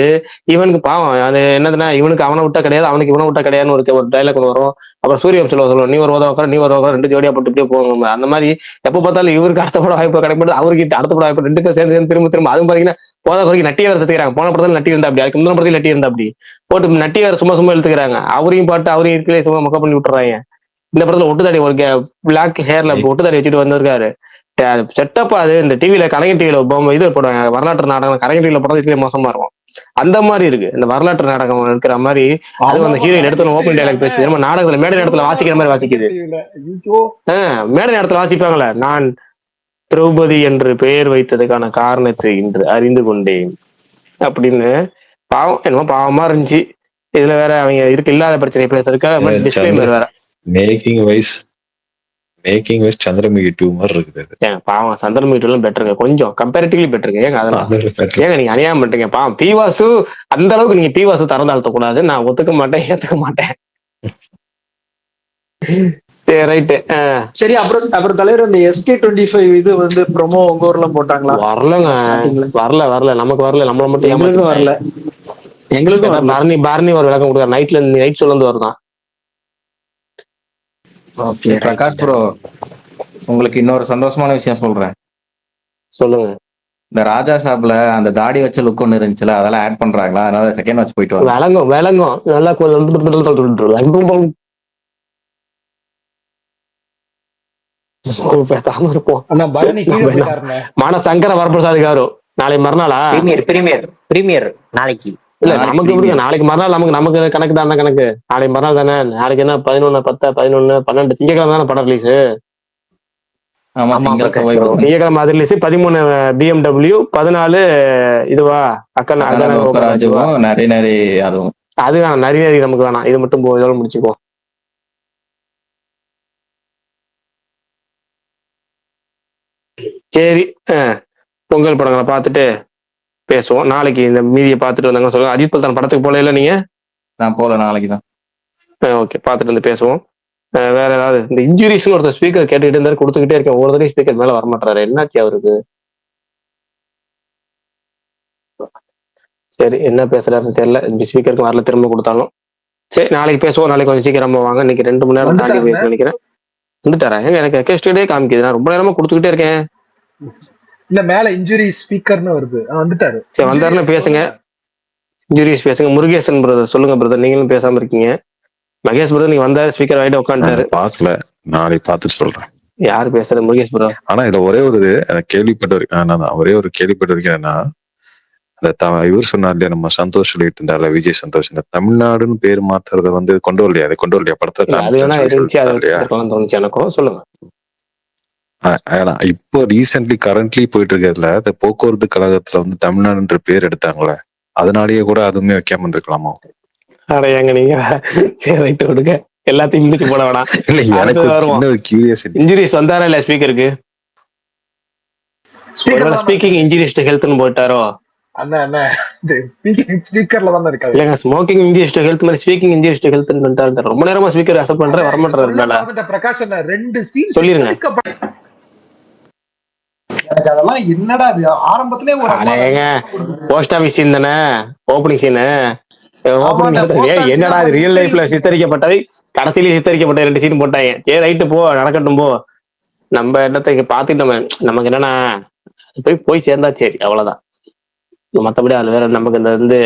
இவனுக்கு பாவம் அது என்னதுன்னா, இவனுக்கு அவனை விட்டா கிடையாது, அவனுக்கு இவனை விட்டா கிடையாதுன்னு ஒரு டைலாக் ஒன்று வரும். அப்புறம் சூரியவம் சொல்லுவோம், நீ ஒரு உதவ நீ ஒரு உதவ 2 ஜோடியா போட்டுட்டே போவாங்க. அந்த மாதிரி எப்ப பார்த்தாலும் இவருக்கு அடுத்த படம் வாய்ப்பு கிடைக்கும், அவருக்கு அடுத்த படம் வாய்ப்பு, 2 பேரும் சேர்ந்து திரும்ப அதுவும் பாத்தீங்கன்னா போதா குறைக்கு நட்டி வேற எடுத்துக்கிறாங்க. போன படத்துல நட்டி இருந்தா அப்படி, அதுக்கு முந்தின படத்துல நட்டி இருந்தா அப்படி போட்டு நட்டி வேற சும்மா எடுத்துக்கிறாங்க. அவரையும் பாட்டு அவரையும் இருக்கலே சும்மா மொக்க பண்ணி விட்டுறாங்க. இந்த படத்துல ஒட்டுத்தாடி ஒரு பிளாக் ஹேர்ல ஒட்டுத்தாடி வச்சுட்டு வந்திருக்காரு. செட்டப் அது இந்த டிவில கலைஞர் டிவில இது போடுவாங்க, வரலாற்று நாடகம். கலைஞர் டிவில படம் மோசமா இருக்கும். அந்த மாதிரி இருக்கு இந்த வரலாற்று நாடகம் இருக்கிற மாதிரி. அது அந்த ஹீரோயின் எடுத்து ஓப்பன் டைலாக் பேசி நம்ம நாடகத்துல மேடை நேரத்துல வாசிக்கிற மாதிரி வாசிக்குது. மேடை நேரத்துல வாசிப்பாங்களே, நான் திரௌபதி என்று பெயர் வைத்ததுக்கான காரணத்தை இன்று அறிந்து கொண்டேன் அப்படின்னு. பாவம், என்னமோ பாவமா இருந்துச்சு. இதுல வேற அவங்க இருக்கு இல்லாத பிரச்சனை பேசுறதுக்காக டிஸ்க்ளைமர் வேற. மேக்கிங் வைஸ் சந்திரமுகி 2 மாதிரி இருக்குது. பாவம், சந்திரமுகி 2 பெட்டருங்க, கொஞ்சம் கம்பேரிட்டிவ்லி பெட்டருங்க. ஏங்க அதெல்லாம் ஏங்க நீங்க அநியாயம் பண்றீங்க. பாவம் பிவாசு அந்த அளவுக்கு நீங்க பிவாசு தரம் தாழ்த்த கூடாது. நான் ஒத்துக்க மாட்டேன், ஏத்துக்க மாட்டேன். சரி, ரைட்டு. சரி, அப்புறம் தலைவர் இந்த SK25 இது ப்ரோமோ உங்க ஊர்ல போட்டாங்களா? வரலங்க, வரல நமக்கு வரல. நம்மள மட்டும் எங்களுக்கும் வரல. எங்களுக்கும் பரணி ஒரு விளக்கம் கொடுத்தாரு. நைட் சொல்ல வருதான். பிரகாஷ் ப்ரோ, உங்களுக்கு இன்னொரு சந்தோஷமான விஷயம் சொல்றேன். சொல்லுங்க. இந்த ராஜா சாப்ல அந்த தாடி வச்ச லுக் ஒண்ணு இருந்துச்சுல, அதெல்லாம் ஆட் பண்றாங்களா? அதனால செகண்ட் வாட்ச் போயிட்டு விளங்கும் நல்லா பேசாம இருப்போம். மான சங்கர வரப்பிரசாத் காரு நாளைக்கு மறுநாளா பிரீமியர் நாளைக்கு. இல்ல நமக்கு எப்படிங்க நாளைக்கு மறுநாள் நமக்கு கணக்கு தான் கணக்கு. நாளைக்கு மறுநாள் தானே. நாளைக்கு என்ன 11, 10, 11, 12 திங்கக்கிழமை தானே படம் ரிலீஸ். திங்கக்கிழமை அது ரிலீஸ். 13 BMW, 14 இதுவா அக்கா அது வேணாம், நிறைய நமக்கு வேணாம். இது மட்டும் இதோட முடிச்சுக்கோ. சரி, பொங்கல் படங்களை பார்த்துட்டு பேசுவோம். நாளைக்கு இந்த மீதியை பார்த்துட்டு வந்தாங்க சொல்லுங்க. அஜித் பல்தான் படத்துக்கு போல இல்ல நீங்க? நான் போல, நாளைக்கு தான். ஓகே, பார்த்துட்டு வந்து பேசுவோம். வேற ஏதாவது இந்த இன்ஜுரிஸ்னு ஒருத்தர் ஸ்பீக்கர் கேட்டுக்கிட்டு இருந்தாரு, கொடுத்துக்கிட்டே இருக்கேன், ஒவ்வொரு தடவை ஸ்பீக்கர் மேல வரமாட்டாரு, என்னாச்சு அவருக்கு? சரி, என்ன பேசுறாருன்னு தெரியல. இந்த ஸ்பீக்கருக்கு வரல, திரும்ப கொடுத்தாலும். சரி, நாளைக்கு பேசுவோம். நாளைக்கு கொஞ்சம் சீக்கிரமா வாங்க. இன்னைக்கு 2 மணி நேரம் தாண்டி போயிட்டு நினைக்கிறேன். வந்துட்டாரா? ஏங்க எனக்கு ரெக்வெஸ்டே காமிக்குது, நான் ரொம்ப நேரமா கொடுத்துக்கிட்டே இருக்கேன். இல்ல மேல இன்ஜுரி ஸ்பீக்கர்னு வருது. வந்துட்டாரு. சரி, வந்தாருன்னு பேசுங்க. இன்ஜுரிஸ் பேசுங்க. முருகேசன் பிரதர் சொல்லுங்க பிரதர், நீங்களும் பேசாம இருக்கீங்க. மகேஷ் பிரதர் நீங்க வந்தாரு, ஸ்பீக்கர் வாங்கிட்டு உட்காந்துட்டாரு. பாக்கல, நாளைக்கு பார்த்துட்டு சொல்றேன். யாரு பேசுறது? முருகேஷ் பிரதர். ஆனா இதுல ஒரே ஒரு எனக்கு ஒரே ஒரு கேள்விப்பட்டிருக்கேன். என்னன்னா, இவர் சொன்னார் இல்லையா, நம்ம சந்தோஷ் சொல்லிட்டு இருந்தார்ல, விஜய் சந்தோஷ், இந்த தமிழ்நாடுன்னு பேர் மாத்துறத வந்து கொண்டு வரலையா? அதை கொண்டு வரலையா படத்தை? அது வேணா இருந்துச்சு, அது தோணுச்சு எனக்கும். சொல்லுங்க. இப்போ ரீசென்ட்லி கரண்ட்லி போயிட்டு இருக்கிறதுல இந்த போக்குவரத்து கழகத்துல வந்து தமிழ்நாடுன்ற பேர் எடுத்தாங்களே, அதனாலயே கூட அதுவுமே வைக்காம இருந்திருக்கலாமா? அடையாங்க நீங்க. சரி, ரைட் விடுங்க, எல்லாத்தையும் இங்கிலீஷ் போட வேணாம். இல்ல, எனக்கு ஒரு சின்ன ஒரு கியூரியாசிட்டி. இன்ஜுரிஸ் வந்தாரா இல்ல ஸ்பீக்கருக்கு? ஸ்பீக்கிங் இன்ஜுரிஸ் டு ஹெல்த்னு போட்டாரோ? அண்ணா ஸ்பீக்கர்ல தான் இருக்காரு. இல்லங்க, ஸ்மோக்கிங் இன்ஜுரிஸ் டு ஹெல்த் மாதிரி ஸ்பீக்கிங் இன்ஜுரிஸ் டு ஹெல்த்னு பண்ணிட்டாரு. ரொம்ப நேரமா ஸ்பீக்கர் அக்செப்ட் பண்றேன், வர மாட்டாரு. பிரகாஷ் அண்ணா 2 சீன் சொல்லிருங்க. எனக்கு அதெல்லாம் என்னடா அது ஆரம்பத்திலே ஒரு போஸ்ட் ஆபீஸ் சீன் தானே, ஓப்பனிங் சீனு. என்னடா அது ரியல் லைஃப்ல சித்தரிக்கப்பட்டவை கடைசியிலேயே சித்தரிக்கப்பட்ட 2 சீன் போட்டாங்க. சரி ரைட்டு, போ நடக்கட்டும், போ. நம்ம இடத்தை பார்த்துட்டு நமக்கு என்னன்னா போய் சேர்ந்தா சரி, அவ்வளவுதான். மத்தபடி அது வேற நமக்கு இந்த வந்து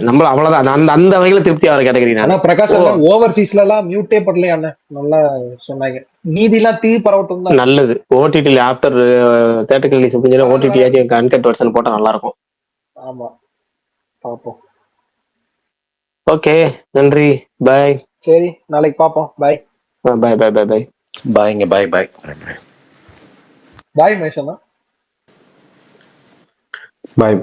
நம்ம அவ்வளவுதான். அந்த வகையில திருப்தி ஆகிற கேட்டகரி. ஆனா பிரகாஷ் ஓவர்சீஸ்ல எல்லாம் மியூட்டே பண்ணலையா அண்ணா? நல்லா சொன்னாங்க. நீதி எல்லாம் தீ பரவட்டும் தான். நல்லது. ஓடிடில ஆஃப்டர் தியேட்டர் ரிலீஸ் முடிஞ்சா ஓடிடி ஆச்சு அன்கட் வெர்ஷன் போட்டா நல்லா இருக்கும். ஆமா, பாப்போம். ஓகே, நன்றி, பாய். சரி, நாளைக்கு பாப்போம். பாய் பாய் பாய் பாய் பாய் பாய்ங்க. பாய் பாய் பாய் மகேஷ் அண்ணா. பாய்.